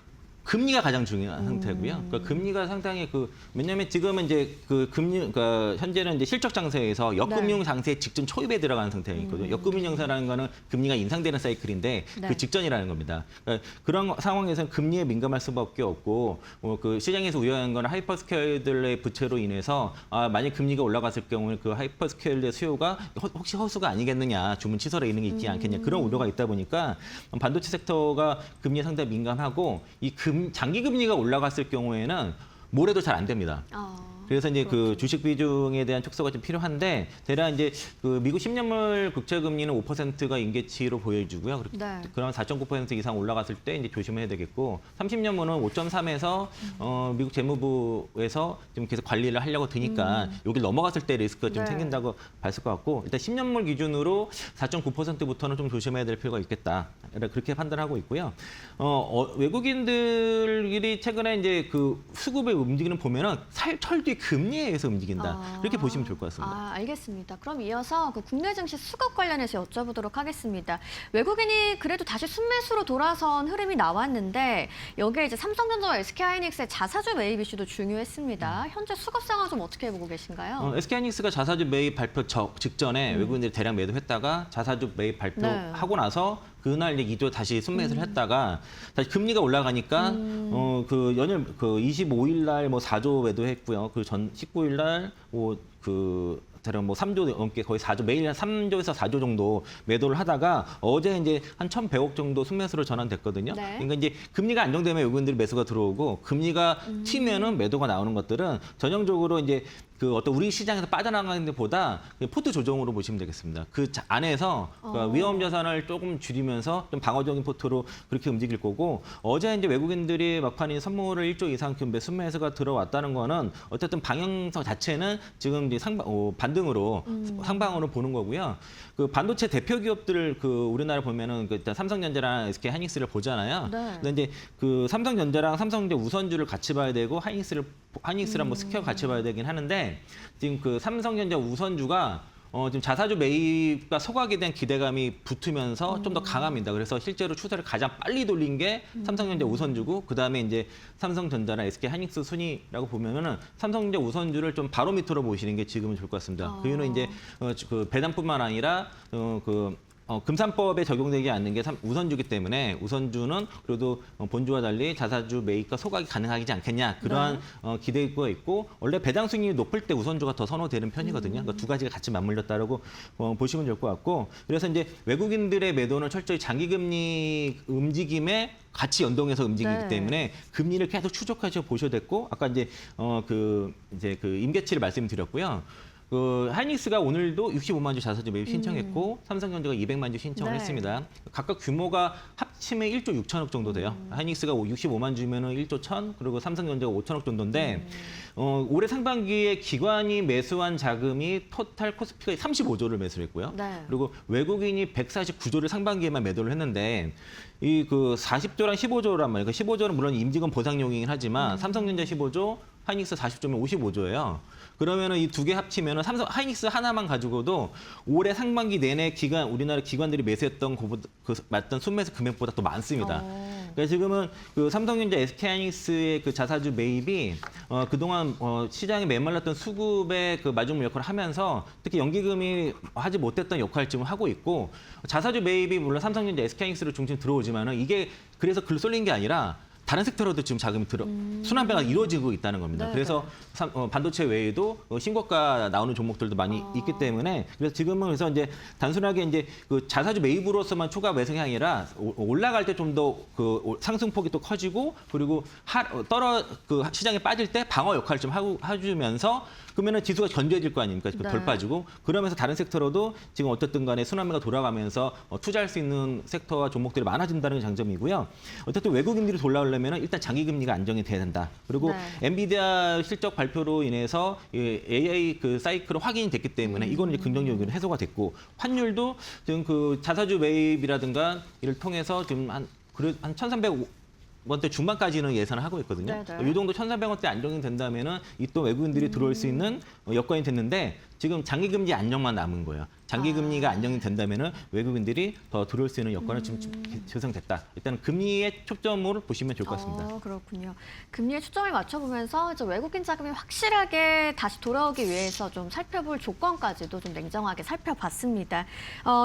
금리가 가장 중요한 상태고요. 그러니까 금리가 상당히 왜냐하면 지금은 이제 그러니까 현재는 이제 실적 장세에서 역금융 장세 직전 초입에 들어가는 상태이거든요. 역금융 장세라는 거는 금리가 인상되는 사이클인데 네. 그 직전이라는 겁니다. 그러니까 그런 상황에서는 금리에 민감할 수밖에 없고 그 시장에서 우려하는 건 하이퍼스케일들의 부채로 인해서 만약 금리가 올라갔을 경우에 그 하이퍼스케일의 수요가 혹시 허수가 아니겠느냐, 주문 취소에 있는 게 있지 않겠냐 그런 우려가 있다 보니까 반도체 섹터가 금리에 상당히 민감하고 이 장기 금리가 올라갔을 경우에는 뭐래도 잘 안 됩니다. 그래서 이제 그 주식 비중에 대한 축소가 좀 필요한데 대략 이제 그 미국 10년물 국채 금리는 5%가 임계치로 보여주고요. 네. 그러면 4.9% 이상 올라갔을 때 이제 조심해야 되겠고 30년물은 5.3에서 미국 재무부에서 좀 계속 관리를 하려고 드니까 여기 넘어갔을 때 리스크가 좀 네. 생긴다고 봤을 것 같고 일단 10년물 기준으로 4.9%부터는 좀 조심해야 될 필요가 있겠다. 그렇게 판단하고 있고요. 외국인들이 최근에 이제 그 수급의 움직이는 보면은 철도 외국인들이 금리에 의해서 움직인다. 그렇게 보시면 좋을 것 같습니다. 알겠습니다. 그럼 이어서 그 국내 증시 수급 관련해서 여쭤보도록 하겠습니다. 외국인이 그래도 다시 순매수로 돌아선 흐름이 나왔는데 여기에 이제 삼성전자와 SK하이닉스의 자사주 매입 이슈도 중요했습니다. 현재 수급 상황 좀 어떻게 보고 계신가요? SK하이닉스가 자사주 매입 발표 직전에 외국인들이 대량 매도했다가 자사주 매입 발표하고 나서 그날 이제 2조 다시 순매수를 했다가 다시 금리가 올라가니까 그 연일 그 25일 날 뭐 4조 매도했고요. 그 전 19일 날 대략 뭐 3조 넘게 거의 4조 매일 한 3조에서 4조 정도 매도를 하다가 어제 이제 한 1,100억 정도 순매수로 전환됐거든요. 네. 그러니까 이제 금리가 안정되면 외국인들이 매수가 들어오고 금리가 튀면은 매도가 나오는 것들은 전형적으로 이제 그 어떤 우리 시장에서 빠져나가는 데보다 포트 조정으로 보시면 되겠습니다. 그 안에서 그러니까 위험 자산을 조금 줄이면서 좀 방어적인 포트로 그렇게 움직일 거고 어제 이제 외국인들이 막판에 선물을 1조 이상 순매수가 들어왔다는 거는 어쨌든 방향성 자체는 지금 이제 반등으로 상방으로 보는 거고요. 그 반도체 대표 기업들 그 우리나라 보면은 일단 삼성전자랑 SK하이닉스를 보잖아요. 네. 근데 이제 그 삼성전자랑 삼성전자 우선주를 같이 봐야 되고 하이닉스랑 뭐 스퀘어 같이 봐야 되긴 하는데 지금 그 삼성전자 우선주가 지금 자사주 매입과 소각에 대한 기대감이 붙으면서 좀 더 강합니다. 그래서 실제로 추세를 가장 빨리 돌린 게 삼성전자 우선주고 그다음에 이제 삼성전자나 SK하이닉스 순위라고 보면은 삼성전자 우선주를 좀 바로미터로 보시는 게 지금은 좋을 것 같습니다. 그 이유는 이제 그 배당뿐만 아니라 금산법에 적용되지 않는 게 우선주기 때문에 우선주는 그래도 본주와 달리 자사주 매입과 소각이 가능하지 않겠냐 그러한 기대가 있고 원래 배당 수익률이 높을 때 우선주가 더 선호되는 편이거든요. 그러니까 두 가지가 같이 맞물렸다라고 보시면 좋을 것 같고 그래서 이제 외국인들의 매도는 철저히 장기금리 움직임에 같이 연동해서 움직이기 때문에 금리를 계속 추적하셔 보셔야 됐고 아까 이제 그 임계치를 말씀드렸고요. 그 하이닉스가 오늘도 65만 주 자사주 매입 신청했고 삼성전자가 200만 주 신청을 했습니다. 각각 규모가 합치면 1조 6천억 정도 돼요. 하이닉스가 65만 주면은 1조 1천, 그리고 삼성전자가 5천억 정도인데 올해 상반기에 기관이 매수한 자금이 토탈 코스피가 35조를 매수를 했고요. 네. 그리고 외국인이 149조를 상반기에만 매도를 했는데 이 그 40조랑 15조란 말이에요. 그 15조는 물론 임직원 보상용이긴 하지만 삼성전자 15조, 하이닉스 40조면 55조예요. 그러면은 이 두 개 합치면은 하이닉스 하나만 가지고도 올해 상반기 내내 우리나라 기관들이 매수했던 맞던 순매수 금액보다 더 많습니다. 그러니까 지금은 그 삼성전자, SK하이닉스의 그 자사주 매입이 그동안 시장에 메말랐던 수급의 그 마중물 역할을 하면서 특히 연기금이 하지 못했던 역할을 지금 하고 있고 자사주 매입이 물론 삼성전자, SK하이닉스를 중심 들어오지만은 이게 그래서 글 쏠린 게 아니라 다른 섹터로도 지금 자금이 순환배가 이루어지고 있다는 겁니다. 그래서 반도체 외에도 신고가 나오는 종목들도 많이 있기 때문에 그래서 지금은 그래서 이제 단순하게 이제 그 자사주 매입으로서만 추가 매수가 아니라 올라갈 때 좀 더 그 상승폭이 또 커지고 그리고 그 시장에 빠질 때 방어 역할을 좀 해주면서 그러면은 지수가 견조해질 거 아닙니까? 덜 빠지고 그러면서 다른 섹터로도 지금 어쨌든 간에 순환매가 돌아가면서 투자할 수 있는 섹터와 종목들이 많아진다는 게 장점이고요. 어쨌든 외국인들이 돌아오려면 일단 장기금리가 안정이 돼야 된다. 그리고 엔비디아 실적 발표로 인해서 AI 그 사이클은 확인이 됐기 때문에 이거는 이제 긍정적으로 해소가 됐고 환율도 지금 그 자사주 매입이라든가 이를 통해서 지금 한 1,300원대 중반까지는 예상을 하고 있거든요. 이 정도 1,300원대 안정이 된다면은 이 또 외국인들이 들어올 수 있는 여건이 됐는데 지금 장기금리 안정만 남은 거예요. 장기금리가 안정이 된다면은 외국인들이 더 들어올 수 있는 여건은 지금 조성됐다. 일단은 금리의 초점으로 보시면 좋을 것 같습니다. 그렇군요. 금리에 초점을 맞춰보면서 이제 외국인 자금이 확실하게 다시 돌아오기 위해서 좀 살펴볼 조건까지도 좀 냉정하게 살펴봤습니다.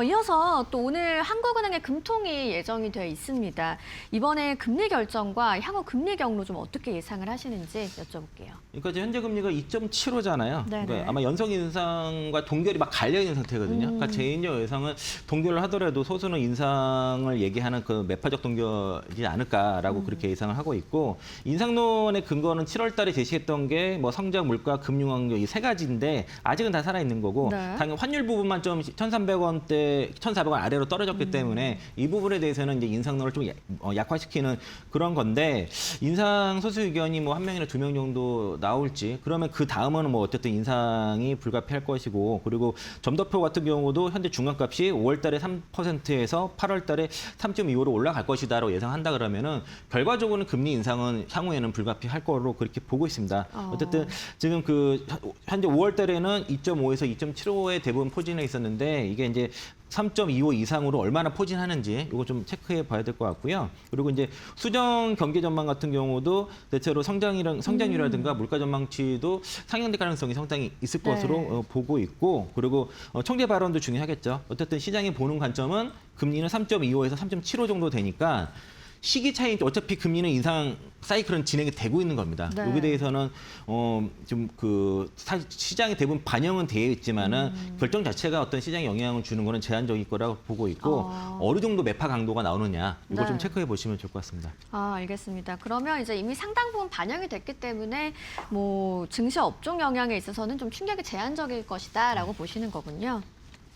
이어서 또 오늘 한국은행의 금통이 예정이 되어 있습니다. 이번에 금리 결정과 향후 금리 경로 좀 어떻게 예상을 하시는지 여쭤볼게요. 그러니까 이제 현재 금리가 2.75잖아요. 그러니까 아마 연속 인상과 동결이 막 갈려 있는 상태거든요. 그러니까 제 개인적 예상은 동결을 하더라도 소수는 인상을 얘기하는 그 매파적 동결이지 않을까라고 그렇게 예상을 하고 있고 인상론의 근거는 7월달에 제시했던 게 뭐 성장, 물가, 금융환경 이 세 가지인데 아직은 다 살아 있는 거고 당연 환율 부분만 좀 1,300원대, 1,400원 아래로 떨어졌기 때문에 이 부분에 대해서는 이제 인상론을 좀 약화시키는 그런 건데 인상 소수 의견이 뭐 한 명이나 두 명 정도 나올지 그러면 그 다음은 뭐 어쨌든 인상이 불가피하지 불가피할 것이고 그리고 점도표 같은 경우도 현재 중간값이 5월 달에 3%에서 8월 달에 3.25로 올라갈 것이다라고 예상한다 그러면은 결과적으로는 금리 인상은 향후에는 불가피할 거로 그렇게 보고 있습니다. 어쨌든 지금 그 현재 5월 달에는 2.5에서 2.75에 대부분 포진해 있었는데 이게 이제 3.25 이상으로 얼마나 포진하는지 이거 좀 체크해 봐야 될 것 같고요. 그리고 이제 수정 경제 전망 같은 경우도 대체로 성장률이라든가 물가 전망치도 상향될 가능성이 상당히 있을 것으로 보고 있고 그리고 총재 발언도 중요하겠죠. 어쨌든 시장이 보는 관점은 금리는 3.25에서 3.75 정도 되니까 시기 차이 어차피 금리는 인상 사이클은 진행이 되고 있는 겁니다. 네. 여기에 대해서는 좀 그 시장에 대부분 반영은 되어 있지만은 결정 자체가 어떤 시장에 영향을 주는 거는 제한적일 거라고 보고 있고 어느 정도 매파 강도가 나오느냐 이걸 네. 좀 체크해 보시면 좋을 것 같습니다. 알겠습니다. 그러면 이제 이미 상당 부분 반영이 됐기 때문에 뭐 증시 업종 영향에 있어서는 좀 충격이 제한적일 것이다라고 보시는 거군요.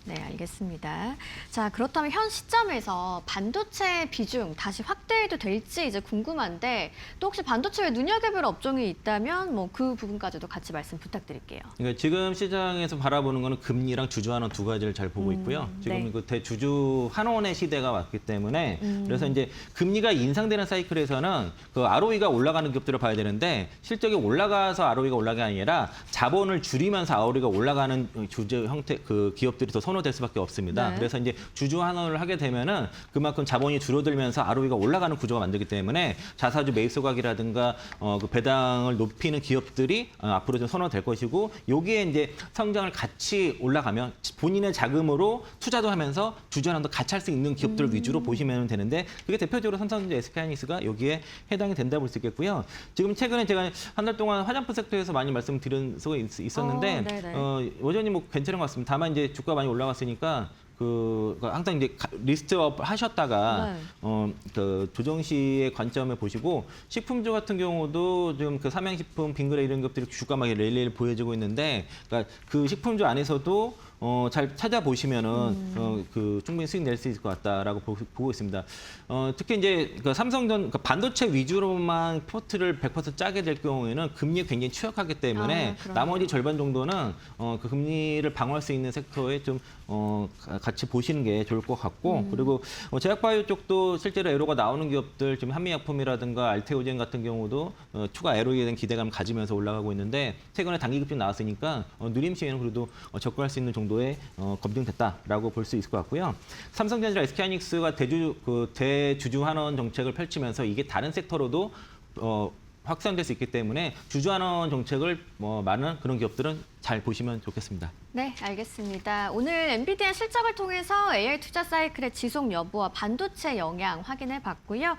네, 알겠습니다. 자, 그렇다면 현 시점에서 반도체 비중 다시 확대해도 될지 이제 궁금한데 또 혹시 반도체에 눈여겨볼 업종이 있다면 뭐 그 부분까지도 같이 말씀 부탁드릴게요. 그러니까 지금 시장에서 바라보는 거는 금리랑 주주 환원 두 가지를 잘 보고 있고요. 지금 네. 그 대주주 환원의 시대가 왔기 때문에 그래서 이제 금리가 인상되는 사이클에서는 그 ROE가 올라가는 기업들을 봐야 되는데 실적이 올라가서 ROE가 올라가는 게 아니라 자본을 줄이면서 ROE가 올라가는 주주 형태 그 기업들이 더 선호될 수밖에 없습니다. 네. 그래서 이제 주주 환원을 하게 되면은 그만큼 자본이 줄어들면서 ROE가 올라가는 구조가 만들기 때문에 자사주 매입 소각이라든가 그 배당을 높이는 기업들이 앞으로 좀 선호될 것이고 여기에 이제 성장을 같이 올라가면 본인의 자금으로 투자도 하면서 주주 환원도 같이 할 수 있는 기업들 위주로 보시면 되는데 그게 대표적으로 삼성전자, SK하이닉스가 여기에 해당이 된다 볼 수 있겠고요. 지금 최근에 제가 한 달 동안 화장품 섹터에서 많이 말씀드린 수가 있었는데 네네. 여전히 뭐 괜찮은 것 같습니다. 다만 이제 주가 많이 올라갔으니까 항상 이제 리스트업 하셨다가 네. 그 조정 시의 관점을 보시고 식품주 같은 경우도 지금 그 삼양식품, 빙그레 이런 것들이 주가 막 랠리를 보여주고 있는데 그러니까 그 식품주 안에서도 잘 찾아보시면은 그 충분히 수익 낼 수 있을 것 같다라고 보고 있습니다. 특히 이제 그 삼성전 그 반도체 위주로만 포트를 100% 짜게 될 경우에는 금리가 굉장히 취약하기 때문에 그러네요. 나머지 절반 정도는 그 금리를 방어할 수 있는 섹터에 좀 같이 보시는 게 좋을 것 같고 그리고 제약바이오 쪽도 실제로 에로가 나오는 기업들 지금 한미약품이라든가 알테오젠 같은 경우도 추가 에로에 대한 기대감 가지면서 올라가고 있는데 최근에 단기급등 나왔으니까 누림시에는 그래도 접근할 수 있는 정도의 검증됐다라고 볼 수 있을 것 같고요. 삼성전자, SK하이닉스가 대주주 환원 정책을 펼치면서 이게 다른 섹터로도 확산될 수 있기 때문에 주주 환원 정책을 많은 그런 기업들은 잘 보시면 좋겠습니다. 네, 알겠습니다. 오늘 엔비디아 실적을 통해서 AI 투자 사이클의 지속 여부와 반도체 영향 확인해 봤고요.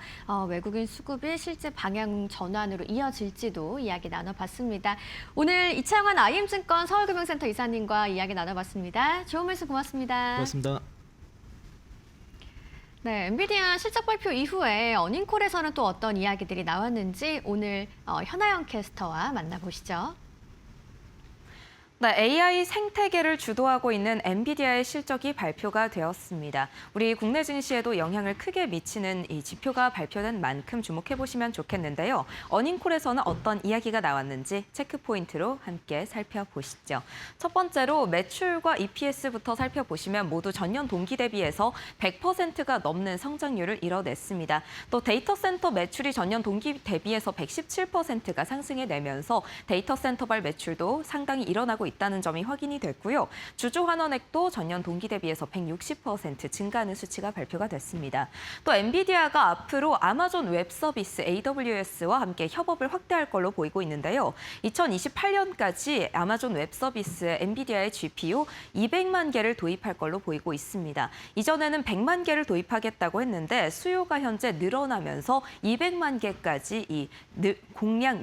외국인 수급이 실제 방향 전환으로 이어질지도 이야기 나눠봤습니다. 오늘 이창환 IM증권 서울금융센터 이사님과 이야기 나눠봤습니다. 좋은 말씀 고맙습니다. 고맙습니다. 네, 엔비디아 실적 발표 이후에 어닝콜에서는 또 어떤 이야기들이 나왔는지 오늘 현아영 캐스터와 만나보시죠. 네, AI 생태계를 주도하고 있는 엔비디아의 실적이 발표가 되었습니다. 우리 국내 증시에도 영향을 크게 미치는 이 지표가 발표된 만큼 주목해보시면 좋겠는데요. 어닝콜에서는 어떤 이야기가 나왔는지 체크포인트로 함께 살펴보시죠. 첫 번째로 매출과 EPS부터 살펴보시면 모두 전년 동기 대비해서 100%가 넘는 성장률을 이뤄냈습니다. 또 데이터 센터 매출이 전년 동기 대비해서 117%가 상승해내면서 데이터 센터발 매출도 상당히 일어나고 있다는 점이 확인이 됐고요. 주주 환원액도 전년 동기 대비해서 160% 증가하는 수치가 발표가 됐습니다. 또 엔비디아가 앞으로 아마존 웹 서비스 AWS와 함께 협업을 확대할 걸로 보이고 있는데요. 2028년까지 아마존 웹 서비스에 엔비디아의 GPU 200만 개를 도입할 걸로 보이고 있습니다. 이전에는 100만 개를 도입하겠다고 했는데 수요가 현재 늘어나면서 200만 개까지 이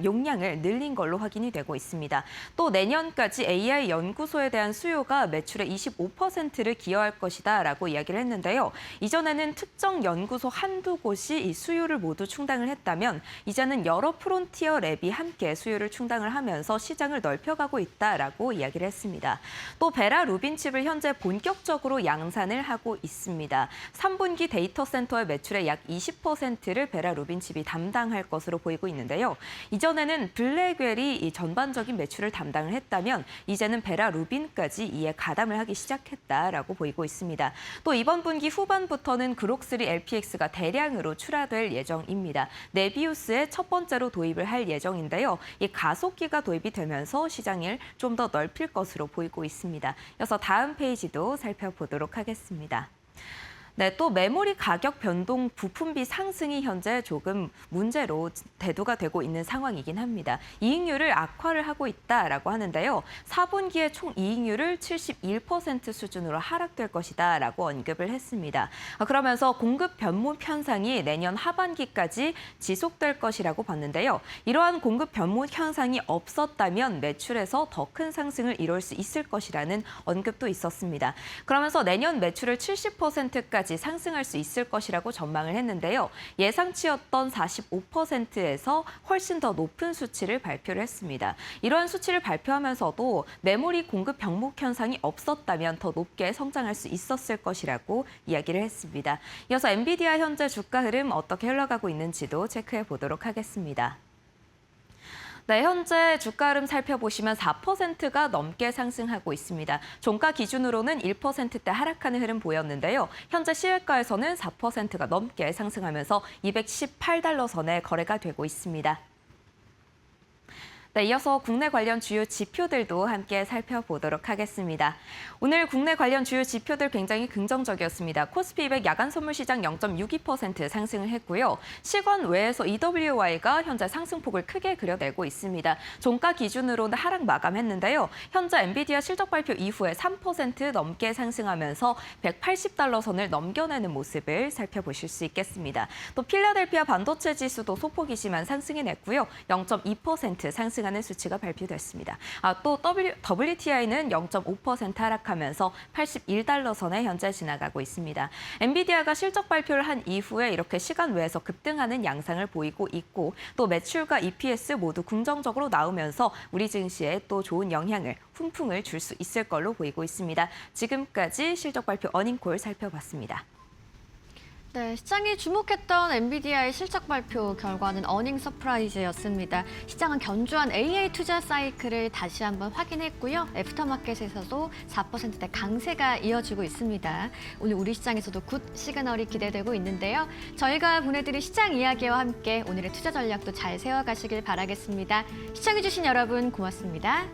용량을 늘린 걸로 확인이 되고 있습니다. 또 내년까지 AI 연구소에 대한 수요가 매출의 25%를 기여할 것이다라고 이야기를 했는데요. 이전에는 특정 연구소 한두 곳이 이 수요를 모두 충당을 했다면 이제는 여러 프론티어 랩이 함께 수요를 충당을 하면서 시장을 넓혀가고 있다라고 이야기를 했습니다. 또 베라 루빈 칩을 현재 본격적으로 양산을 하고 있습니다. 3분기 데이터 센터의 매출의 약 20%를 베라 루빈 칩이 담당할 것으로 보이고 있는데요. 이전에는 블랙웰이 이 전반적인 매출을 담당을 했다면 이제는 베라 루빈까지 이에 가담을 하기 시작했다라고 보이고 있습니다. 또 이번 분기 후반부터는 그록3 LPX가 대량으로 출하될 예정입니다. 네비우스에 첫 번째로 도입을 할 예정인데요. 이 가속기가 도입이 되면서 시장을 좀 더 넓힐 것으로 보이고 있습니다. 이어서 다음 페이지도 살펴보도록 하겠습니다. 네, 또 메모리 가격 변동 부품비 상승이 현재 조금 문제로 대두가 되고 있는 상황이긴 합니다. 이익률을 악화를 하고 있다라고 하는데요. 4분기에 총 이익률을 71% 수준으로 하락될 것이다라고 언급을 했습니다. 그러면서 공급 변목 현상이 내년 하반기까지 지속될 것이라고 봤는데요. 이러한 공급 변목 현상이 없었다면 매출에서 더 큰 상승을 이룰 수 있을 것이라는 언급도 있었습니다. 그러면서 내년 매출을 70%까지 상승할 수 있을 것이라고 전망을 했는데요. 예상치였던 45%에서 훨씬 더 높은 수치를 발표를 했습니다. 이러한 수치를 발표하면서도 메모리 공급 병목 현상이 없었다면 더 높게 성장할 수 있었을 것이라고 이야기를 했습니다. 이어서 엔비디아 현재 주가 흐름 어떻게 흘러가고 있는지도 체크해 보도록 하겠습니다. 네, 현재 주가 흐름 살펴보시면 4%가 넘게 상승하고 있습니다. 종가 기준으로는 1%대 하락하는 흐름 보였는데요. 현재 시일가에서는 4%가 넘게 상승하면서 218달러 선에 거래가 되고 있습니다. 네, 이어서 국내 관련 주요 지표들도 함께 살펴보도록 하겠습니다. 오늘 국내 관련 주요 지표들 굉장히 긍정적이었습니다. 코스피 200 야간 선물 시장 0.62% 상승을 했고요. 시간 외에서 EWY가 현재 상승폭을 크게 그려내고 있습니다. 종가 기준으로는 하락 마감했는데요. 현재 엔비디아 실적 발표 이후에 3% 넘게 상승하면서 180달러 선을 넘겨내는 모습을 살펴보실 수 있겠습니다. 또 필라델피아 반도체 지수도 소폭이 심한 상승이 냈고요. 0.2% 상승 하는 수치가 발표됐습니다. 또 WTI는 0.5% 하락하면서 81달러 선에 현재 지나가고 있습니다. 엔비디아가 실적 발표를 한 이후에 이렇게 시간 외에서 급등하는 양상을 보이고 있고 또 매출과 EPS 모두 긍정적으로 나오면서 우리 증시에 또 좋은 영향을, 훈풍을 줄 수 있을 걸로 보이고 있습니다. 지금까지 실적 발표 어닝콜 살펴봤습니다. 네, 시장이 주목했던 엔비디아의 실적 발표 결과는 어닝 서프라이즈였습니다. 시장은 견조한 AI 투자 사이클을 다시 한번 확인했고요. 애프터마켓에서도 4%대 강세가 이어지고 있습니다. 오늘 우리 시장에서도 굿 시그널이 기대되고 있는데요. 저희가 보내드릴 시장 이야기와 함께 오늘의 투자 전략도 잘 세워가시길 바라겠습니다. 시청해주신 여러분 고맙습니다.